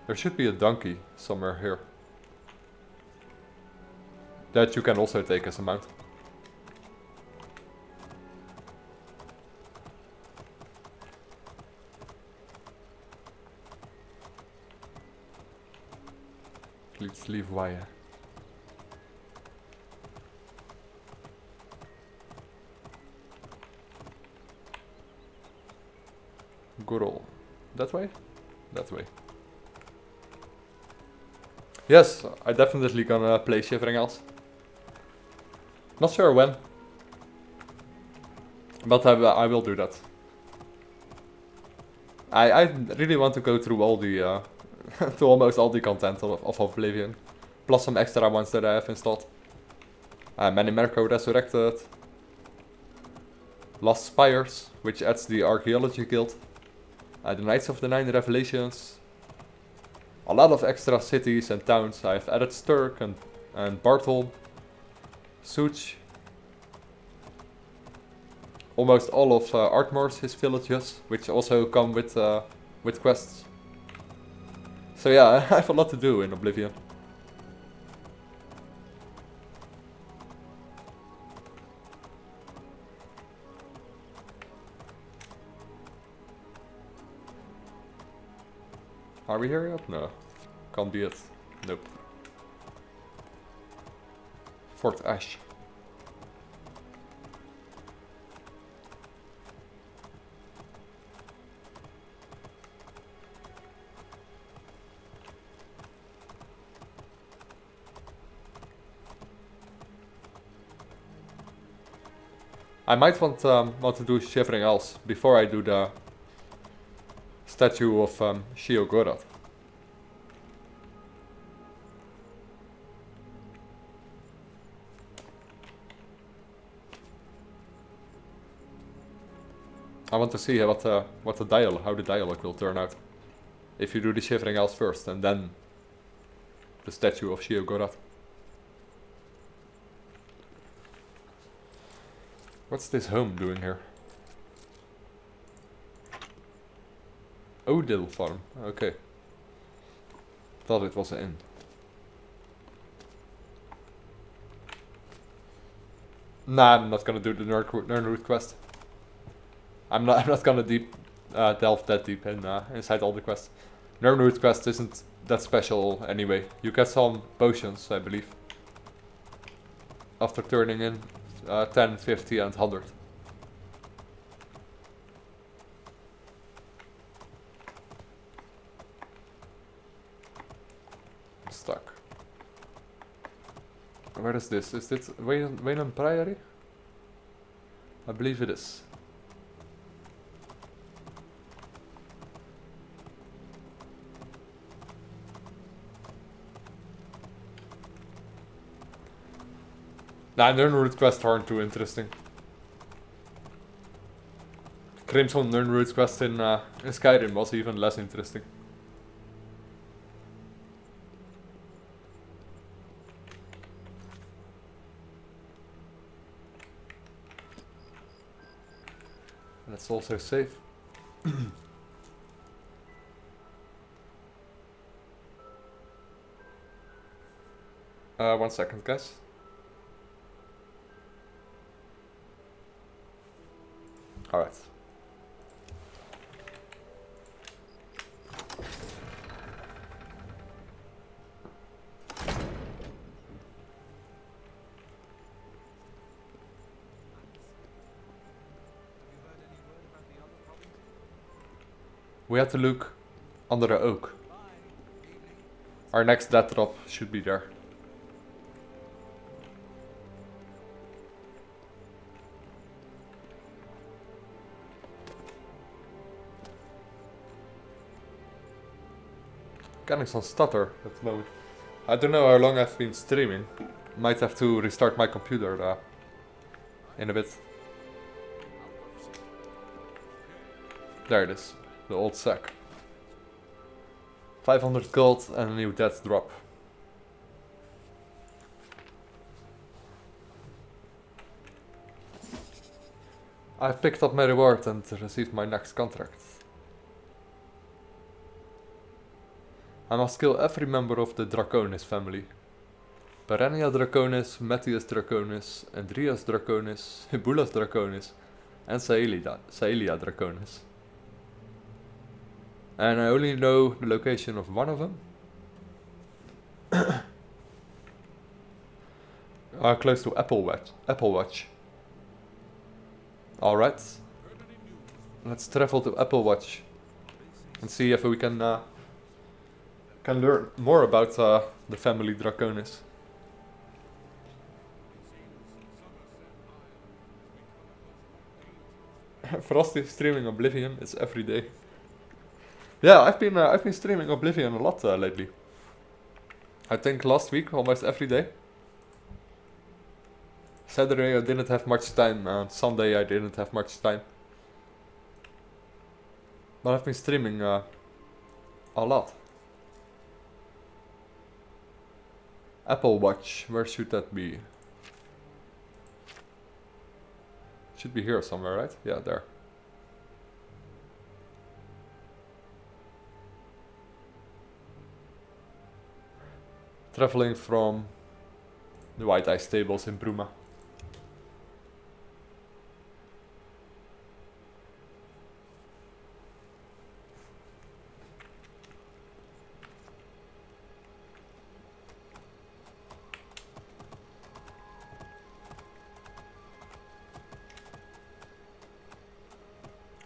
There should be a donkey somewhere here. That you can also take as a mount. Let's leave Vilja. Corol. That way? That way. Yes, I definitely gonna play Shivering Elves. Not sure when. But I will do that. I really want to go through all the to almost all the content of Oblivion. Plus some extra ones that I have installed. Many Merco Resurrected. Lost Spires, which adds the Archaeology Guild. The Knights of the Nine Revelations. A lot of extra cities and towns. I've added Stirk and Bartholm. Lsutch. Almost all of Ardmore's his villages, which also come with quests. So yeah, I have a lot to do in Oblivion. Are we here yet? No. Can't be it. Nope. Fort Ash. I might want to do Shivering Elves before I do the statue of Sheogorath. I want to see how the dialogue will turn out. If you do the Shivering Elves first and then the statue of Sheogorath. What's this home doing here? Odil farm, okay. Thought it was an inn. Nah, I'm not gonna do the Nernroot quest. I'm not gonna delve that deep inside all the quests. Nernroot quest isn't that special anyway. You get some potions, I believe. After turning in 10, 50 and 100. I'm stuck. Where is this? Is this Wayland Priory? I believe it is. Nah, Nernroot quests aren't too interesting. Crimson Nernroot quest in Skyrim was even less interesting. Let's also save. 1 second, guys. Alright. We have to look under the oak. Our next death drop should be there. getting some stutter at the moment. I don't know how long I've been streaming. Might have to restart my computer in a bit. There it is, the old sack. 500 gold and a new death drop. I've picked up my reward and received my next contract. I must kill every member of the Draconis family. Perennia Draconis, Matthias Draconis, Andreas Draconis, Hibulas Draconis, and Saelia Draconis. And I only know the location of one of them. Close to Apple Watch. Alright. Let's travel to Apple Watch and see if we can learn more about the family Draconis. Frosty streaming Oblivion is every day. Yeah, I've been streaming Oblivion a lot lately. I think last week almost every day. Saturday I didn't have much time, Sunday I didn't have much time. But I've been streaming a lot. Apple Watch, where should that be? Should be here somewhere, right? Yeah, there. Traveling from the White Eye Stables in Bruma.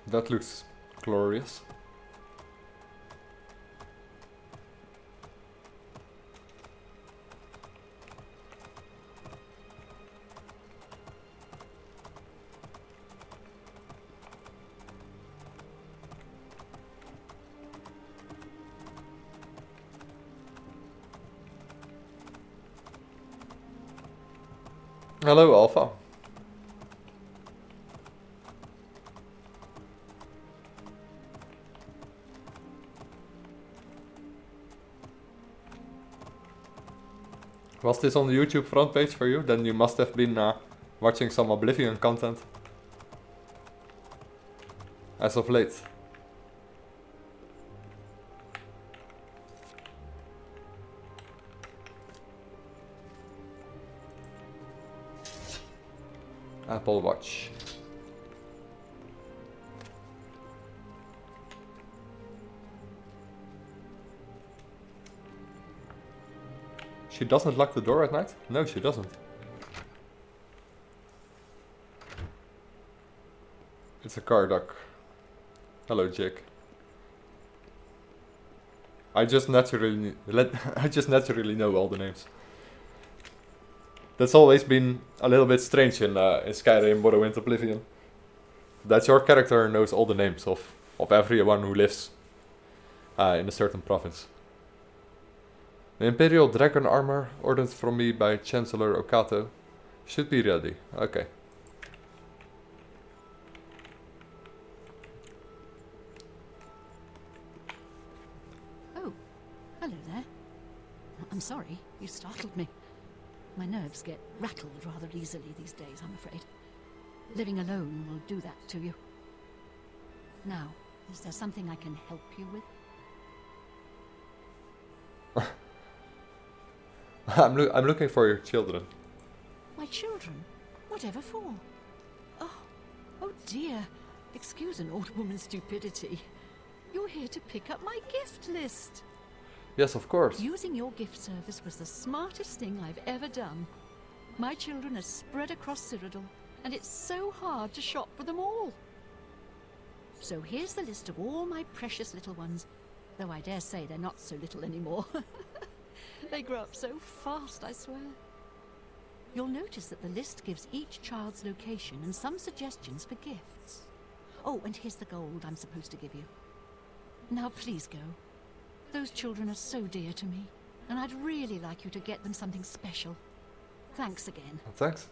That looks glorious. Hello, Alpha. Was this on the YouTube front page for you? Then you must have been watching some Oblivion content as of late. Apple Watch. She doesn't lock the door at night? No, she doesn't. It's a car duck. Hello, Jake. I just naturally know all the names. That's always been a little bit strange in Skyrim, Morrowind, Oblivion. That your character knows all the names of everyone who lives in a certain province. The Imperial Dragon armor, ordered from me by Chancellor Okato, should be ready. Okay. Oh, hello there. I'm sorry, you startled me. My nerves get rattled rather easily these days, I'm afraid. Living alone will do that to you. Now, is there something I can help you with? I'm looking for your children. My children? Whatever for? Oh dear. Excuse an old woman's stupidity. You're here to pick up my gift list. Yes, of course. Using your gift service was the smartest thing I've ever done. My children are spread across Cyrodiil, and it's so hard to shop for them all. So here's the list of all my precious little ones, though I dare say they're not so little anymore. They grow up so fast, I swear. You'll notice that the list gives each child's location and some suggestions for gifts. Oh, and here's the gold I'm supposed to give you. Now please go. Those children are so dear to me, and I'd really like you to get them something special. Thanks again. Thanks.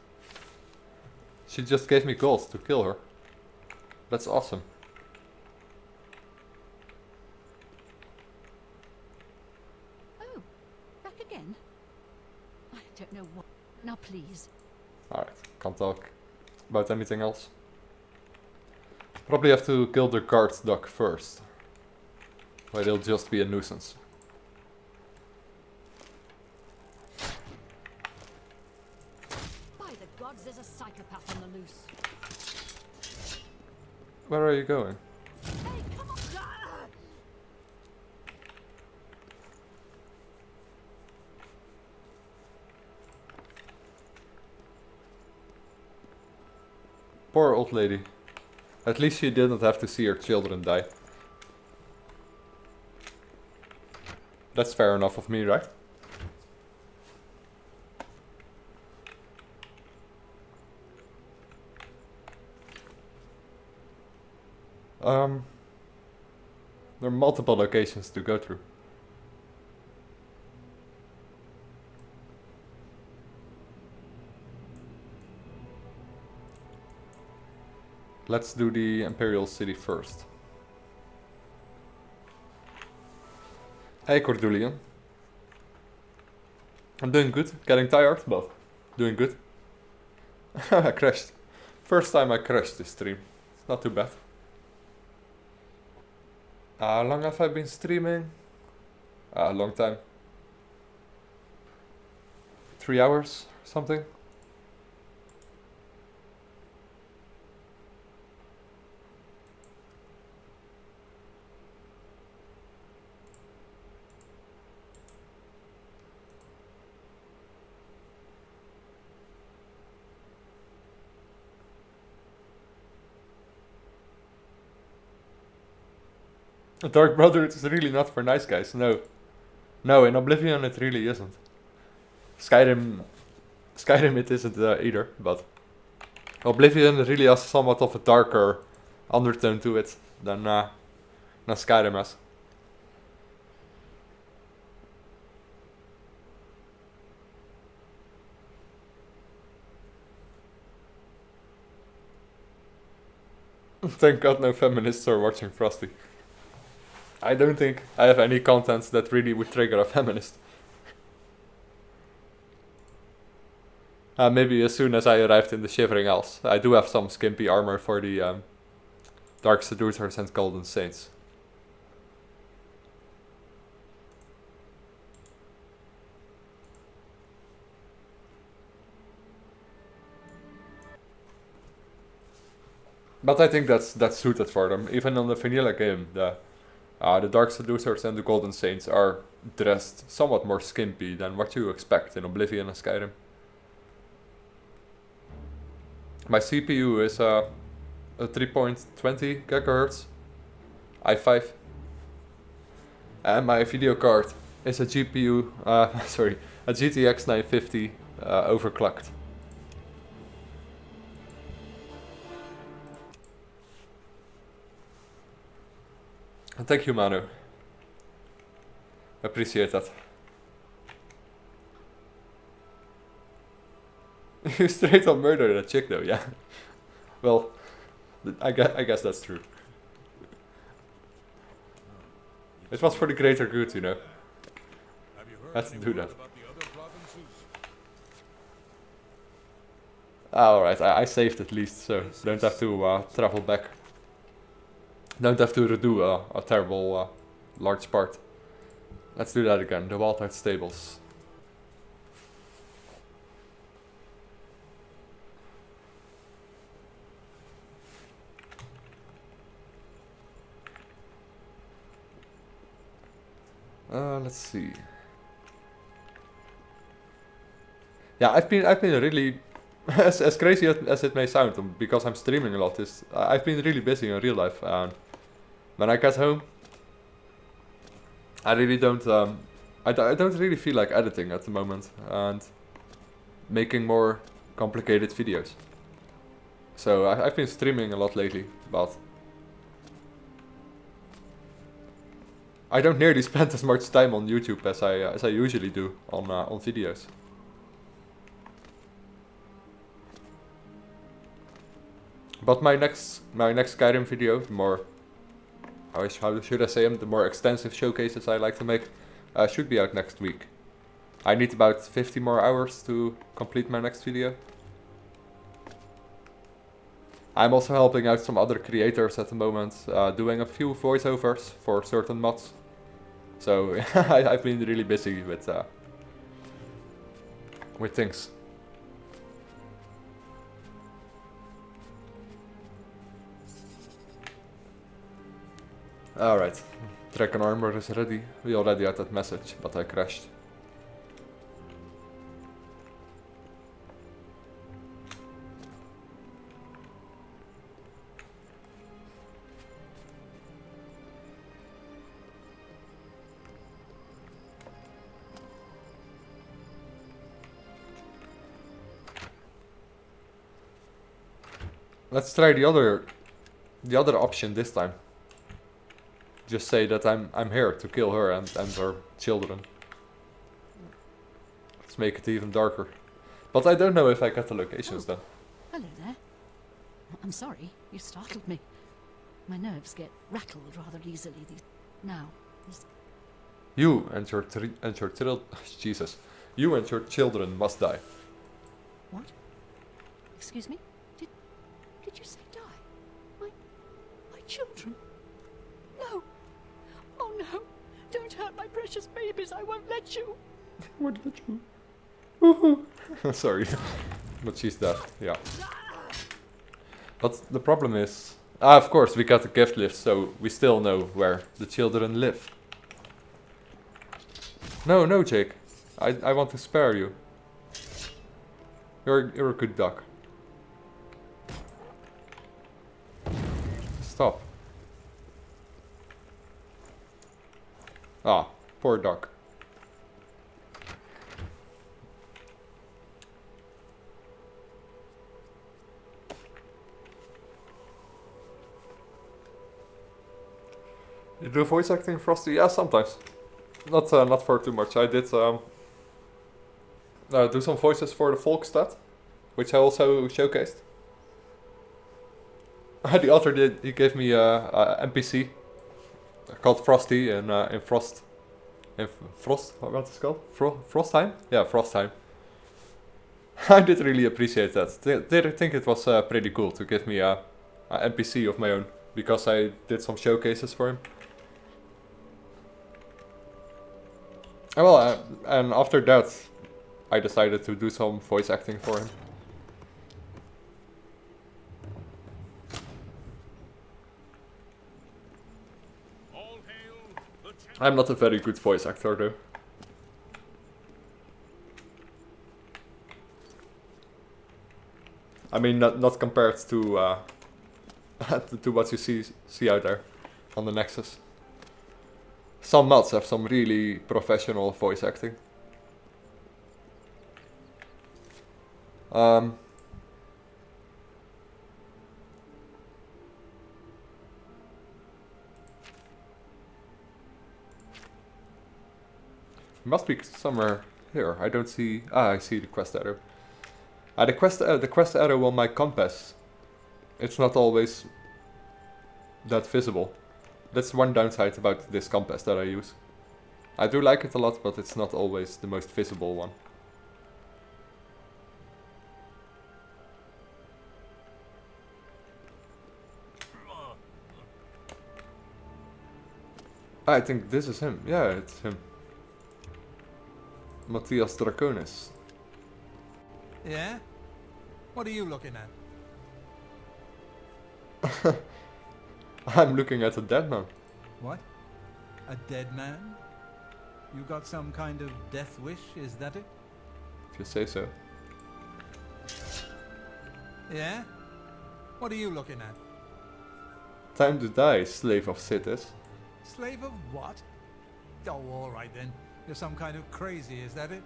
She just gave me gold to kill her. That's awesome. Oh, back again? I don't know what. Now please. Alright, can't talk about anything else. Probably have to kill the guard duck first. Or it'll just be a nuisance. By the gods, there's a psychopath on the loose. Where are you going? Hey, come on! Ah! Poor old lady. At least she didn't have to see her children die. That's fair enough of me, right? There are multiple locations to go through. Let's do the Imperial City first. Hey Cordulian. I'm doing good, getting tired, but doing good. I crashed. First time I crashed this stream. It's not too bad. How long have I been streaming? A long time. 3 hours, something. Dark Brotherhood is really not for nice guys, no. No, in Oblivion it really isn't. Skyrim it isn't either, but Oblivion really has somewhat of a darker undertone to it than Skyrim has. Thank God no feminists are watching Frosty. I don't think I have any content that really would trigger a feminist. Maybe as soon as I arrived in the Shivering Isles. I do have some skimpy armor for the Dark Seducers and Golden Saints. But I think that's suited for them. Even on the vanilla game, the Dark Seducers and the Golden Saints are dressed somewhat more skimpy than what you expect in Oblivion and Skyrim. My CPU is a 3.20 GHz i5, and my video card is a GPU, a GTX 950 overclocked. Thank you, Manu. Appreciate that. You straight up murdered a chick though, yeah. Well, I guess that's true. It was for the greater good, you know. Let's do that. Alright, I saved at least, so don't have to travel back. Don't have to redo a terrible large part. Let's do that again, the Wildheart Stables. Let's see. Yeah, I've been really as crazy as it may sound, because I'm streaming a lot. I've been really busy in real life, and when I get home, I really don't. I don't really feel like editing at the moment and making more complicated videos. So I've been streaming a lot lately, but I don't nearly spend as much time on YouTube as I usually do on videos. But my next Skyrim video, the more how should I say them, the more extensive showcases I like to make, should be out next week. I need about 50 more hours to complete my next video. I'm also helping out some other creators at the moment, doing a few voiceovers for certain mods. So I've been really busy with things. Alright, Dragon Armor is ready. We already had that message, but I crashed. Let's try the other option this time. Just say that I'm here to kill her and her children. Let's make it even darker. But I don't know if I get the locations then. Hello there. I'm sorry, you startled me. My nerves get rattled rather easily now. You and your Jesus. You and your children must die. What? Excuse me? Did you say die? My children? No. Oh no. Don't hurt my precious babies. I won't let you. Won't let you. Woohoo. Sorry. But she's dead. Yeah. But the problem is... of course, we got the gift list, so we still know where the children live. No, Jake. I want to spare you. You're a good duck. Stop. Ah, poor duck. You do voice acting, Frosty? Yeah, sometimes. Not for too much. I did do some voices for the Volksstad, which I also showcased. The author he gave me a NPC called Frosty in Frost. What's it called? Frostheim? Yeah, Frostheim. I did really appreciate that. Did I think it was pretty cool to give me a NPC of my own, because I did some showcases for him. Well, and after that, I decided to do some voice acting for him. I'm not a very good voice actor though. I mean, not compared to to what you see out there on the Nexus. Some mods have some really professional voice acting. Must be somewhere here. I don't see. Ah, I see the quest arrow. The quest arrow on my compass. It's not always that visible. That's one downside about this compass that I use. I do like it a lot, but it's not always the most visible one. I think this is him. Yeah, it's him. Matthias Draconis. Yeah? What are you looking at? I'm looking at a dead man. What? A dead man? You got some kind of death wish, is that it? If you say so. Yeah? What are you looking at? Time to die, slave of cities. Slave of what? Oh, alright then. You're some kind of crazy, is that it?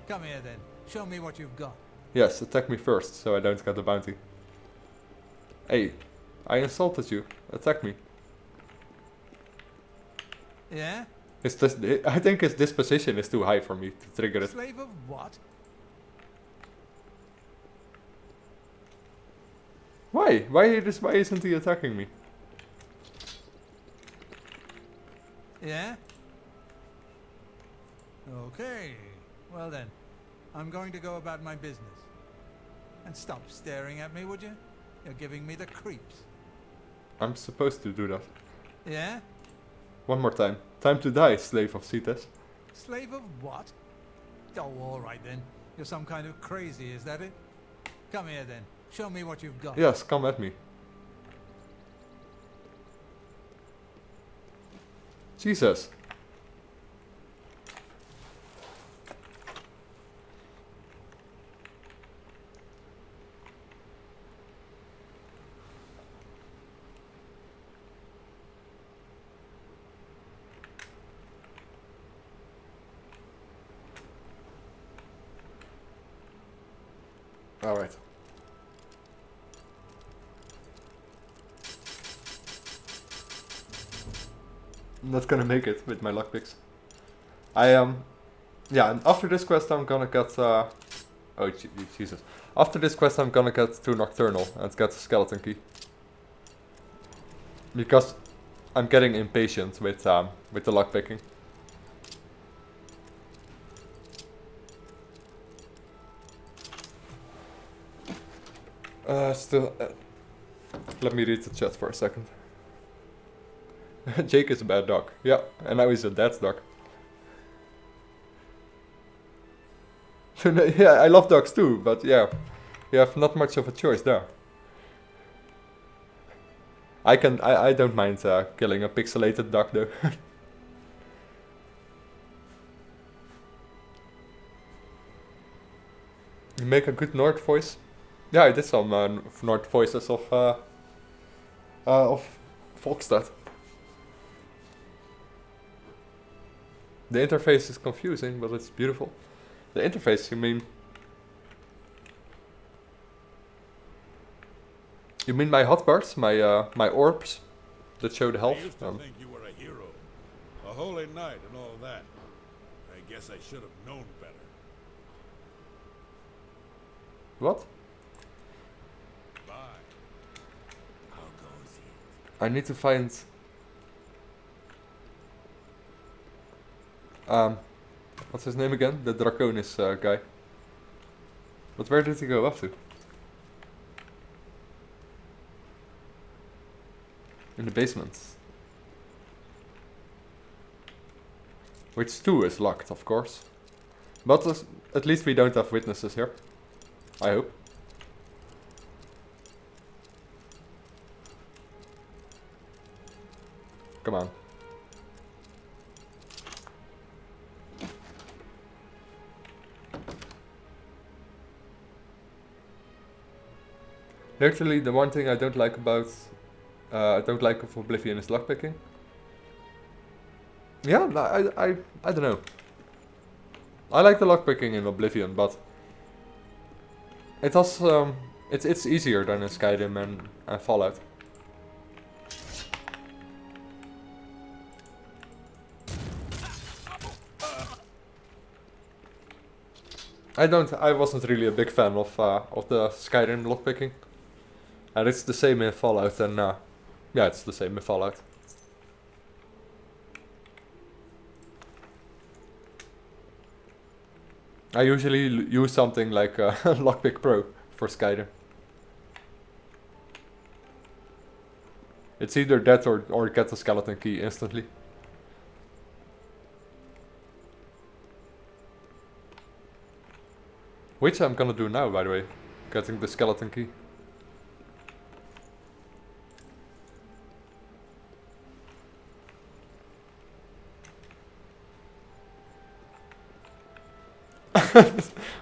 Come here then. Show me what you've got. Yes, attack me first, so I don't get the bounty. Hey, I insulted you. Attack me. Yeah? I think his disposition is too high for me to trigger it. Slave of what? Why? Why isn't he attacking me? Yeah? Okay. Well then, I'm going to go about my business. And stop staring at me, would you? You're giving me the creeps. I'm supposed to do that. Yeah? One more time. Time to die, slave of Cetus. Slave of what? Oh, alright then. You're some kind of crazy, is that it? Come here then. Show me what you've got. Yes, come at me. Jesus. Alright. I'm not gonna make it with my lockpicks. Yeah, and after this quest I'm gonna get, oh Jesus. After this quest I'm gonna get to Nocturnal and get the skeleton key. Because I'm getting impatient with the lockpicking. Let me read the chat for a second. Jake is a bad dog. Yeah, and now he's a dead dog. Yeah, I love dogs too, but yeah, you have not much of a choice there. I don't mind killing a pixelated dog though. You make a good Nord voice. Yeah, I did some Nord voices of Volkstad. The interface is confusing, but it's beautiful. The interface, you mean? You mean my hotbars, my orbs that show the health? I used to think you were a hero, a holy knight, and all that. I guess I should have known better. What? Bye. How goes it? I need to find. What's his name again? The Draconis guy. But where did he go off to? In the basement. Which 2 is locked, of course. But at least we don't have witnesses here. I hope. Come on. Literally, the one thing I don't like about of Oblivion is lockpicking. Yeah, I don't know. I like the lockpicking in Oblivion, but it has it's easier than in Skyrim and Fallout. I wasn't really a big fan of the Skyrim lockpicking. And it's the same in Fallout, and yeah, it's the same in Fallout. I usually use something like Lockpick Pro for Skyrim. It's either that or get the skeleton key instantly. Which I'm gonna do now, by the way. Getting the skeleton key.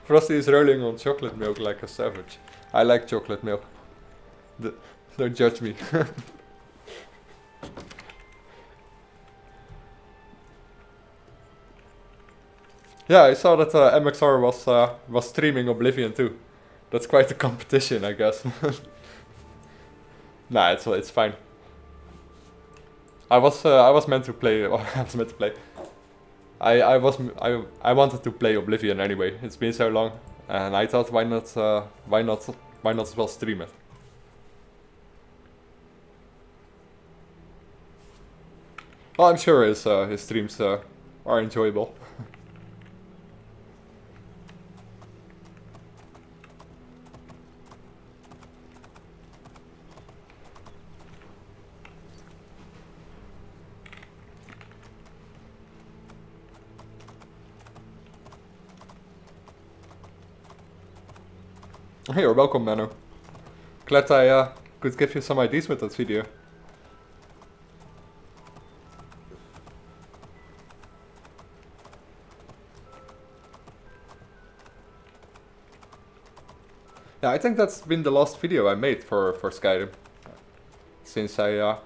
Frosty is rolling on chocolate milk like a savage. I like chocolate milk. Don't judge me. Yeah, I saw that MXR was streaming Oblivion too. That's quite a competition, I guess. Nah, it's fine. I was meant to play. I was meant to play. I wanted to play Oblivion anyway. It's been so long, and I thought why not as well stream it. Well, I'm sure his streams are enjoyable. Hey, you're welcome, Mano. Glad I could give you some ideas with that video. Yeah, I think that's been the last video I made for Skyrim. Since I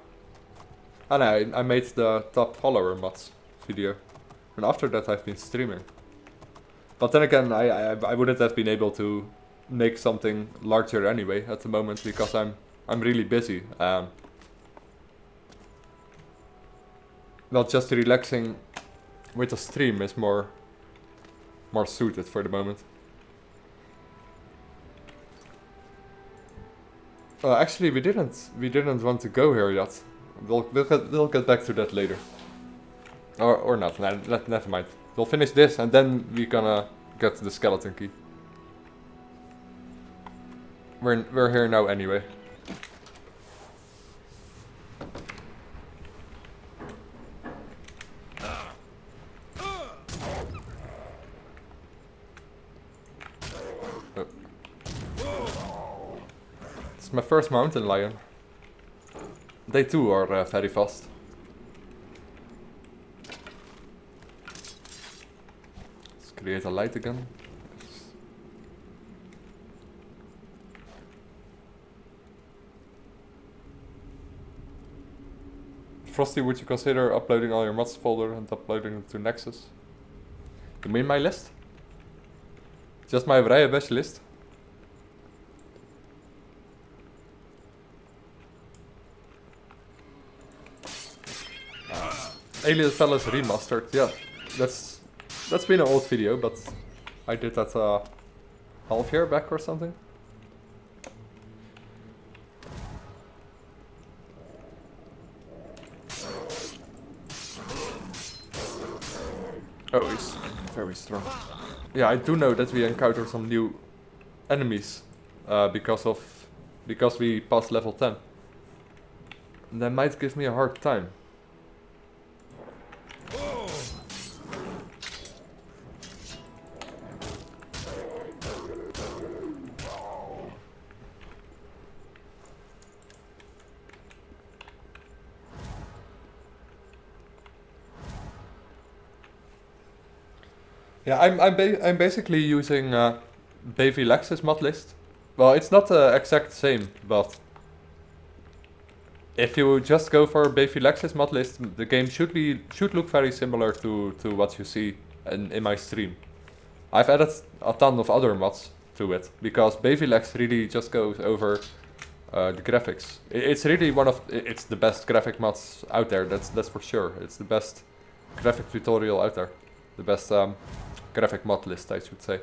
made the top follower mods video. And after that I've been streaming. But then again, I wouldn't have been able to make something larger anyway at the moment because I'm really busy. Not just relaxing with a stream is more suited for the moment. Actually, we didn't want to go here yet. We'll get back to that later. Or not. Never mind. We'll finish this and then we're gonna get the skeleton key. We're here now anyway. It's my first mountain lion. They too are very fast. Let's create a light again. Frosty, would you consider uploading all your mods folder and uploading it to Nexus? You mean my list? Just my Vrije list? Alien Fellas Remastered, yeah. That's been an old video, but I did that half year back or something. Oh, he's very strong. Yeah, I do know that we encounter some new enemies because we passed level 10. And that might give me a hard time. Yeah, I'm basically using Bubblefx's mod list. Well, it's not the exact same, but if you just go for Bubblefx's mod list, the game should look very similar to what you see in my stream. I've added a ton of other mods to it because Bubblefx really just goes over the graphics. It's really it's the best graphic mods out there. That's for sure. It's the best graphic tutorial out there. The best graphic mod list, I should say.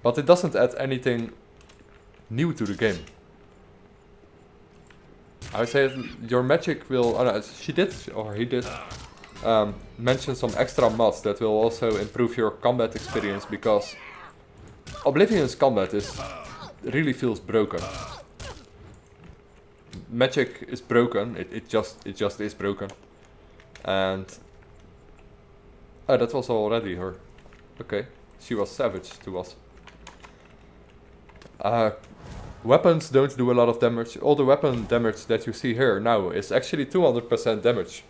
But it doesn't add anything new to the game. I would say your magic will... Oh no, she did, or he did, mention some extra mods that will also improve your combat experience because Oblivion's combat really feels broken. Magic is broken, it just is broken. And... Oh, that was already her. Okay, she was savage to us. Weapons don't do a lot of damage. All the weapon damage that you see here now is actually 200% damage.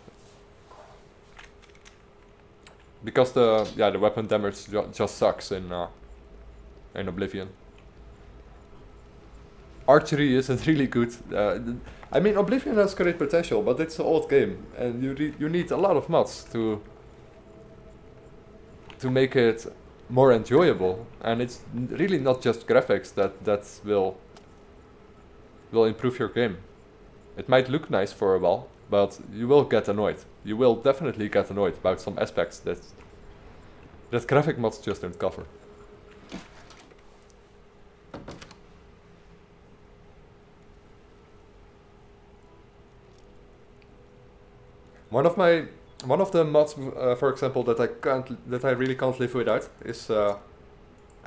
Because the weapon damage just sucks in Oblivion. Archery isn't really good. I mean, Oblivion has great potential, but it's an old game, and you need a lot of mods to make it more enjoyable, and it's really not just graphics that will improve your game. It might look nice for a while, but you will get annoyed. You will definitely get annoyed about some aspects that graphic mods just don't cover. One of the mods, for example, that I really can't live without is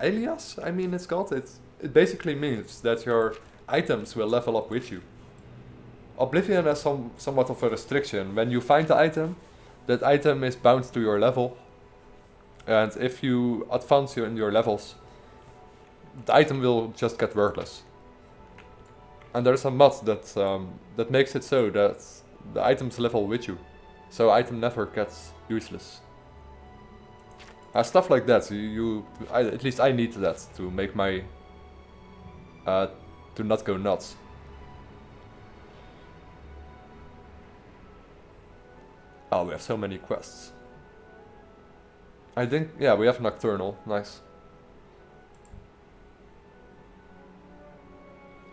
alias. I mean, it's called. It basically means that your items will level up with you. Oblivion has somewhat of a restriction. When you find the item, that item is bound to your level, and if you advance in your levels, the item will just get worthless. And there's a mod that makes it so that the items level with you, so item never gets useless. Stuff like that. At least I need that to make my to not go nuts. Oh, we have so many quests. I think, yeah, we have Nocturnal. Nice.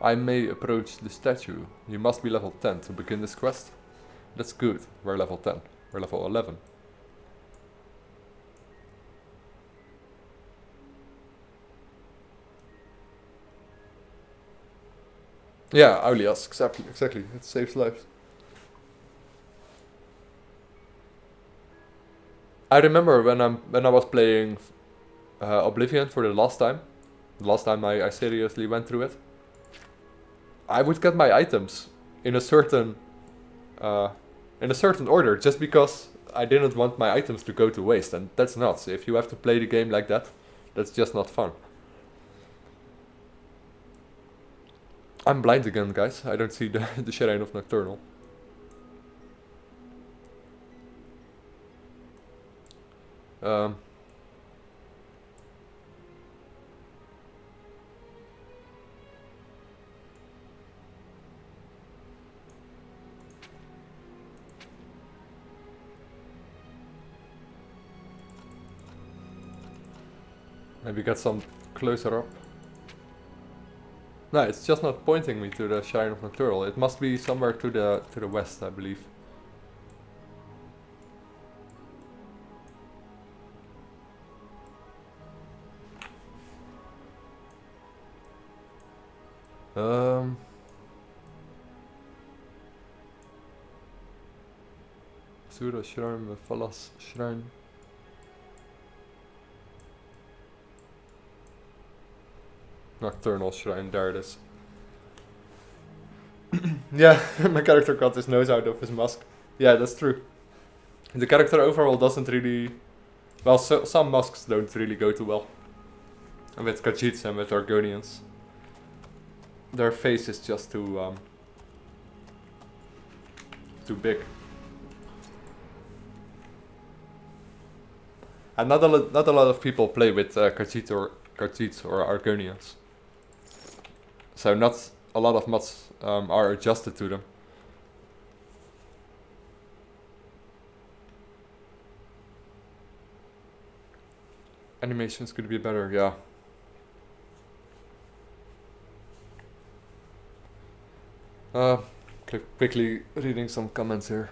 I may approach the statue. You must be level 10 to begin this quest. That's good. We're level 10. We're level 11. Yeah, alias, exactly. It saves lives. I remember when I was playing Oblivion for the last time I seriously went through it. I would get my items in a certain order just because I didn't want my items to go to waste, and that's nuts. If you have to play the game like that, that's just not fun. I'm blind again, guys. I don't see the Shrine of Nocturnal. Maybe get some closer up. No, it's just not pointing me to the Shrine of Nocturnal. It must be somewhere to the west, I believe. Sura Shrine, Falas Shrine. Nocturnal Shrine, there it is. Yeah, my character got his nose out of his mask. Yeah, that's true. The character overall doesn't really... Well, some masks don't really go too well. And with Khajiits and with Argonians. Their face is just too big. And not a lot of people play with Khajiits or Argonians. So not a lot of mods are adjusted to them. Animations could be better, yeah. Quickly reading some comments here.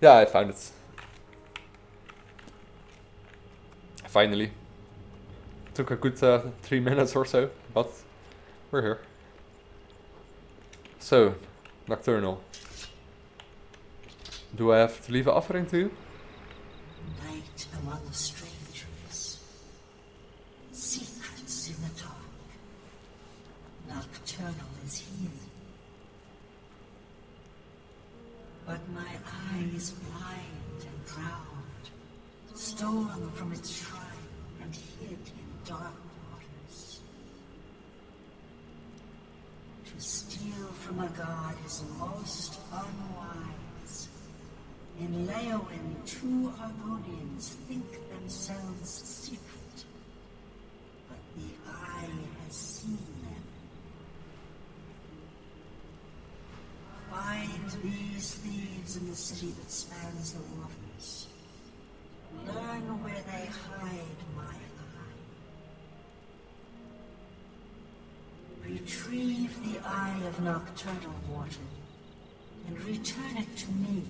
Yeah, I found it. Finally. Took a good 3 minutes or so, but we're here. So, Nocturnal. Do I have to leave an offering to you? Night among strangers. Secrets in the dark. Nocturnal is here. But my eyes blind and proud, stolen from its shrine and hid in dark waters. To steal from a god is most unwise. In Leowin, 2 Argonians think themselves secret, but the eye has seen them. Find these thieves in the city that spans the waters. Learn where they hide my eye. Retrieve the Eye of Nocturnal Mortal and return it to me,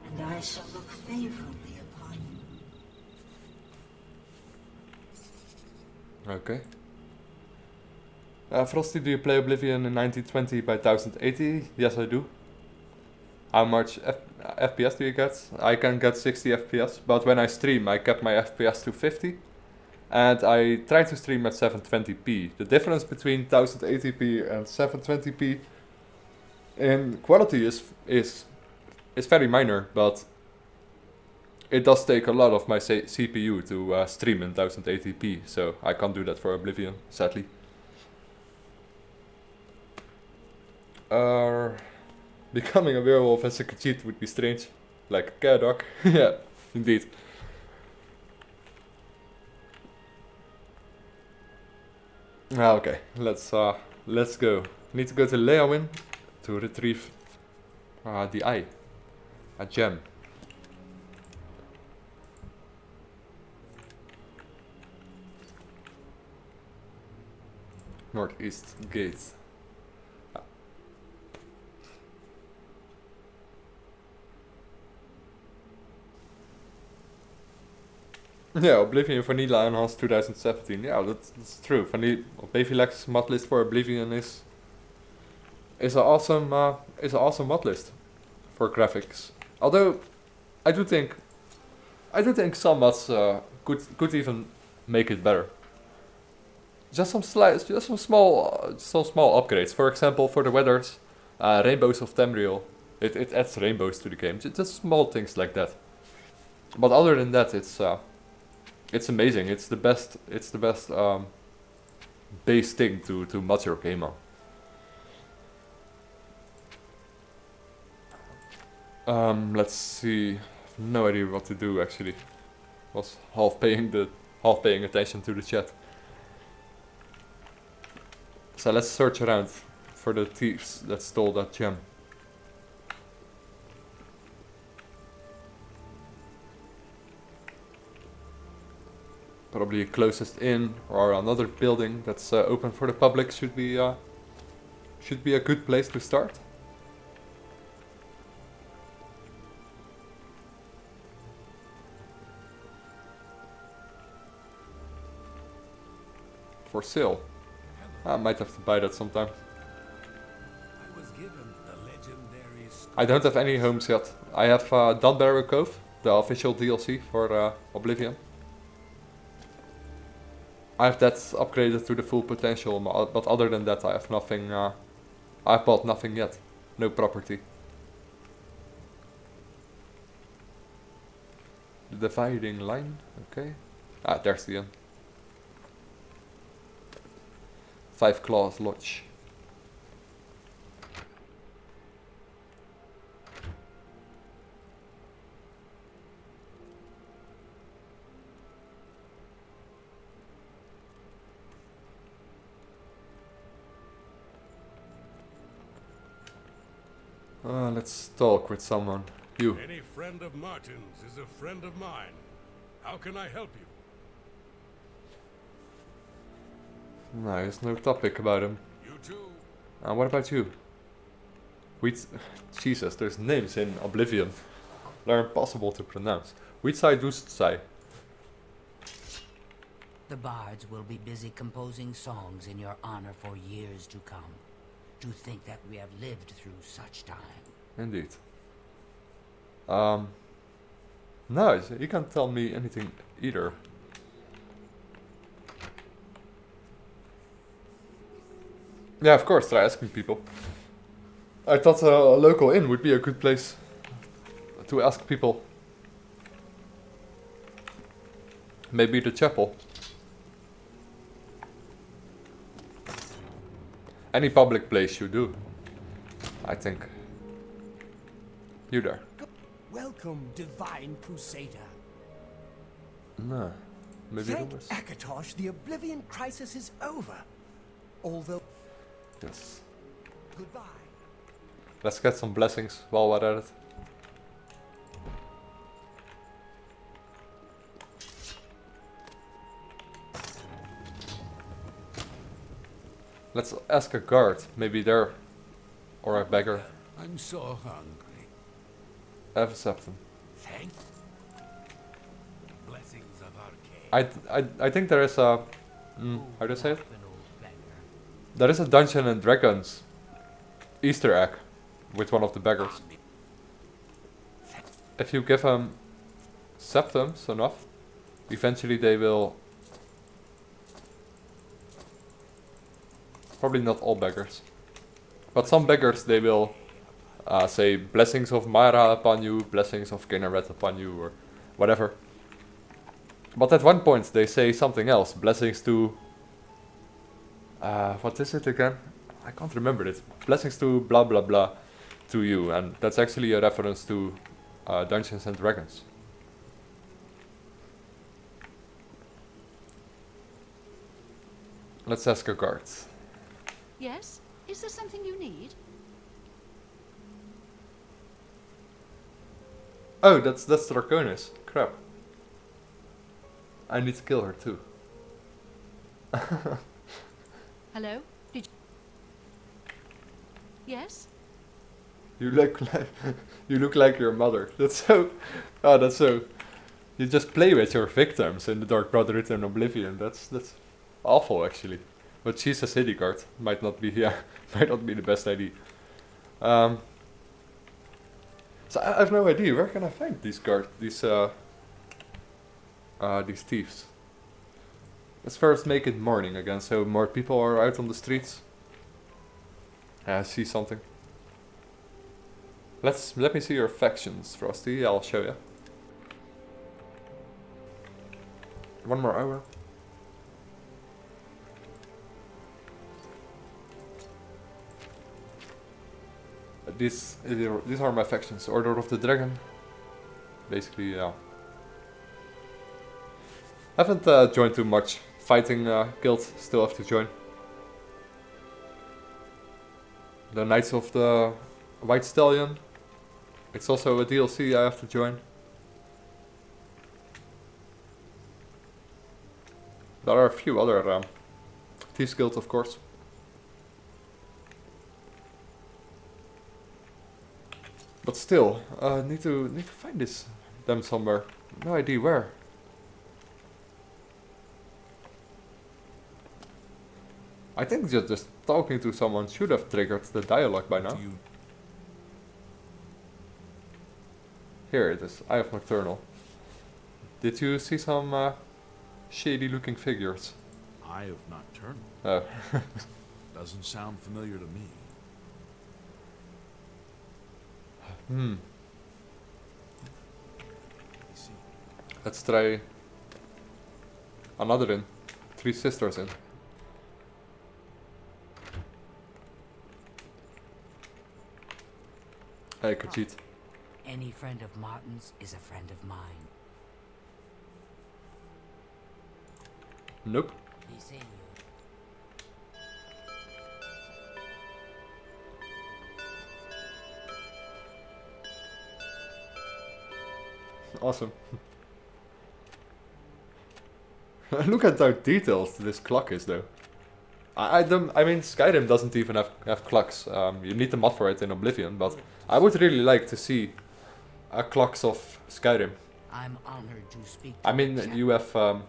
and I shall look favorably upon you. Okay. Frosty, do you play Oblivion in 1920 by 1080? Yes, I do. How much FPS do you get? I can get 60 FPS, but when I stream, I kept my FPS to 50. And I try to stream at 720p. The difference between 1080p and 720p in quality is very minor, but it does take a lot of my CPU to stream in 1080p, so I can't do that for Oblivion, sadly. Becoming a werewolf as a cheat would be strange, like a cat dog. Yeah, indeed. Okay, let's go. Need to go to Leowin to retrieve the eye, a gem. Northeast gate. Yeah, Oblivion Vanilla Enhanced 2017. Yeah, that's true. Bubblefx mod list for Oblivion is an awesome mod list for graphics. Although I do think some mods could even make it better. Just some small upgrades. For example, for the weathers, Rainbows of Tamriel. It adds rainbows to the game. Just small things like that. But other than that, it's amazing. It's the best base thing to mod your game on. Let's see. I have no idea what to do actually. Was half paying attention to the chat. So let's search around for the thieves that stole that gem. Probably closest inn or another building that's open for the public should be a good place to start. For sale. I might have to buy that sometime. I don't have any homes yet. I have Dunbarrow Cove, the official DLC for Oblivion. I have that upgraded to the full potential, but other than that I have nothing, I've bought nothing yet. No property. The dividing line, okay. There's the inn. 5 Claws Lodge. Let's talk with someone. You. Any friend of Martin's is a friend of mine. How can I help you? No, there's no topic about him. You too. What about you? Jesus, there's names in Oblivion. They're impossible to pronounce. Whitsai Dustsai. The bards will be busy composing songs in your honor for years to come. To think that we have lived through such time. Indeed. No, you can't tell me anything either. Yeah, of course, try asking people. I thought a local inn would be a good place to ask people. Maybe the chapel. Any public place you do, I think. You there. Welcome, Divine Crusader. No, maybe Thank there was. Akatosh, the Oblivion crisis is over. Although... Yes. Goodbye. Let's get some blessings while we're at it. Let's ask a guard. Maybe they're... or a beggar. I'm so hungry. Have a septum. Thank blessings of Archery. I think there is a... how do you say it? There is a Dungeon and Dragons Easter egg with one of the beggars. If you give them septums enough, eventually they will... Probably not all beggars. But some beggars, they will say blessings of Mara upon you, blessings of Kinneret upon you, or whatever. But at one point they say something else, blessings to... what is it again? I can't remember it. Blessings to blah blah blah to you, and that's actually a reference to Dungeons and Dragons. Let's ask a guard. Yes? Is there something you need? Oh, that's Draconis. Crap. I need to kill her too. Hello? Did you... Yes? You look like you look like your mother. That's so. Oh, that's so. You just play with your victims in the Dark Brotherhood and Oblivion. That's awful actually. But she's a city guard. Might not be might not be the best idea. So I have no idea. Where can I find these thieves? Let's first make it morning again, so more people are out on the streets. I see something. Let me see your factions, Frosty. I'll show you. One more hour. These are my factions. Order of the Dragon. Basically, yeah. Haven't joined too much. Fighting guild, still have to join. The Knights of the White Stallion. It's also a DLC I have to join. There are a few other Thieves Guild, of course. But still, need to find them somewhere. No idea where. I think just talking to someone should have triggered the dialogue by now. Here it is. Eye of Nocturnal. Did you see some shady looking figures? Eye of Nocturnal? Oh. Doesn't sound familiar to me. Let's try another inn. 3 Sisters inn. Hey, Khajiit. Any friend of Martin's is a friend of mine. Nope. Be seeing you. Awesome. Look at how detailed this clock is, though. I mean, Skyrim doesn't even have clocks. You need the mod for it in Oblivion, but I would really like to see clocks of Skyrim. I'm honored to speak to I mean, you have a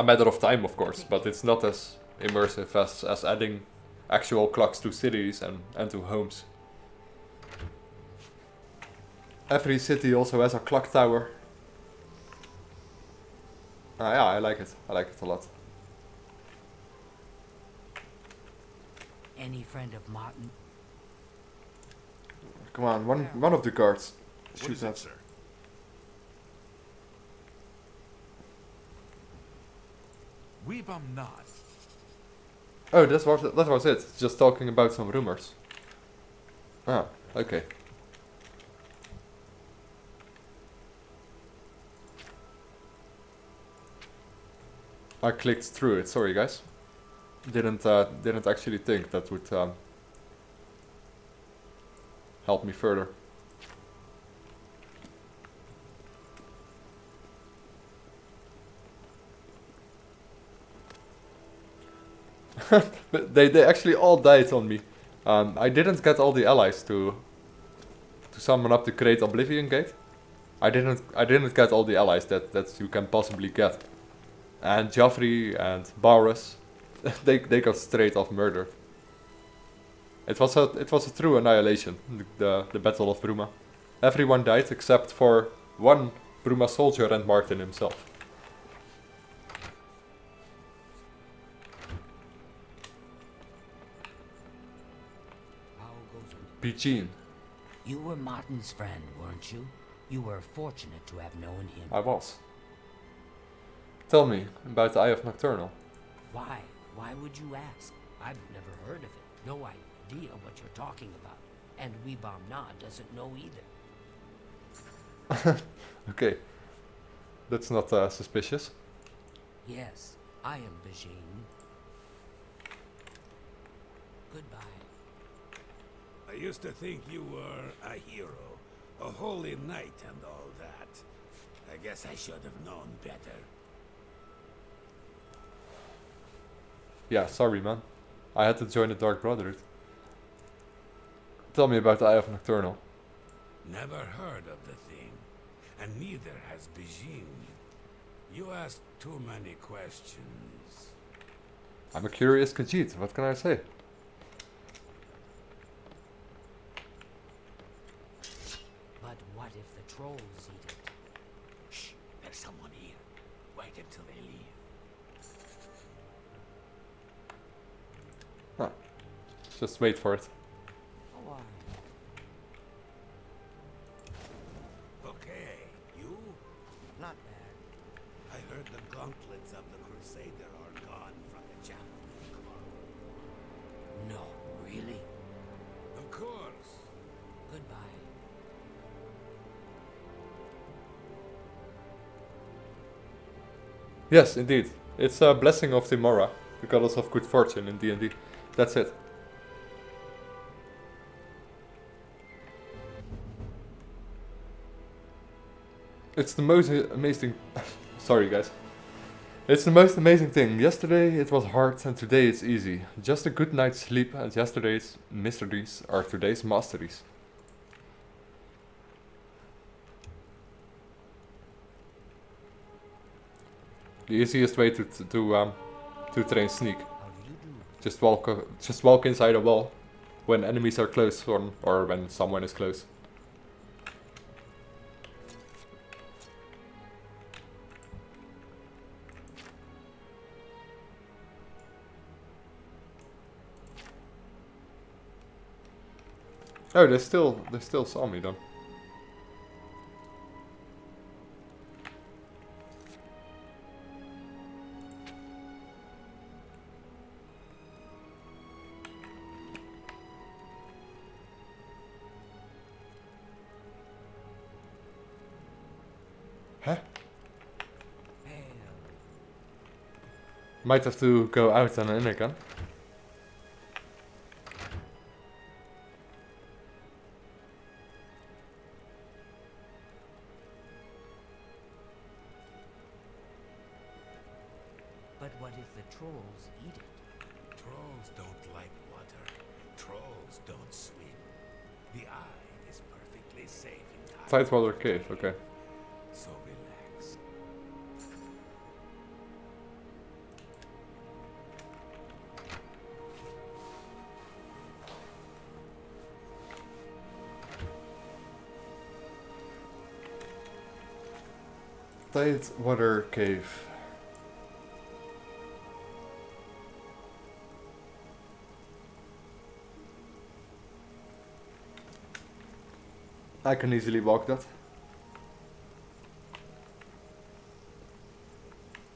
matter of time, of course, but it's not as immersive as adding actual clocks to cities and to homes. Every city also has a clock tower. Yeah, I like it. I like it a lot. Any friend of Martin? Come on, one of the guards. What is it, sir? Weep not. Oh, that was it. Just talking about some rumors. Ah, okay. I clicked through it. Sorry, guys. Didn't actually think that would help me further. But they actually all died on me. I didn't get all the allies to summon up the Great Oblivion Gate. I didn't get all the allies that you can possibly get. And Joffrey and Varus, they got straight off murder. It was a true annihilation, the Battle of Bruma. Everyone died except for one Bruma soldier and Martin himself. How goes it? Eugene. You were Martin's friend, weren't you? You were fortunate to have known him. I was. Tell me about the Eye of Nocturnal. Why? Why would you ask? I've never heard of it. No idea what you're talking about. And Weebom Na doesn't know either. Okay. That's not suspicious. Yes, I am Bejane. Goodbye. I used to think you were a hero, a holy knight and all that. I guess I should have known better. Yeah, sorry man. I had to join the Dark Brotherhood. Tell me about the Eye of Nocturnal. Never heard of the thing, and neither has Bijin. You ask too many questions. I'm a curious Khajiit, what can I say? But what if the trolls eat it? Shh, there's someone here. Wait until they leave. Huh. Just wait for it. Why? Okay, you? Not bad. I heard the gauntlets of the Crusader are gone from the Javelin Club. No, really? Of course. Goodbye. Yes, indeed. It's a blessing of Dremora, the goddess of good fortune in D&D. That's it. It's the most amazing... Sorry guys. It's the most amazing thing. Yesterday it was hard and today it's easy. Just a good night's sleep and yesterday's mysteries are today's masteries. The easiest way to train sneak. Just walk inside a wall when enemies are close or when someone is close. Oh, they still saw me then. Huh? Might have to go out and in again. But what if the trolls eat it? Trolls don't like water. Trolls don't swim. The eye is perfectly safe in Tidewater Cave, okay. So relax. Tidewater Cave. I can easily walk that.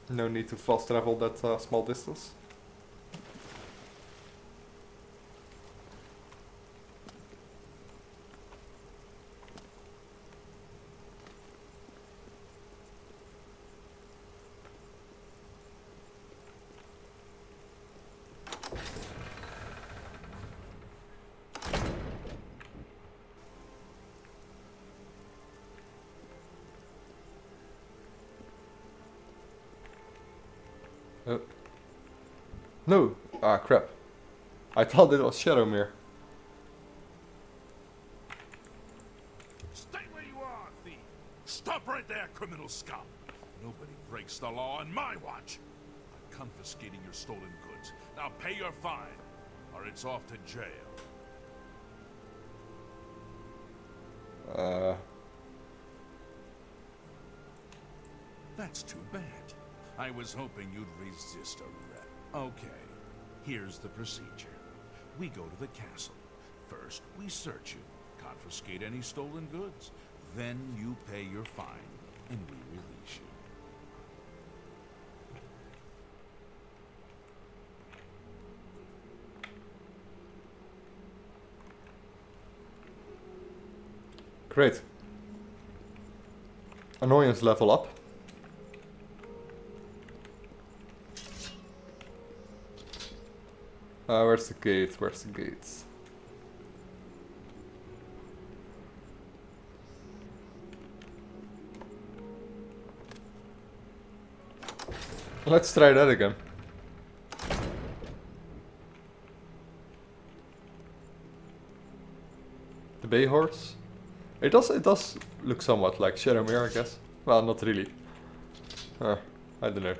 No need to fast travel that small distance. No, Ah, crap. I thought it was Shadowmere. Stay where you are, thief! Stop right there, criminal scum! Nobody breaks the law on my watch. I'm confiscating your stolen goods. Now pay your fine, or it's off to jail. That's too bad. I was hoping you'd resist arrest. Okay, here's the procedure. We go to the castle. First, we search you, confiscate any stolen goods. Then you pay your fine, and we release you. Great. Annoyance level up. Where's the gate? Where's the gate? Let's try that again. The bay horse. It does look somewhat like Shadowmere, I guess. Well, not really. I don't know.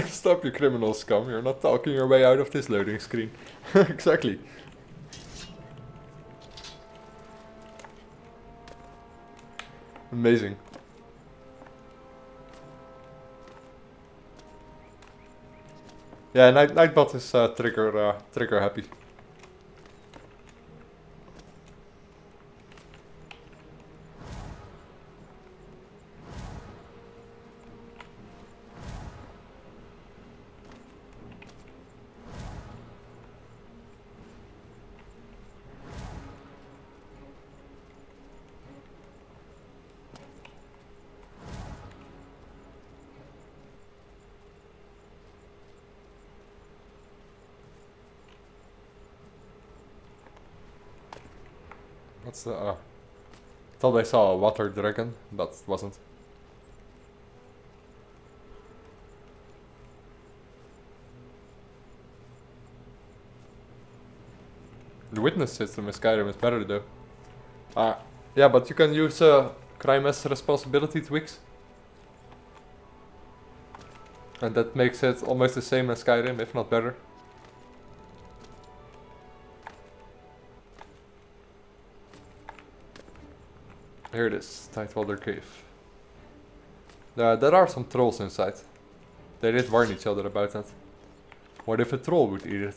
Stop, you criminal scum. You're not talking your way out of this loading screen. Exactly. Amazing. Yeah, Nightbot is trigger happy. What's the... I thought I saw a water dragon, but wasn't. The witness system in Skyrim is better though. Yeah, but you can use crime as responsibility tweaks. And that makes it almost the same as Skyrim, if not better. Here it is, Tidewater Cave. There are some trolls inside. They did warn each other about that. What if a troll would eat it?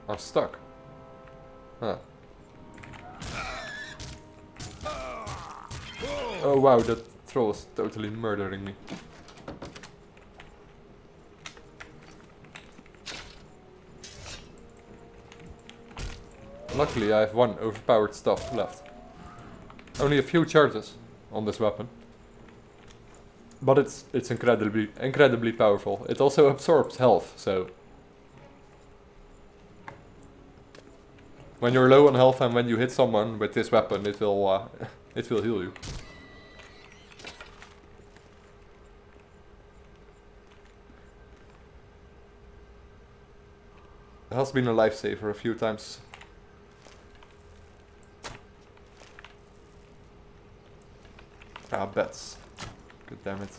I'm stuck. Huh. Oh wow, that troll is totally murdering me. Luckily I have one overpowered stuff left. Only a few charges on this weapon. But it's incredibly powerful. It also absorbs health, so when you're low on health and when you hit someone with this weapon, it will heal you. It has been a lifesaver a few times. Ah, bats. God damn it.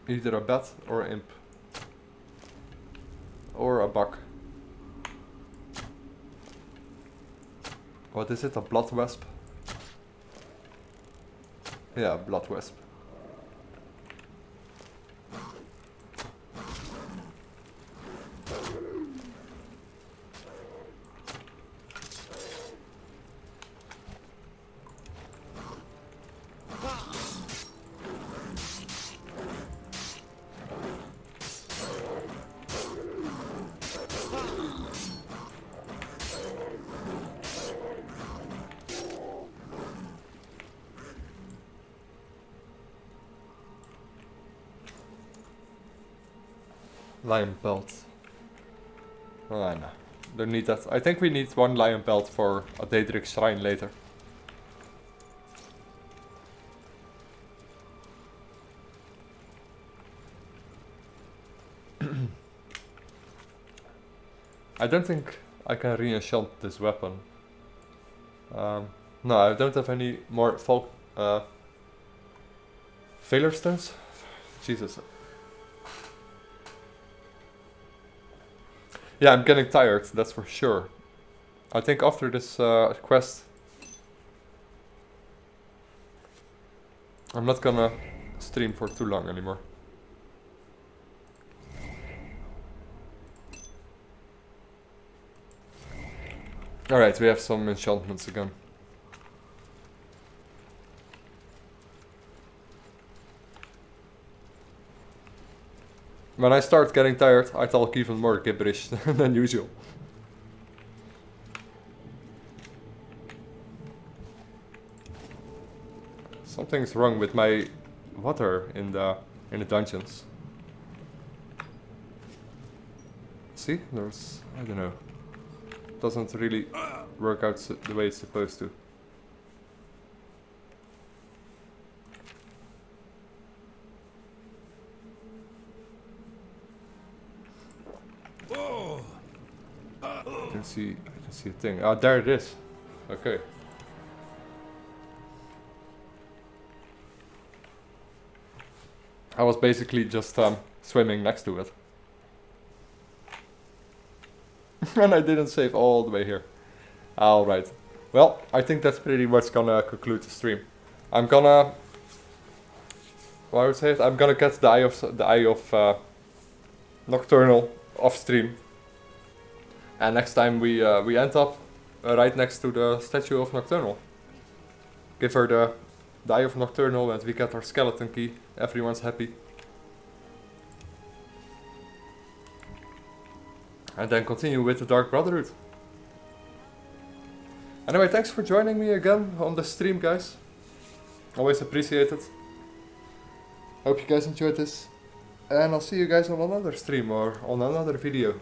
Either a bat or an imp. Or a bug. What is it? A blood wasp? Yeah, blood wasp. Lion belt. Oh no, don't need that. I think we need one lion belt for a Daedric shrine later. I don't think I can re-enchant this weapon. No, I don't have any more failure stones. Jesus. Yeah, I'm getting tired, that's for sure. I think after this quest, I'm not gonna stream for too long anymore. Alright, we have some enchantments again. When I start getting tired, I talk even more gibberish than usual. Something's wrong with my water in the dungeons. See, there's, I don't know. Doesn't really work out the way it's supposed to. I can see a thing. Ah, there it is. Okay. I was basically just swimming next to it. And I didn't save all the way here. Alright. Well, I think that's pretty much gonna conclude the stream. I'm gonna... Well, I would say it. I'm gonna get the eye of Nocturnal off stream. And next time we end up right next to the statue of Nocturnal. Give her the eye of Nocturnal and we get our skeleton key. Everyone's happy. And then continue with the Dark Brotherhood. Anyway, thanks for joining me again on the stream, guys. Always appreciate it. Hope you guys enjoyed this. And I'll see you guys on another stream or on another video.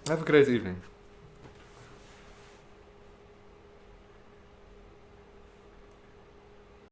Have a great evening.